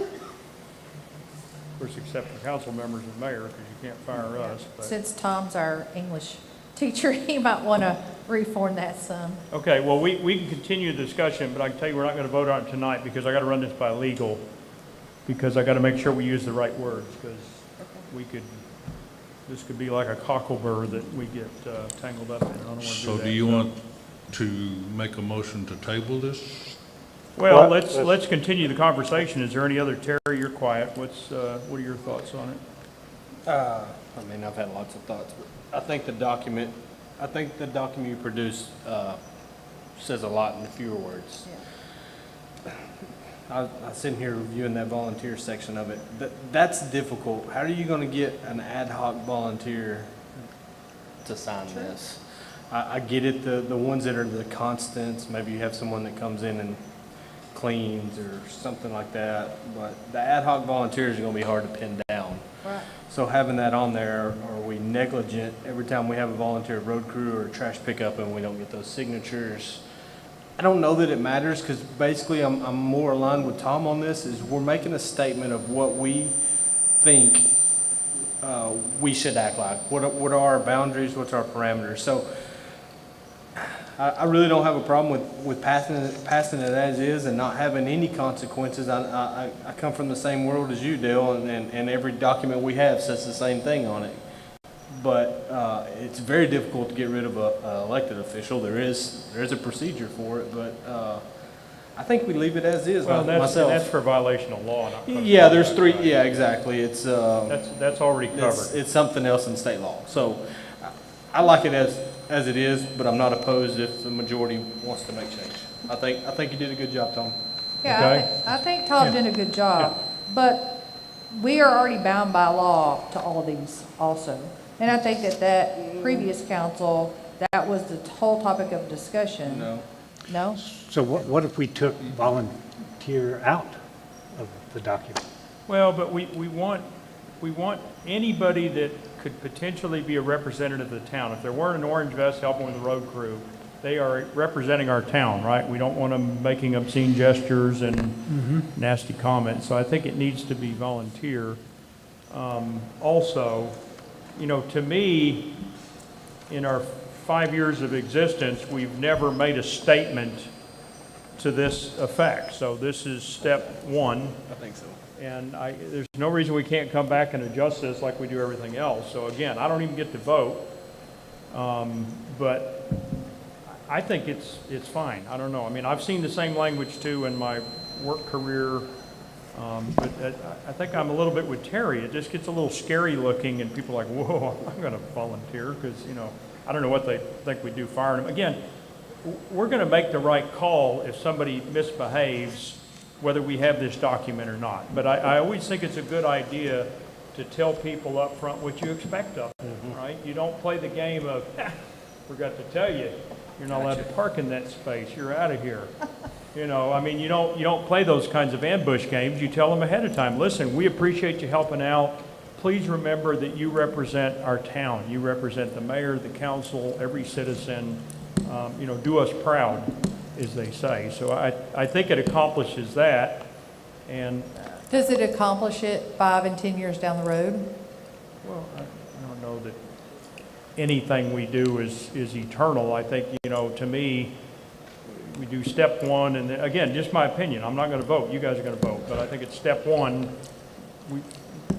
course, except for council members and mayor, because you can't fire us. But. Since Tom's our English teacher, he might want to reform that some. Okay, well, we can continue the discussion, but I can tell you we're not going to vote on it tonight because I got to run this by legal, because I got to make sure we use the right words, because this could be like a cockleburr that we get tangled up in. I don't want to do So that. do you want to make a motion to table this? Well, let's continue the conversation. Is there any other, Terry, you're quiet. What are your thoughts on it? I mean, I've had lots of thoughts, but I think the document you produced says a lot in fewer words. I was sitting here reviewing that volunteer section of it. That's difficult. How are you going to get an ad hoc volunteer to sign this? I get it, the ones that are the constants, maybe you have someone that comes in and cleans or something like that, but the ad hoc volunteers are going to be hard to pin down. Right. So having that on there, are we negligent every time we have a volunteer road crew or trash pickup and we don't get those signatures? I don't know that it matters, because basically I'm more aligned with Tom on this, is we're making a statement of what we think we should act like. What are our boundaries? What's our parameters? So I really don't have a problem with passing it as is and not having any consequences. I come from the same world as you, Dale, and every document we have says the same thing on it. But it's very difficult to get rid of an elected official. There is a procedure for it, but I think we leave it as is. Well, myself. that's for violation of law. Not Yeah, there's three. Yeah, exactly. It's That's already covered. it's something else in state law. So I like it as it is, but I'm not opposed if the majority wants to make change. I think you did a good job, Tom. Yeah, Okay. I think Tom did a good job, but we are already bound by law to all these also. And I think that previous council, that was the whole topic of discussion. No. No? So what if we took volunteer out of the document? Well, but we want anybody that could potentially be a representative of the town. If they're wearing an orange vest helping with the road crew, they are representing our town, right? We don't want them making obscene gestures and nasty comments. So I think it needs to be volunteer. Also, to me, in our 5 years of existence, we've never made a statement to this effect. So this is step one. I think so. And there's no reason we can't come back and adjust this like we do everything else. So again, I don't even get to vote, but I think it's fine. I don't know. I mean, I've seen the same language too in my work career, but I think I'm a little bit with Terry. It just gets a little scary looking, and people are like, whoa, I'm not going to volunteer because, you know, I don't know what they think we do firing them. Again, we're going to make the right call if somebody misbehaves, whether we have this document or not. But I always think it's a good idea to tell people up front what you expect of them, right? You don't play the game of, forgot to tell you, you're not allowed to park in that space, you're out of here. You know, I mean, you don't play those kinds of ambush games. You tell them ahead of time, listen, we appreciate you helping out. Please remember that you represent our town. You represent the mayor, the council, every citizen. You know, do us proud, as they say. So I think it accomplishes that. And Does it accomplish it 5 and 10 years down the road? well, I don't know that anything we do is eternal. I think, you know, to me, we do step one, and then, again, just my opinion. I'm not going to vote. You guys are going to vote. But I think it's step one.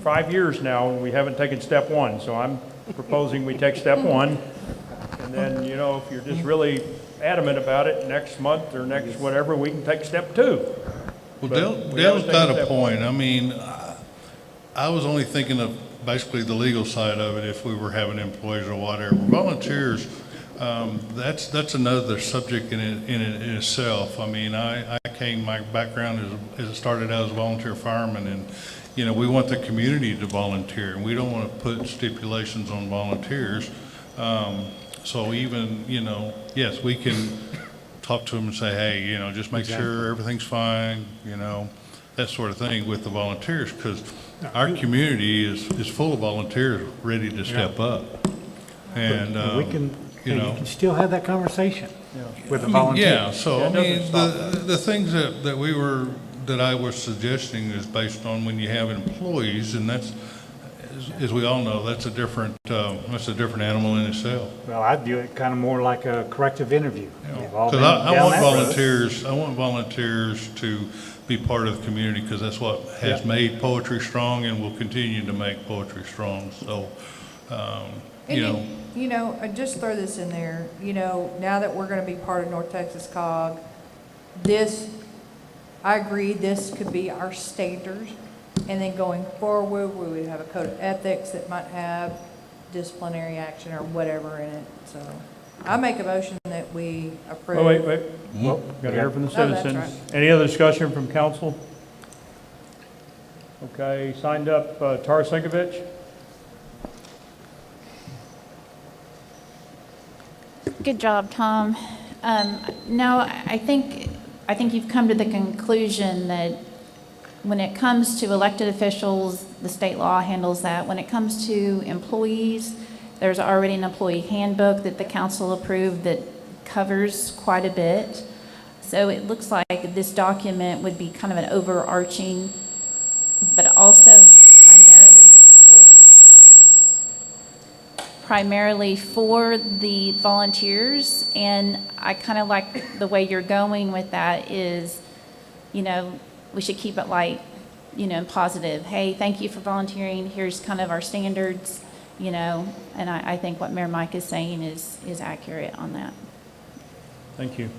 5 years now, and we haven't taken step one. So I'm proposing we take step one. And then, you know, if you're just really adamant about it, next month or next whatever, we can take step two. Well, But we Dale's haven't got taken a step point. I mean, I was only thinking of basically the legal side of it if we were having employees or whatever. Volunteers, that's another subject in itself. I mean, my background is it started out as a volunteer fireman, and, you know, we want the community to volunteer, and we don't want to put stipulations on volunteers. So even, you know, yes, we can talk to them and say, hey, you know, just make sure everything's fine, you know, that sort of thing with the volunteers, because our community is full of volunteers ready to step up. And, We can, you you know. can still have that conversation with the Yeah, volunteers. so, Yeah, I it mean, doesn't stop the things that I was suggesting is based on when you have employees, and that's, as we all know, that's a different animal in itself. Well, I view it kind of more like a corrective interview. We've all Because been I down want that road. volunteers to be part of the community, because that's what has Yeah. made poetry strong and will continue to make poetry strong. So, And you know, you know, just throw this in there, you know, now that we're gonna be part of North Texas COG, I agree, this could be our standard. And then going forward, we would have a code of ethics that might have disciplinary action or whatever in it, so. I make a motion that we approve. Oh, wait. Well, got to hear from the Oh, that's citizens. right. Any other discussion from council? Okay, signed up, Tara Sinkovich? Good job, Tom. No, I think you've come to the conclusion that when it comes to elected officials, the state law handles that. When it comes to employees, there's already an employee handbook that the council approved that covers quite a bit. So it looks like this document would be kind of an overarching, but also primarily for the volunteers. And I kind of like the way you're going with that is, you know, we should keep it light, you know, and positive. Hey, thank you for volunteering. Here's kind of our standards, you know, and I think what Mayor Mike is saying is accurate on that. Thank you.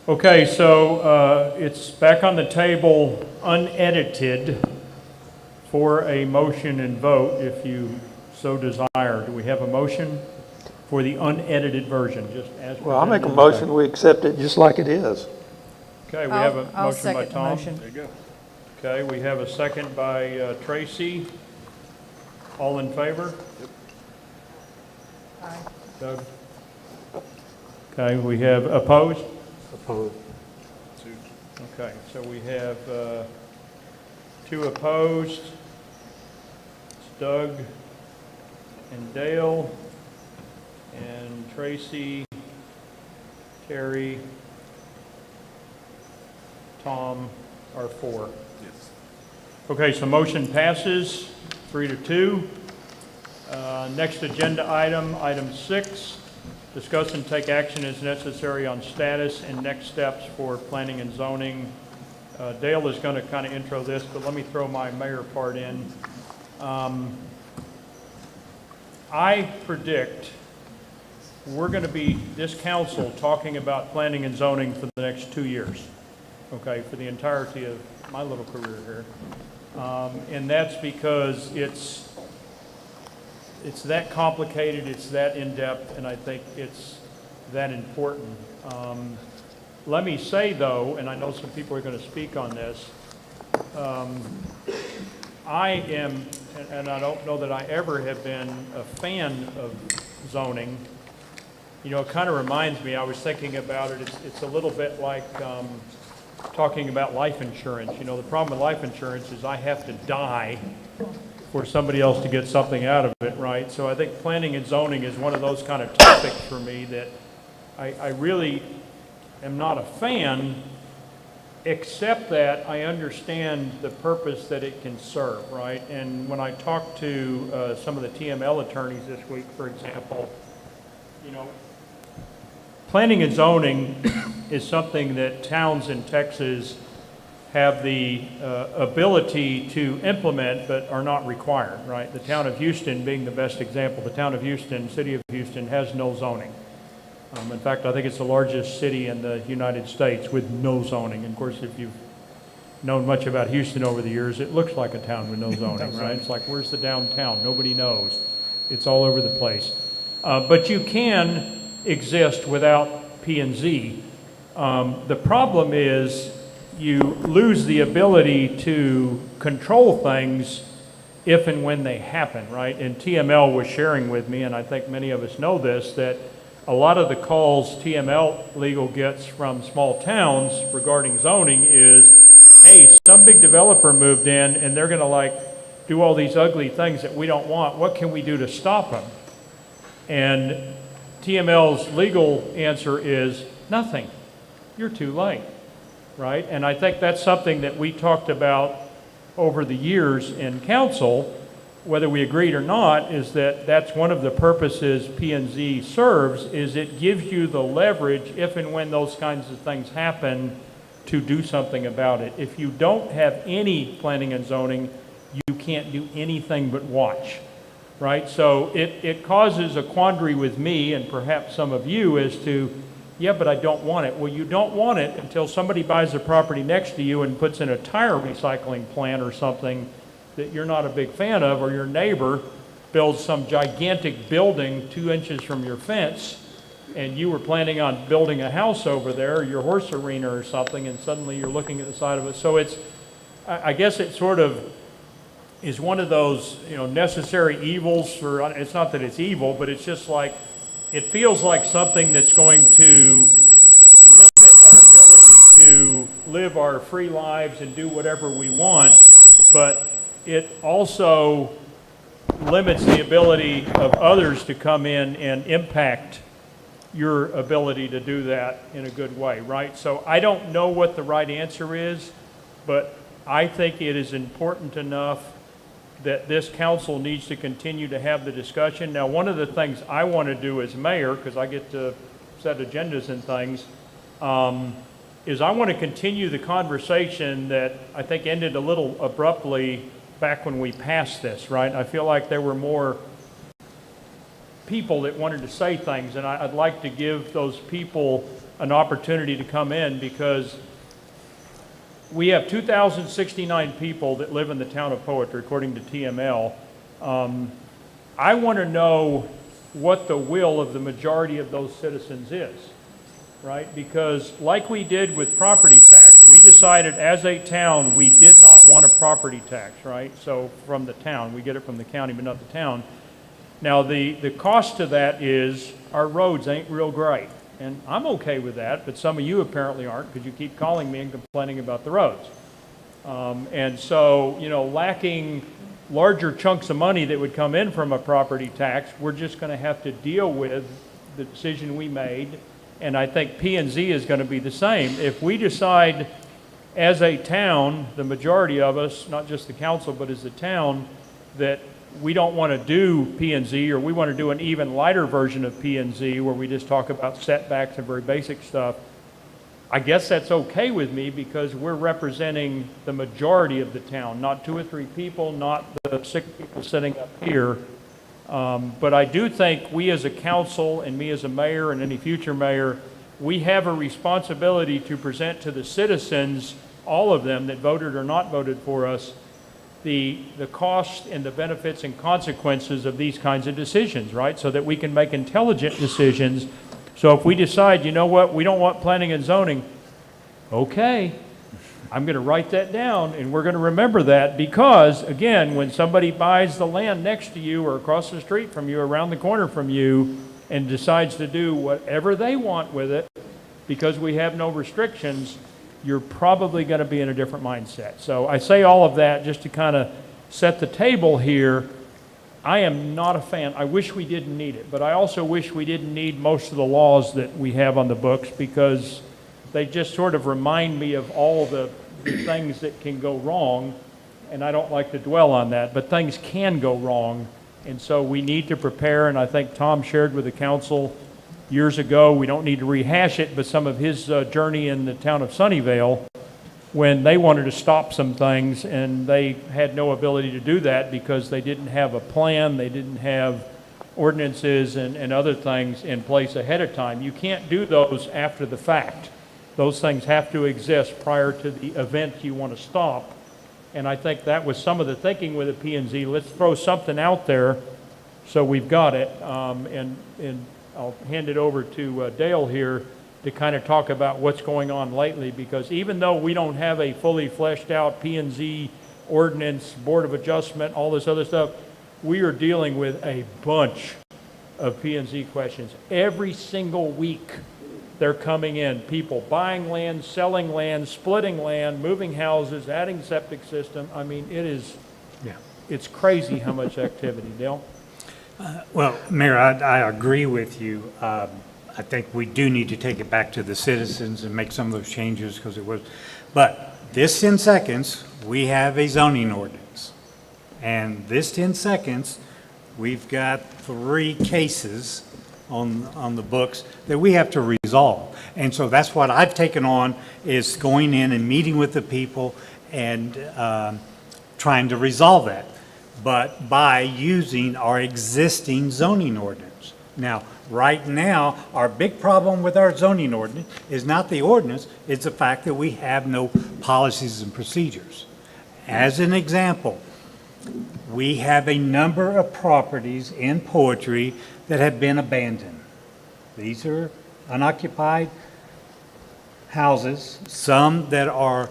Okay, so it's back on the table unedited for a motion and vote if you so desire. Do we have a motion for the unedited version, just as Well, I'll make a presented? motion, we accept it just like it is. Okay, we have a I'll motion by second the Tom. motion. There you go. Okay, we have a second by Tracy. All in favor? Aye. Doug? Okay, we have opposed? Opposed. Okay, so we have 2 opposed. It's Doug and Dale and Tracy, Terry, Tom are 4. Yes. Okay, so motion passes 3-2. Next agenda item, item 6, Discuss and take action as necessary on status and next steps for planning and zoning. Dale is going to kind of intro this, but let me throw my mayor part in. I predict we're going to be, this council, talking about planning and zoning for the next 2 years, okay, for the entirety of my little career here. And that's because it's that complicated, it's that in-depth, and I think it's that important. Let me say, though, and I know some people are going to speak on this, I am, and I don't know that I ever have been a fan of zoning. You know, it kind of reminds me, I was thinking about it, it's a little bit like talking about life insurance. You know, the problem with life insurance is I have to die for somebody else to get something out of it, right? So I think planning and zoning is one of those kind of topics for me that I really am not a fan, except that I understand the purpose that it can serve, right? And when I talked to some of the TML attorneys this week, for example, you know, planning and zoning is something that towns in Texas have the ability to implement but are not required, right? The town of Houston being the best example. The town of Houston, city of Houston, has no zoning. In fact, I think it's the largest city in the United States with no zoning. And of course, if you've known much about Houston over the years, it looks like a town with no zoning, right? It's like, where's the downtown? Nobody knows. It's all over the place. But you can exist without P&Z. The problem is you lose the ability to control things if and when they happen, right? And TML was sharing with me, and I think many of us know this, that a lot of the calls TML Legal gets from small towns regarding zoning is, hey, some big developer moved in and they're going to like do all these ugly things that we don't want. What can we do to stop them? And TML's legal answer is nothing. You're too late, right? And I think that's something that we talked about over the years in council, whether we agreed or not, is that that's one of the purposes P&Z serves, is it gives you the leverage if and when those kinds of things happen to do something about it. If you don't have any planning and zoning, you can't do anything but watch, right? So it causes a quandary with me and perhaps some of you as to, yeah, but I don't want it. Well, you don't want it until somebody buys a property next to you and puts in a tire recycling plant or something that you're not a big fan of, or your neighbor builds some gigantic building 2 inches from your fence, and you were planning on building a house over there, your horse arena or something, and suddenly you're looking at the side of it. So it's, I guess it sort of is one of those, you know, necessary evils for, it's not that it's evil, but it's just like, it feels like something that's going to limit our ability to live our free lives and do whatever we want, but it also limits the ability of others to come in and impact your ability to do that in a good way, right? So I don't know what the right answer is, but I think it is important enough that this council needs to continue to have the discussion. Now, one of the things I want to do as mayor, because I get to set agendas and things, is I want to continue the conversation that I think ended a little abruptly back when we passed this, right? I feel like there were more people that wanted to say things, and I'd like to give those people an opportunity to come in, because we have 2,069 people that live in the town of Poetry, according to TML. I want to know what the will of the majority of those citizens is, right? Because like we did with property tax, we decided as a town we did not want a property tax, right? So from the town, we get it from the county, but not the town. Now the cost to that is our roads ain't real great. And I'm okay with that, but some of you apparently aren't, because you keep calling me and complaining about the roads. And so, you know, lacking larger chunks of money that would come in from a property tax, we're just going to have to deal with the decision we made. And I think P&Z is going to be the same. If we decide as a town, the majority of us, not just the council, but as a town, that we don't want to do P and Z, or we want to do an even lighter version of P and Z where we just talk about setbacks and very basic stuff, I guess that's okay with me because we're representing the majority of the town, not 2 or 3 people, not the 6 people sitting up here. But I do think we as a council and me as a mayor and any future mayor, we have a responsibility to present to the citizens, all of them that voted or not voted for us, the cost and the benefits and consequences of these kinds of decisions, right? So that we can make intelligent decisions. So if we decide, you know what, we don't want planning and zoning, okay, I'm going to write that down, and we're going to remember that because, again, when somebody buys the land next to you or across the street from you, around the corner from you, and decides to do whatever they want with it, because we have no restrictions, you're probably going to be in a different mindset. So I say all of that just to kind of set the table here. I am not a fan. I wish we didn't need it, but I also wish we didn't need most of the laws that we have on the books because they just sort of remind me of all the things that can go wrong, and I don't like to dwell on that, but things can go wrong, and so we need to prepare, and I think Tom shared with the council years ago, we don't need to rehash it, but some of his journey in the town of Sunnyvale, when they wanted to stop some things, and they had no ability to do that because they didn't have a plan, they didn't have ordinances and other things in place ahead of time. You can't do those after the fact. Those things have to exist prior to the event you want to stop. And I think that was some of the thinking with the P&Z. Let's throw something out there so we've got it. And I'll hand it over to Dale here to kind of talk about what's going on lately, because even though we don't have a fully fleshed out P&Z ordinance, Board of Adjustment, all this other stuff, we are dealing with a bunch of P&Z questions. Every single week they're coming in, people buying land, selling land, splitting land, moving houses, adding septic system. I mean, it's crazy how much activity. Dale? Well, Mayor, I agree with you. I think we do need to take it back to the citizens and make some of those changes because it was, but this 10 seconds, we have a zoning ordinance. And this 10 seconds, we've got 3 cases on the books that we have to resolve. And so that's what I've taken on, is going in and meeting with the people and trying to resolve that, but by using our existing zoning ordinance. Now, right now, our big problem with our zoning ordinance is not the ordinance, it's the fact that we have no policies and procedures. As an example, we have a number of properties in Poetry that have been abandoned. These are unoccupied houses, some that are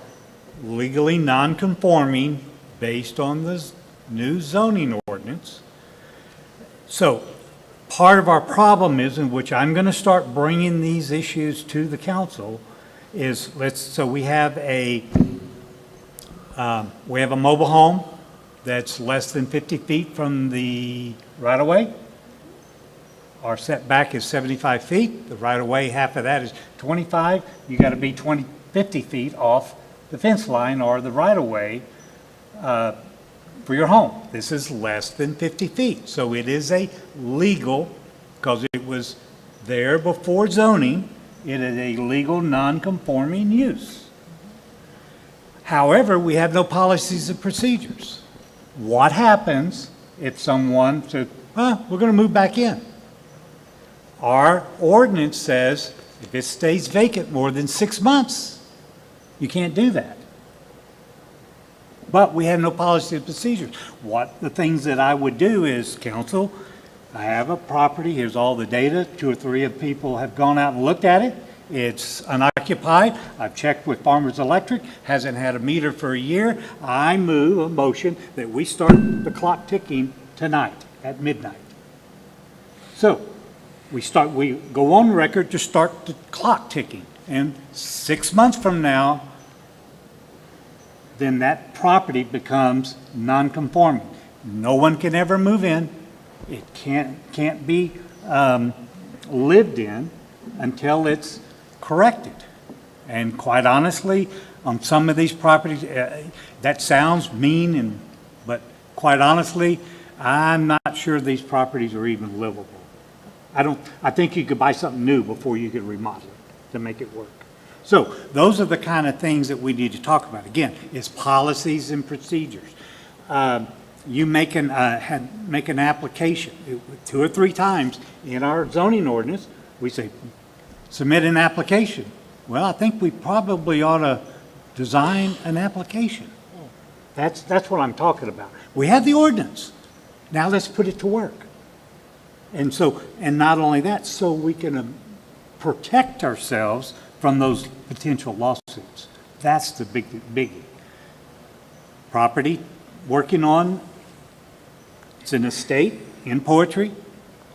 legally non-conforming based on the new zoning ordinance. So part of our problem is, in which I'm going to start bringing these issues to the council, is so we have a mobile home that's less than 50 feet from the right-of-way. Our setback is 75 feet. The right-of-way, half of that is 25. You got to be 50 feet off the fence line or the right-of-way for your home. This is less than 50 feet. So it is a legal, because it was there before zoning, it is a legal non-conforming use. However, we have no policies and procedures. What happens if someone says, we're going to move back in? Our ordinance says if it stays vacant more than 6 months, you can't do that. But we have no policy and procedures. The things that I would do is, council, I have a property, here's all the data, 2 or 3 of people have gone out and looked at it. It's unoccupied. I've checked with Farmers Electric, hasn't had a meter for a year. I move a motion that we start the clock ticking tonight at midnight. So we go on record to start the clock ticking. And 6 months from now, then that property becomes non-conforming. No one can ever move in. It can't be lived in until it's corrected. And quite honestly, on some of these properties, that sounds mean, but quite honestly, I'm not sure these properties are even livable. I think you could buy something new before you could remodel it to make it work. So those are the kind of things that we need to talk about. Again, it's policies and procedures. You make an application 2 or 3 times in our zoning ordinance. We say, submit an application. Well, I think we probably ought to design an application. That's what I'm talking about. We have the ordinance. Now let's put it to work. And not only that, so we can protect ourselves from those potential lawsuits. That's the biggie. Property working on, it's an estate in Poetry.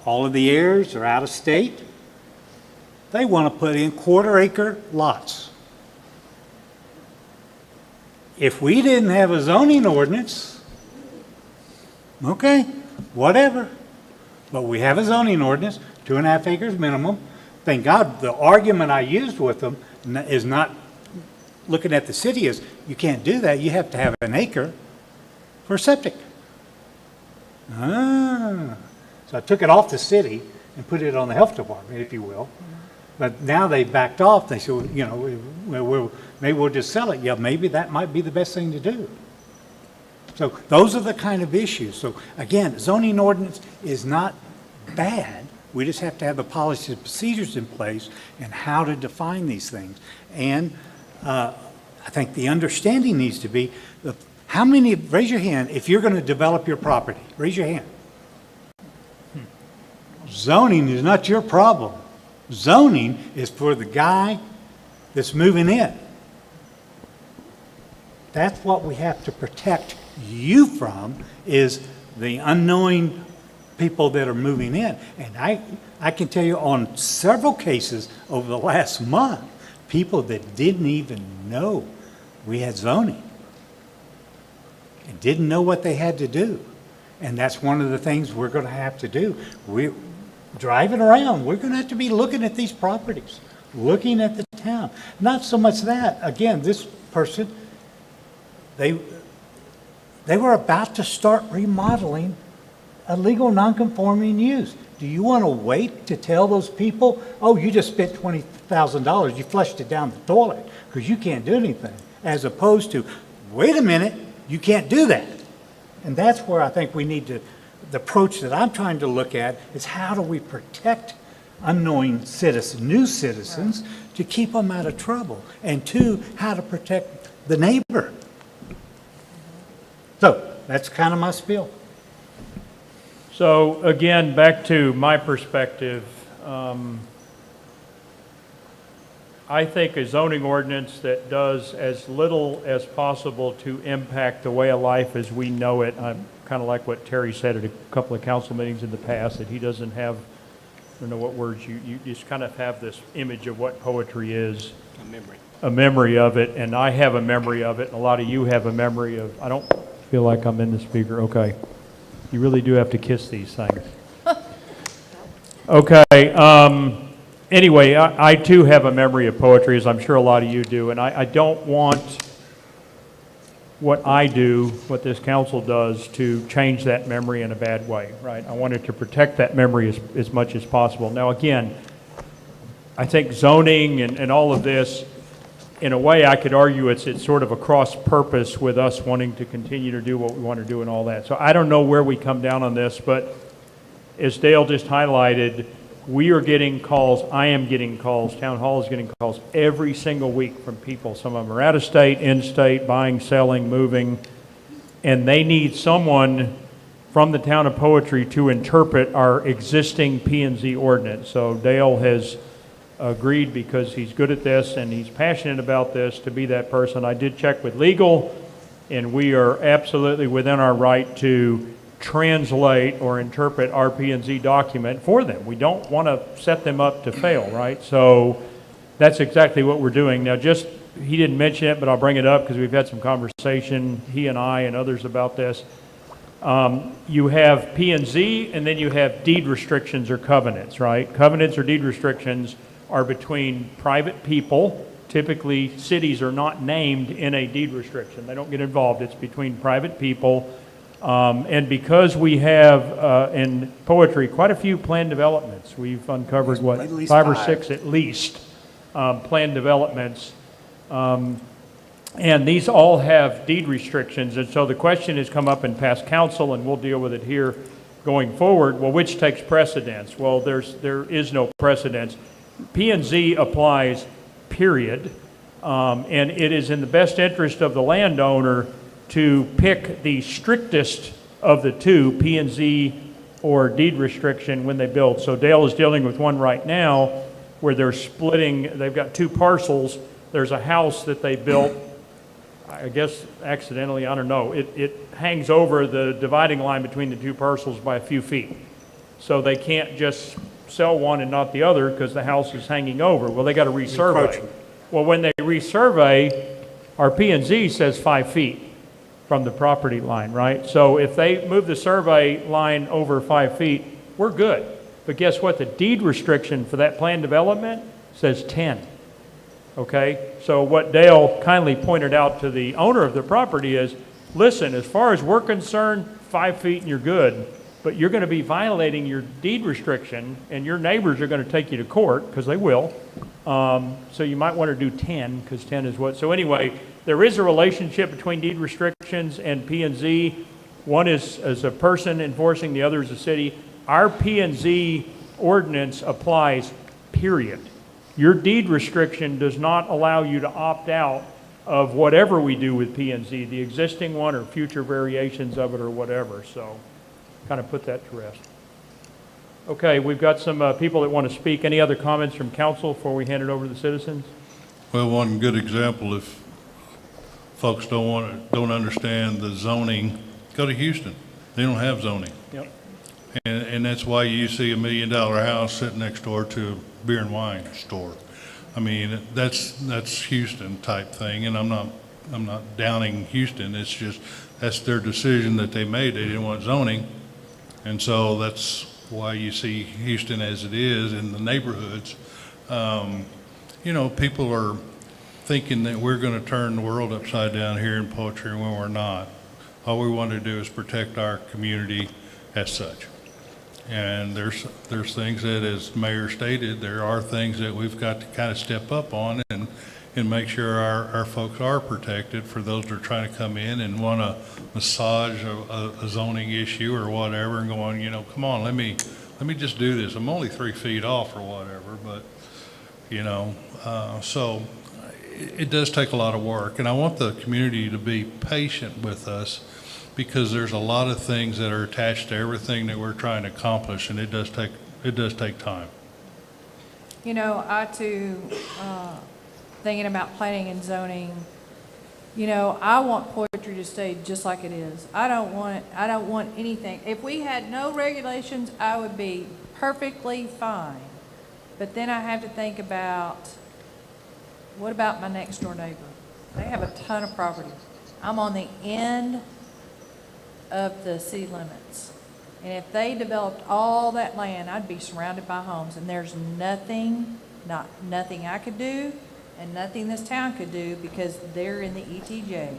All of the heirs are out of state. They want to put in 1/4 acre lots. If we didn't have a zoning ordinance, okay, whatever. But we have a zoning ordinance, 2.5 acres minimum. Thank God, the argument I used with them is not looking at the city as, you can't do that, you have to have an acre for septic. So I took it off the city and put it on the health department, if you will. But now they backed off. They said, you know, maybe we'll just sell it. Yeah, maybe that might be the best thing to do. So those are the kind of issues. So again, zoning ordinance is not bad. We just have to have the policies and procedures in place and how to define these things. And I think the understanding needs to be, how many, raise your hand, if you're going to develop your property, raise your hand. Zoning is not your problem. Zoning is for the guy that's moving in. That's what we have to protect you from, is the unknowing people that are moving in. And I can tell you on several cases over the last month, people that didn't even know we had zoning and didn't know what they had to do. And that's one of the things we're going to have to do. We're driving around, we're going to have to be looking at these properties, looking at the town. Not so much that, again, this person, they were about to start remodeling a legal non-conforming use. Do you want to wait to tell those people, oh, you just spent $20,000, you flushed it down the toilet because you can't do anything, as opposed to, wait a minute, you can't do that. And that's where I think we need to, the approach that I'm trying to look at is, how do we protect unknowing citizens, new citizens, to keep them out of trouble? And 2, how to protect the neighbor. So that's kind of my spiel. So again, back to my perspective, I think a zoning ordinance that does as little as possible to impact the way of life as we know it. I'm kind of like what Terry said at a couple of council meetings in the past, that he doesn't have, I don't know what words, you just kind of have this image of what poetry is. A memory of it, and I have a memory of it, and a lot of you have a memory of, I don't feel like I'm in the speaker, okay. You really do have to kiss these things. Okay, anyway, I too have a memory of poetry, as I'm sure a lot of you do, and I don't want what I do, what this council does, to change that memory in a bad way, right? I wanted to protect that memory as much as possible. Now again, I think zoning and all of this, in a way I could argue it's sort of a cross purpose with us wanting to continue to do what we want to do and all that. So I don't know where we come down on this, but as Dale just highlighted, we are getting calls, I am getting calls, Town Hall is getting calls every single week from people. Some of them are out of state, in state, buying, selling, moving, and they need someone from the town of Poetry to interpret our existing P&Z ordinance. So Dale has agreed, because he's good at this and he's passionate about this, to be that person. I did check with legal, and we are absolutely within our right to translate or interpret our P&Z document for them. We don't want to set them up to fail, right? So that's exactly what we're doing. Now, just, he didn't mention it, but I'll bring it up because we've had some conversation, he and I and others, about this. You have P&Z, and then you have deed restrictions or covenants, right? Covenants or deed restrictions are between private people. Typically, cities are not named in a deed restriction. They don't get involved. It's between private people And because we have, in poetry, quite a few planned developments, we've uncovered, what, At least 5 or five. 6 at least, planned developments. And these all have deed restrictions, and so the question has come up in past council, and we'll deal with it here going forward. Well, which takes precedence? Well, there is no precedence. P&Z applies, period. And it is in the best interest of the landowner to pick the strictest of the two, P&Z or deed restriction, when they build. So Dale is dealing with one right now where they're splitting, they've got 2 parcels. There's a house that they built, I guess accidentally, I don't know. It hangs over the dividing line between the 2 parcels by a few feet. So they can't just sell one and not the other because the house is hanging over. Well, they got to resurvey. Encroaching. Well, when they resurvey, our P&Z says 5 feet from the property line, right? So if they move the survey line over 5 feet, we're good. But guess what? The deed restriction for that planned development says 10. Okay? So what Dale kindly pointed out to the owner of the property is, listen, as far as we're concerned, 5 feet and you're good, but you're going to be violating your deed restriction, and your neighbors are going to take you to court, because they will. So you might want to do 10, because 10 is what. So anyway, there is a relationship between deed restrictions and P&Z. One is as a person enforcing, the other is a city. Our P&Z ordinance applies, period. Your deed restriction does not allow you to opt out of whatever we do with P&Z, the existing one or future variations of it or whatever. So kind of put that to rest. Okay, we've got some people that want to speak. Any other comments from council before we hand it over to the citizens? Well, one good example, if folks don't understand the zoning, go to Houston. They don't have zoning. Yep. And that's why you see $1 million house sitting next door to a beer and wine store. I mean, that's Houston type thing, and I'm not downing Houston. It's just, that's their decision that they made. They didn't want zoning. And so that's why you see Houston as it is in the neighborhoods. You know, people are thinking that we're going to turn the world upside down here in poetry when we're not. All we want to do is protect our community as such. And there's things that, as Mayor stated, there are things that we've got to kind of step up on and make sure our folks are protected for those that are trying to come in and want to massage a zoning issue or whatever and go on, you know, come on, let me just do this. I'm only 3 feet off or whatever, but, you know, so it does take a lot of work. And I want the community to be patient with us, because there's a lot of things that are attached to everything that we're trying to accomplish, and it does take time. You know, I too, thinking about planning and zoning, you know, I want poetry to stay just like it is. I don't want anything. If we had no regulations, I would be perfectly fine. But then I have to think about, what about my next door neighbor? They have a ton of property. I'm on the end of the city limits. And if they developed all that land, I'd be surrounded by homes, and there's nothing I could do and nothing this town could do because they're in the ETJ.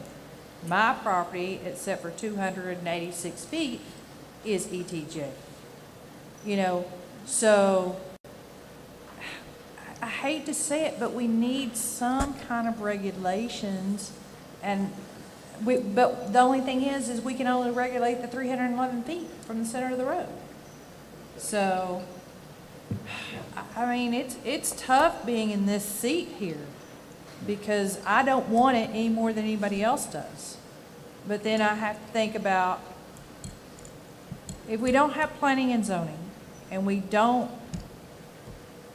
My property, except for 286 feet, is ETJ. You know, so I hate to say it, but we need some kind of regulations, but the only thing is we can only regulate the 311 feet from the center of the road. So, I mean, it's tough being in this seat here, because I don't want it any more than anybody else does. But then I have to think about, if we don't have planning and zoning, and we don't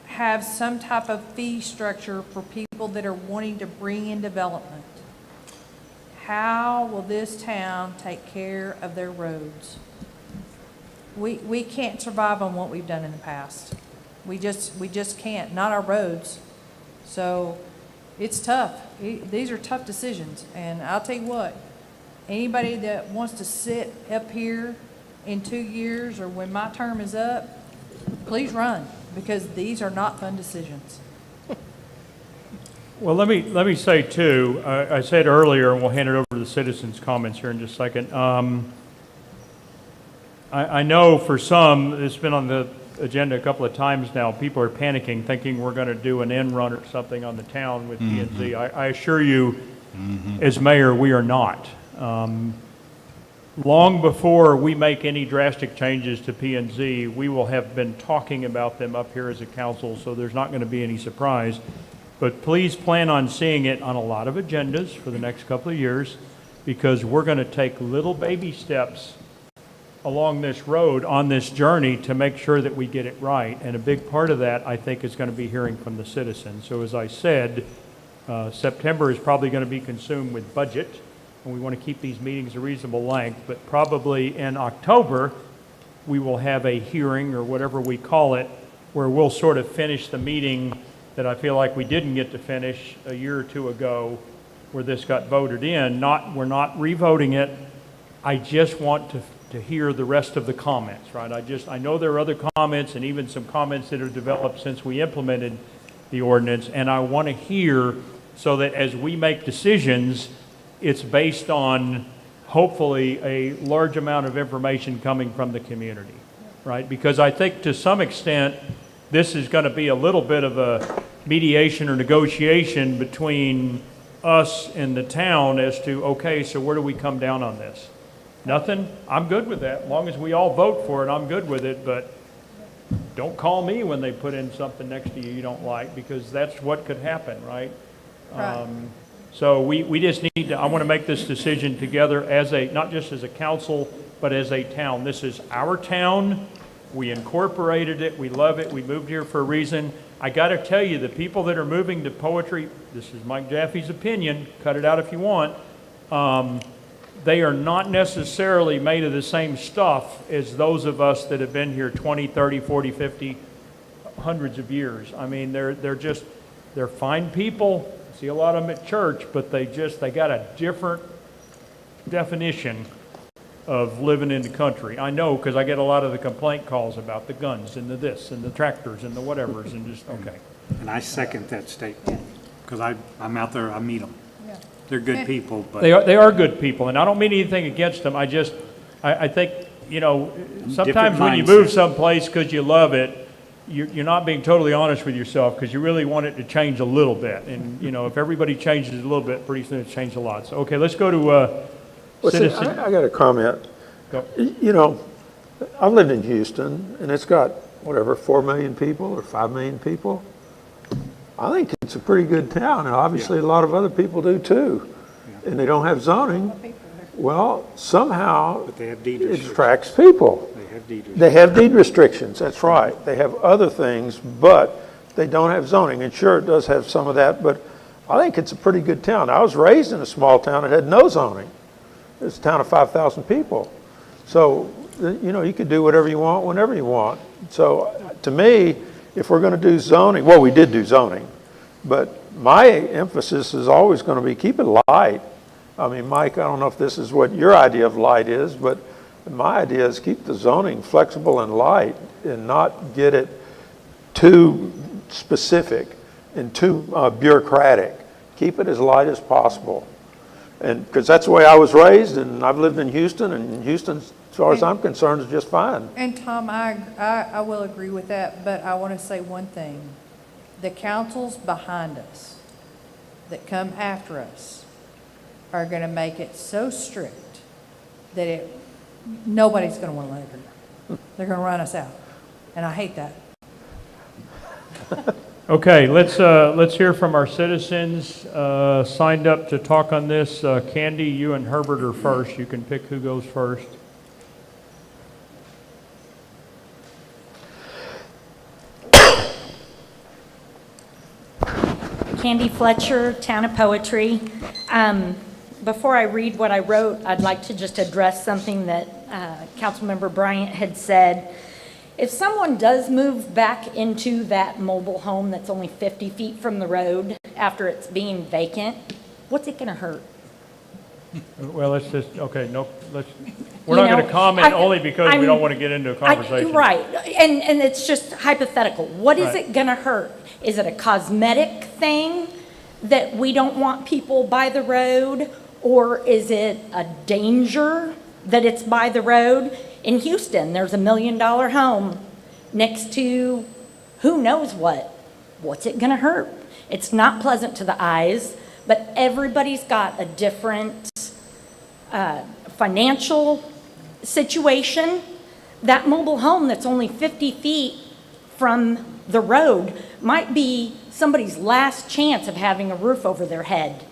have some type of fee structure for people that are wanting to bring in development, how will this town take care of their roads? We can't survive on what we've done in the past. We just can't, not our roads. So it's tough. These are tough decisions. And I'll tell you what, anybody that wants to sit up here in 2 years or when my term is up, please run, because these are not fun decisions. Well, let me say too, I said earlier, and we'll hand it over to the citizens' comments here in just a second. I know for some, it's been on the agenda a couple of times now, people are panicking, thinking we're going to do an end run or something on the town with P&Z. I assure you, as mayor, we are not. Long before we make any drastic changes to P&Z, we will have been talking about them up here as a council, so there's not going to be any surprise. But please plan on seeing it on a lot of agendas for the next couple of years, because we're going to take little baby steps along this road on this journey to make sure that we get it right. And a big part of that, I think, is going to be hearing from the citizens. So as I said, September is probably going to be consumed with budget, and we want to keep these meetings a reasonable length, but probably in October, we will have a hearing, or whatever we call it, where we'll sort of finish the meeting that I feel like we didn't get to finish a year or two ago, where this got voted in. We're not revoting it. I just want to hear the rest of the comments, right? I know there are other comments and even some comments that are developed since we implemented the ordinance, and I want to hear so that as we make decisions, it's based on hopefully a large amount of information coming from the community, right? Because I think to some extent, this is going to be a little bit of a mediation or negotiation between us and the town as to, okay, so where do we come down on this? Nothing? I'm good with that. As long as we all vote for it, I'm good with it, but don't call me when they put in something next to you don't like, because that's what could happen, right? Right. So we just need to, I want to make this decision together as not just as a council, but as a town. This is our town. We incorporated it. We love it. We moved here for a reason. I got to tell you, the people that are moving to Poetry, this is Mike Jaffe's opinion, cut it out if you want, they are not necessarily made of the same stuff as those of us that have been here 20, 30, 40, 50, hundreds of years. I mean, they're fine people. I see a lot of them at church, but they got a different definition of living in the country. I know, because I get a lot of the complaint calls about the guns and the this and the tractors and the whatevers and just, okay. And I second that statement, because I'm out there, I meet them. Yeah. They're good people, but. They are good people, and I don't mean anything against them. I think, sometimes when you move someplace because you love it, you're not being totally honest with yourself, because you really want it to change a little bit. And, if everybody changes a little bit, pretty soon it's changed a lot. So, okay, let's go to citizen. I got a comment. Go. I've lived in Houston, and it's got, 4 million people or 5 million people. I think it's a pretty good town, and obviously a lot of other people do too. And they don't have zoning. Well, somehow But they have deed it restrictions. attracts people. They have deed restrictions. They have deed restrictions, that's right. They have other things, but they don't have zoning. And sure, it does have some of that, but I think it's a pretty good town. I was raised in a small town that had no zoning. It's a town of 5,000 people. So, you could do whatever you want, whenever you want. So, to me, if we're going to do zoning, well, we did do zoning, but my emphasis is always going to be keep it light. I mean, Mike, I don't know if this is what your idea of light is, but my idea is keep the zoning flexible and light and not get it too specific and too bureaucratic. Keep it as light as possible. And because that's the way I was raised, and I've lived in Houston, and Houston, as far as I'm concerned, is just fine. And Tom, I will agree with that, but I want to say one thing. The councils behind us that come after us are going to make it so strict that nobody's going to want to live here. They're going to run us out. And I hate that. Okay, let's hear from our citizens signed up to talk on this. Candy, you and Herbert are first. You can pick who goes first. Candy Fletcher, Town of Poetry. Before I read what I wrote, I'd like to just address something that Councilmember Bryant had said. If someone does move back into that mobile home that's only 50 feet from the road after it's being vacant, what's it going to hurt? Well, we're not going to comment only because we don't want to get into a conversation. Right, and it's just hypothetical. What is it going to hurt? Is it a cosmetic thing that we don't want people by the road? Or is it a danger that it's by the road? In Houston, there's a $1 million home next to who knows what. What's it gonna hurt? It's not pleasant to the eyes, but everybody's got a different financial situation. That mobile home that's only 50 feet from the road might be somebody's last chance of having a roof over their head.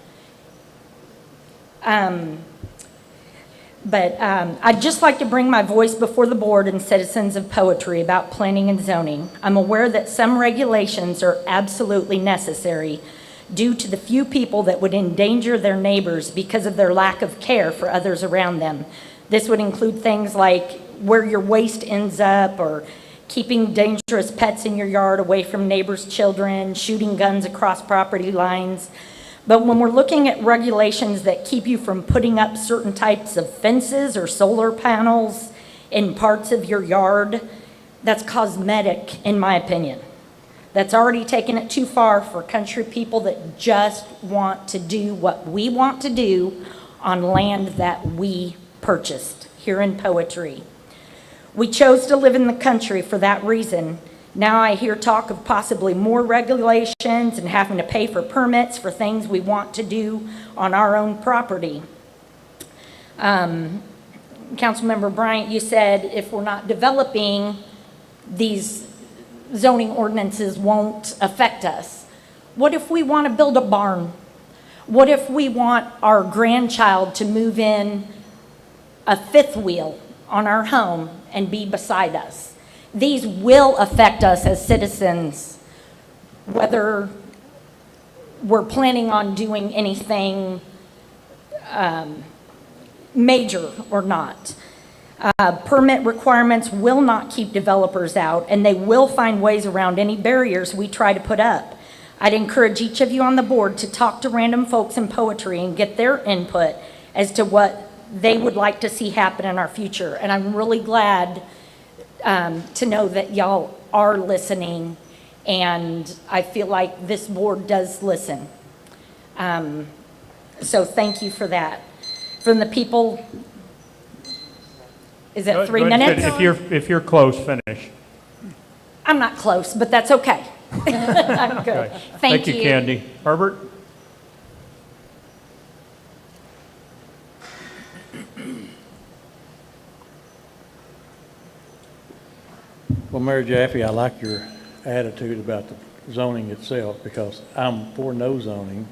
I'd just like to bring my voice before the board and citizens of Poetry about planning and zoning. I'm aware that some regulations are absolutely necessary due to the few people that would endanger their neighbors because of their lack of care for others around them. This would include things like where your waste ends up, or keeping dangerous pets in your yard away from neighbors' children, shooting guns across property lines. But when we're looking at regulations that keep you from putting up certain types of fences or solar panels in parts of your yard, that's cosmetic, in my opinion. That's already taken it too far for country people that just want to do what we want to do on land that we purchased here in Poetry. We chose to live in the country for that reason. Now I hear talk of possibly more regulations and having to pay for permits for things we want to do on our own property. Councilmember Bryant, you said if we're not developing, these zoning ordinances won't affect us. What if we want to build a barn? What if we want our grandchild to move in a fifth wheel on our home and be beside us? These will affect us as citizens, whether we're planning on doing anything major or not. Permit requirements will not keep developers out, and they will find ways around any barriers we try to put up. I'd encourage each of you on the board to talk to random folks in Poetry and get their input as to what they would like to see happen in our future. And I'm really glad to know that y'all are listening, and I feel like this board does listen. So thank you for that. From the people, is it 3 minutes? If you're close, finish. I'm not close, but that's okay. I'm good. Okay. Thank you. Candy. Herbert? Well, Mayor Jaffe, I like your attitude about the zoning itself, because I'm for no zoning.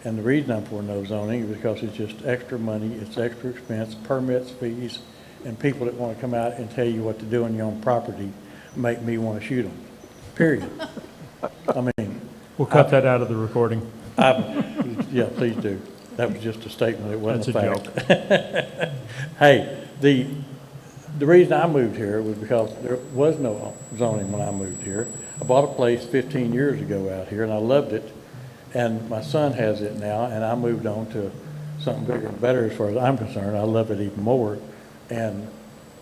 And the reason I'm for no zoning is because it's just extra money, it's extra expense, permits, fees, and people that want to come out and tell you what to do on your own property make me want to shoot them, period. I mean. We'll cut that out of the recording. Yeah, please do. That was just a statement, it wasn't a fact. That's a Hey, the reason I moved here was because there was no zoning when I moved here. I bought a place 15 years ago out here, and I loved it. And my son has it now, and I moved on to something bigger and better as far as I'm concerned. I love it even more. And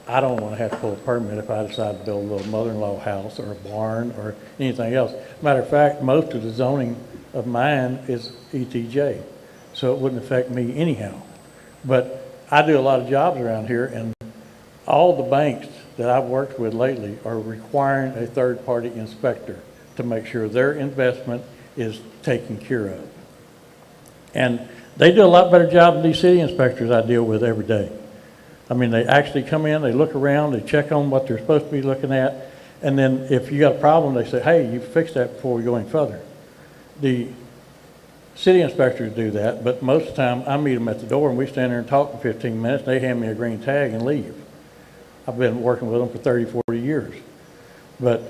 I don't want to have to pull a permit if I decide to build a little mother-in-law house or a barn or anything else. Matter of fact, most of the zoning of mine is ETJ, so it wouldn't affect me anyhow. But I do a lot of jobs around here, and all the banks that I've worked with lately are requiring a third-party inspector to make sure their investment is taken care of. And they do a lot better job than these city inspectors I deal with every day. I mean, they actually come in, they look around, they check on what they're supposed to be looking at, and then if you got a problem, they say, hey, you fix that before we go any further. The city inspectors do that, but most of the time I meet them at the door and we stand there and talk for 15 minutes, they hand me a green tag and leave. I've been working with them for 30, 40 years. But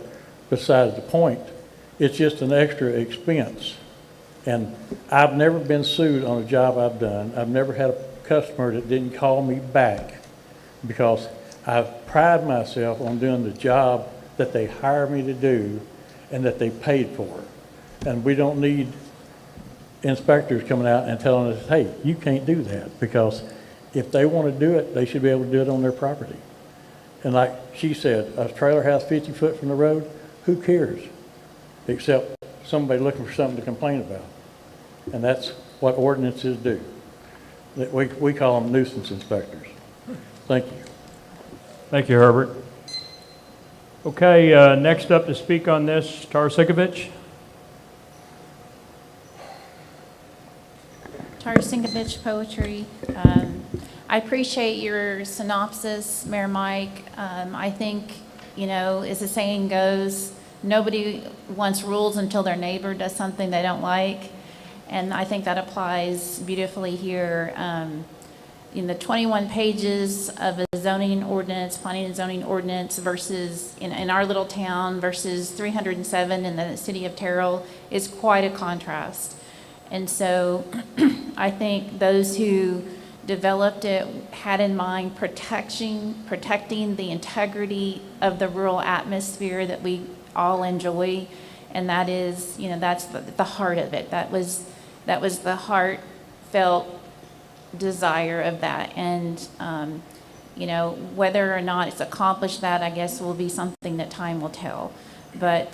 besides the point, it's just an extra expense. And I've never been sued on a job I've done. I've never had a customer that didn't call me back, because I pride myself on doing the job that they hire me to do and that they paid for. And we don't need inspectors coming out and telling us, hey, you can't do that, because if they want to do it, they should be able to do it on their property. And like she said, a trailer house 50 foot from the road, who cares? Except somebody looking for something to complain about. And that's what ordinances do. We call them nuisance inspectors. Thank you. Thank you, Herbert. Okay, next up to speak on this, Tarasikovich. Tarasikovich Poetry. I appreciate your synopsis, Mayor Mike. I think, as the saying goes, nobody wants rules until their neighbor does something they don't like. And I think that applies beautifully here. In the 21 pages of a zoning ordinance, planning and zoning ordinance versus in our little town versus 307 in the city of Terrell is quite a contrast. And so I think those who developed it had in mind protecting the integrity of the rural atmosphere that we all enjoy. And that is, that's the heart of it. That was the heartfelt desire of that. And, whether or not it's accomplished that, I guess, will be something that time will tell. But,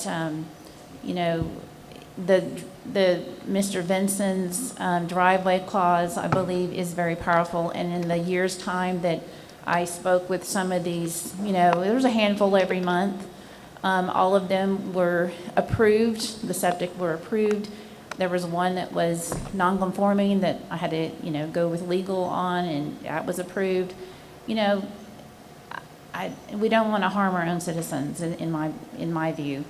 the Mr. Vinson's driveway clause, I believe, is very powerful. And in the year's time that I spoke with some of these, there was a handful every month. All of them were approved. The septic were approved. There was one that was non-conforming that I had to, go with legal on, and that was approved. We don't want to harm our own citizens, in my view.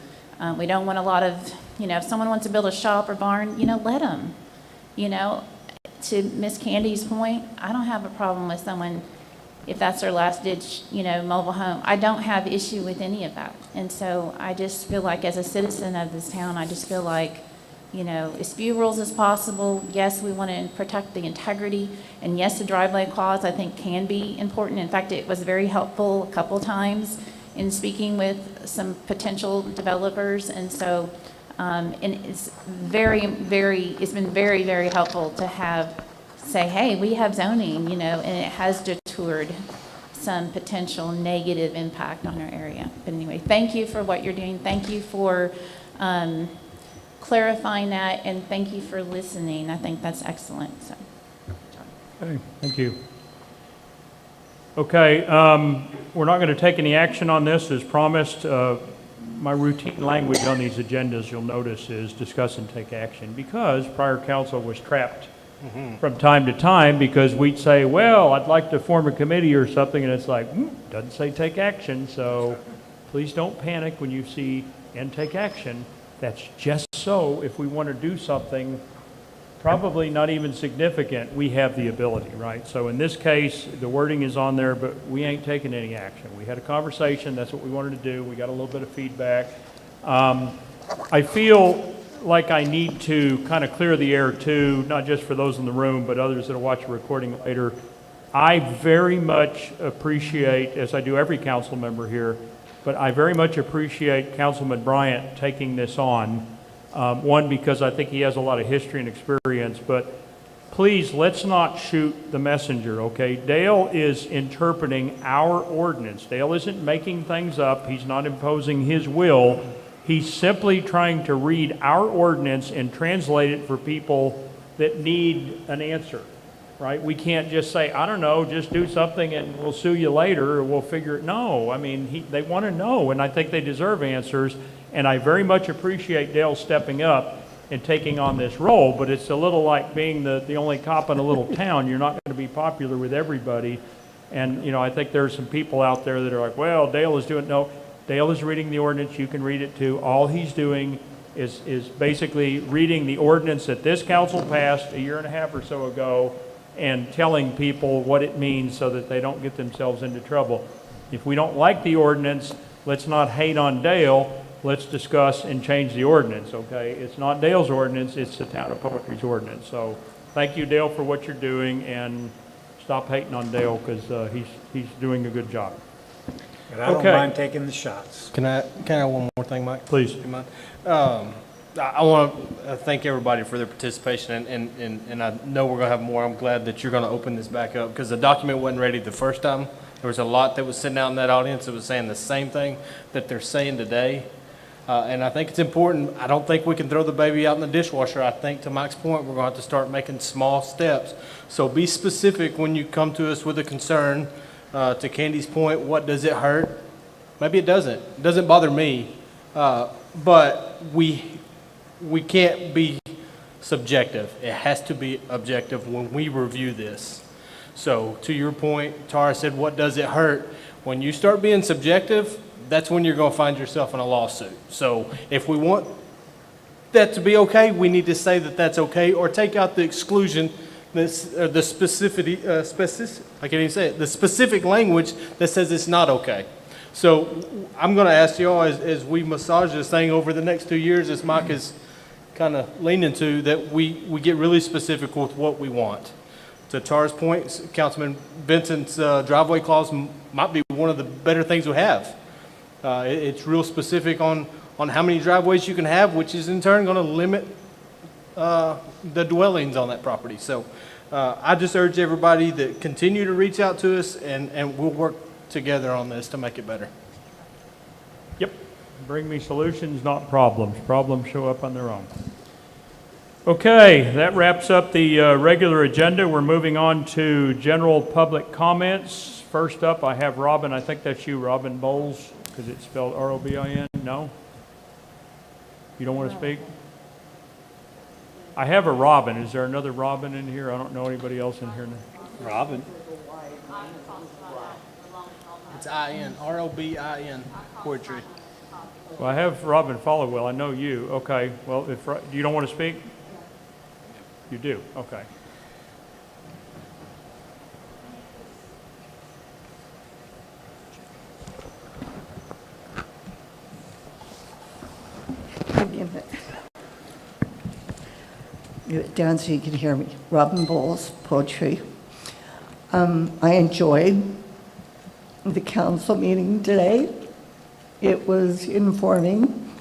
We don't want a lot of, if someone wants to build a shop or barn, let them. To Miss Candy's point, I don't have a problem with someone, if that's their last ditch, mobile home. I don't have issue with any of that. And so I just feel like, as a citizen of this town, I just feel like, as few rules as possible. Yes, we want to protect the integrity. And yes, the driveway clause, I think, can be important. In fact, it was very helpful a couple times in speaking with some potential developers. And so, and it's it's been very, very helpful to say, hey, we have zoning, and it has detoured some potential negative impact on our area. But anyway, thank you for what you're doing. Thank you for clarifying that, and thank you for listening. I think that's excellent. So, Okay, thank you. Okay, we're not going to take any action on this as promised. My routine language on these agendas, you'll notice, is discuss and take action, because prior council was trapped from time to time because we'd say, well, I'd like to form a committee or something, and it's like, doesn't say take action, so please don't panic when you see and take action. That's just so if we want to do something probably not even significant, we have the ability, right? So in this case, the wording is on there, but we ain't taking any action. We had a conversation, that's what we wanted to do. We got a little bit of feedback. I feel like I need to kind of clear the air too, not just for those in the room, but others that will watch a recording later. I very much appreciate, as I do every council member here, but I very much appreciate Councilman Bryant taking this on. One, because I think he has a lot of history and experience, but please, let's not shoot the messenger, okay? Dale is interpreting our ordinance. Dale isn't making things up. He's not imposing his will. He's simply trying to read our ordinance and translate it for people that need an answer, right? We can't just say, I don't know, just do something and we'll sue you later or we'll figure it. No, I mean, they want to know, and I think they deserve answers. And I very much appreciate Dale stepping up and taking on this role, but it's a little like being the only cop in a little town. You're not going to be popular with everybody. And, I think there's some people out there that are like, well, Dale is doing, no, Dale is reading the ordinance. You can read it too. All he's doing is basically reading the ordinance that this council passed a year and a half or so ago and telling people what it means so that they don't get themselves into trouble. If we don't like the ordinance, let's not hate on Dale. Let's discuss and change the ordinance, okay? It's not Dale's ordinance, it's the Town of Poetry's ordinance. So thank you, Dale, for what you're doing, and stop hating on Dale, because he's doing a good job. But I don't mind taking the shots. Can I have one more thing, Mike? Please. Do you mind? I want to thank everybody for their participation, and I know we're going to have more. I'm glad that you're going to open this back up, because the document wasn't ready the first time. There was a lot that was sitting out in that audience that was saying the same thing that they're saying today. And I think it's important. I don't think we can throw the baby out in the dishwasher. I think, to Mike's point, we're going to have to start making small steps. So be specific when you come to us with a concern. To Candy's point, what does it hurt? Maybe it doesn't. It doesn't bother me. But we can't be subjective. It has to be objective when we review this. So to your point, Tara said, what does it hurt? When you start being subjective, that's when you're going to find yourself in a lawsuit. So if we want that to be okay, we need to say that that's okay, or take out the exclusion, the specific language that says it's not okay. So I'm going to ask you all, as we massage this thing over the next 2 years, as Mike is kind of leaning to, that we get really specific with what we want. To Tara's point, Councilman Benson's driveway clause might be one of the better things we have. It's real specific on how many driveways you can have, which is in turn going to limit the dwellings on that property. So I just urge everybody to continue to reach out to us, and we'll work together on this to make it better. Yep. Bring me solutions, not problems. Problems show up on their own. Okay, that wraps up the regular agenda. We're moving on to general public comments. First up, I have Robin. I think that's you, Robin Bowles, because it's spelled R-O-B-I-N. No? You don't want to speak? I have a Robin. Is there another Robin in here? I don't know anybody else in here. Robin. It's I-N, R-O-B-I-N, poetry. Well, I have Robin Followell. I know you. Okay. Well, if you don't want to speak? You do. Okay. Down so you can hear me. Robin Bowles, poetry. I enjoyed the council meeting today. It was informing.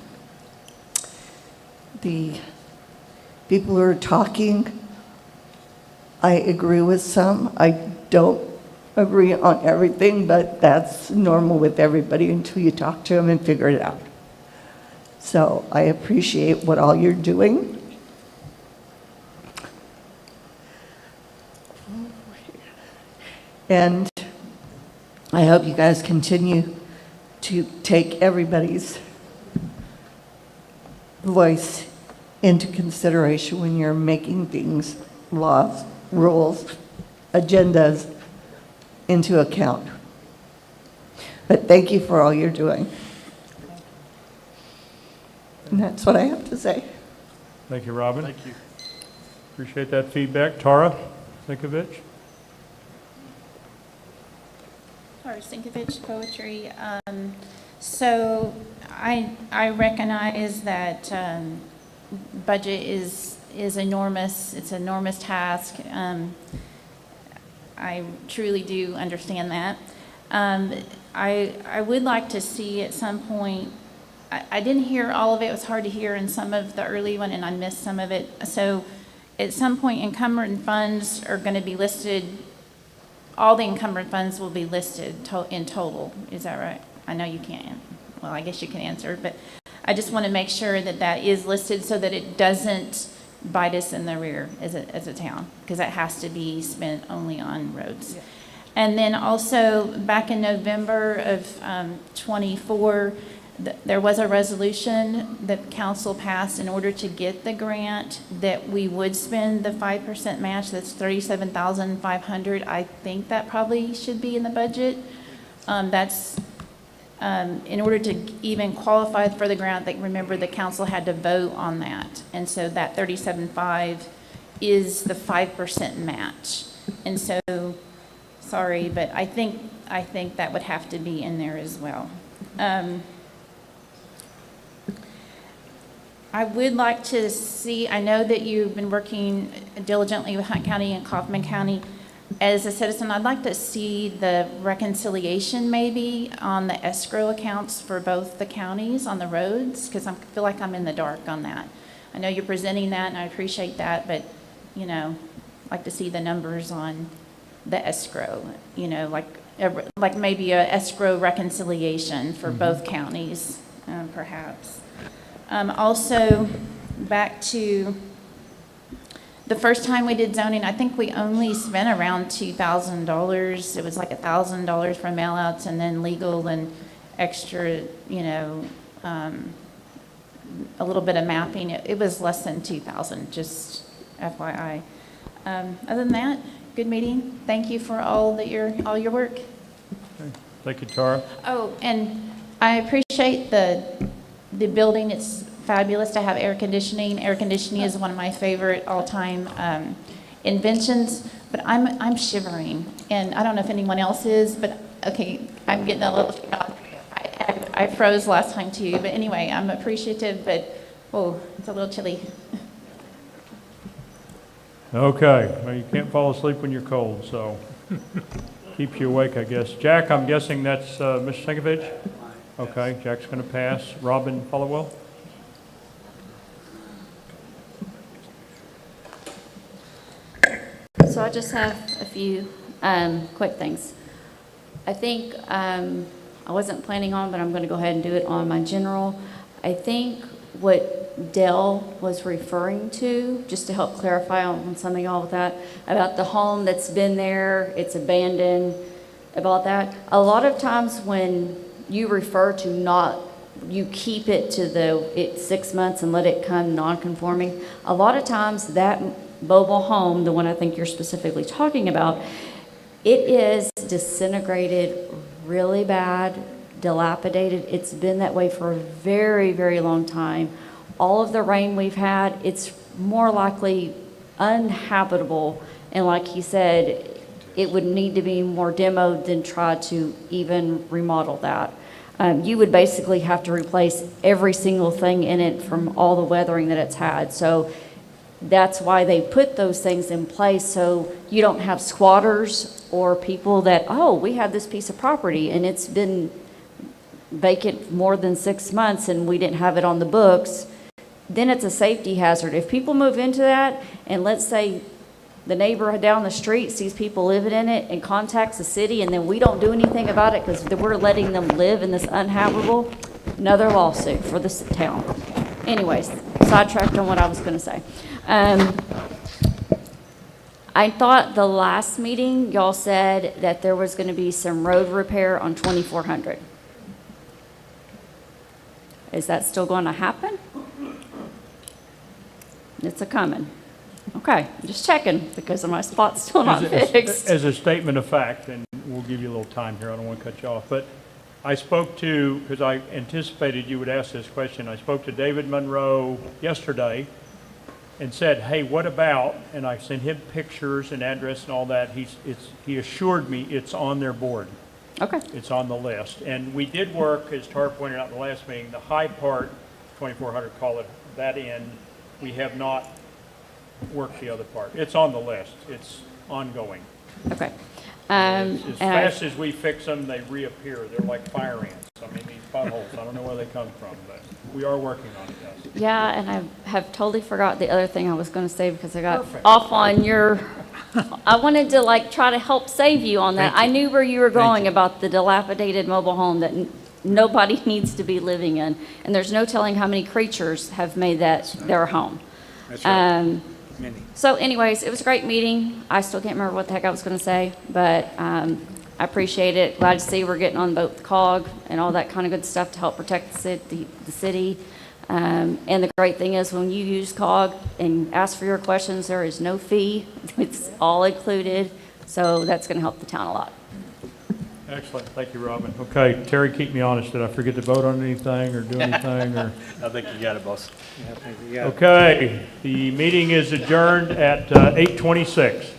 The people who are talking, I agree with some. I don't agree on everything, but that's normal with everybody until you talk to them and figure it out. So I appreciate what all you're doing. And I hope you guys continue to take everybody's voice into consideration when you're making things, laws, rules, agendas into account. But thank you for all you're doing. And that's what I have to say. Thank you, Robin. Thank you. Appreciate that feedback. Tara Sinkovich? Tara Sinkovich, poetry. So I recognize that budget is enormous. It's an enormous task. I truly do understand that. I would like to see at some point, I didn't hear all of it. It was hard to hear in some of the early one, and I missed some of it. So at some point, encumbered funds are going to be listed. All the encumbered funds will be listed in total. Is that right? I know you can't. Well, I guess you can answer, but I just want to make sure that that is listed so that it doesn't bite us in the rear as a town, because that has to be spent only on roads. Yeah. And then also back in November of 24, there was a resolution that council passed in order to get the grant that we would spend the 5% match. That's $37,500. I think that probably should be in the budget. That's in order to even qualify for the grant. Remember, the council had to vote on that, and so that $37,500 is the 5% match. And so, sorry, but I think that would have to be in there as well. I would like to see, I know that you've been working diligently with Hunt County and Kaufman County. As a citizen, I'd like to see the reconciliation maybe on the escrow accounts for both the counties on the roads, because I feel like I'm in the dark on that. I know you're presenting that, and I appreciate that, but, you know, I'd like to see the numbers on the escrow, you know, like maybe a escrow reconciliation for both counties, perhaps. Also, back to the first time we did zoning, I think we only spent around $2,000. It was like $1,000 for mailouts and then legal and extra, a little bit of mapping. It was less than 2,000, just FYI. Other than that, good meeting. Thank you for all your work. Thank you, Tara. Oh, and I appreciate the building. It's fabulous to have air conditioning. Air conditioning is one of my favorite all-time inventions, but I'm shivering, and I don't know if anyone else is, but okay, I'm getting a little shocked. I froze last time too, but anyway, I'm appreciative, but it's a little chilly. Okay, well, you can't fall asleep when you're cold, so keeps you awake, I guess. Jack, I'm guessing that's Mr. Sinkovich? Okay, Jack's going to pass. Robin Followell? So I just have a few quick things. I think I wasn't planning on, but I'm going to go ahead and do it on my general. I think what Dell was referring to, just to help clarify on some of y'all with that, about the home that's been there, it's abandoned, about that. A lot of times when you refer to you keep it to it's 6 months and let it come non-conforming, a lot of times that mobile home, the one I think you're specifically talking about, it is disintegrated really bad, dilapidated. It's been that way for a very, very long time. All of the rain we've had, it's more likely uninhabitable. And like he said, it would need to be more demoed than try to even remodel that. You would basically have to replace every single thing in it from all the weathering that it's had. So that's why they put those things in place, so you don't have squatters or people that, we have this piece of property and it's been vacant more than 6 months and we didn't have it on the books. Then it's a safety hazard. If people move into that, and let's say the neighbor down the street sees people living in it and contacts the city, and then we don't do anything about it because we're letting them live in this uninhabitable, another lawsuit for this town. Anyways, sidetracked on what I was going to say. I thought the last meeting y'all said that there was going to be some road repair on 2400. Is that still going to happen? It's a coming. Okay, just checking because my spot's still not fixed. As a statement of fact, and we'll give you a little time here, I don't want to cut you off, but I spoke to, because I anticipated you would ask this question, I spoke to David Monroe yesterday and said, hey, what about, and I sent him pictures and address and all that, he assured me it's on their board. Okay. It's on the list. And we did work, as Tara pointed out in the last meeting, the high part, 2400, call it, that end, we have not worked the other part. It's on the list. It's ongoing. Okay. As fast as we fix them, they reappear. They're like fire ants. I mean, these potholes, I don't know where they come from, but we are working on it, yes. Yeah, and I have totally forgot the other thing I was going to say because I got off on your, I wanted to try to help save you on that. I knew where you were going about the dilapidated mobile home that nobody needs to be living in. And there's no telling how many creatures have made that their home. That's right. So anyways, it was a great meeting. I still can't remember what the heck I was going to say, but I appreciate it. Glad to see we're getting on both COG and all that kind of good stuff to help protect the city. And the great thing is when you use COG and ask for your questions, there is no fee. It's all included. So that's going to help the town a lot. Excellent. Thank you, Robin. Okay, Terry, keep me honest. Did I forget to vote on anything or do anything? Or? I think you got it, boss. Okay, the meeting is adjourned at 8:26.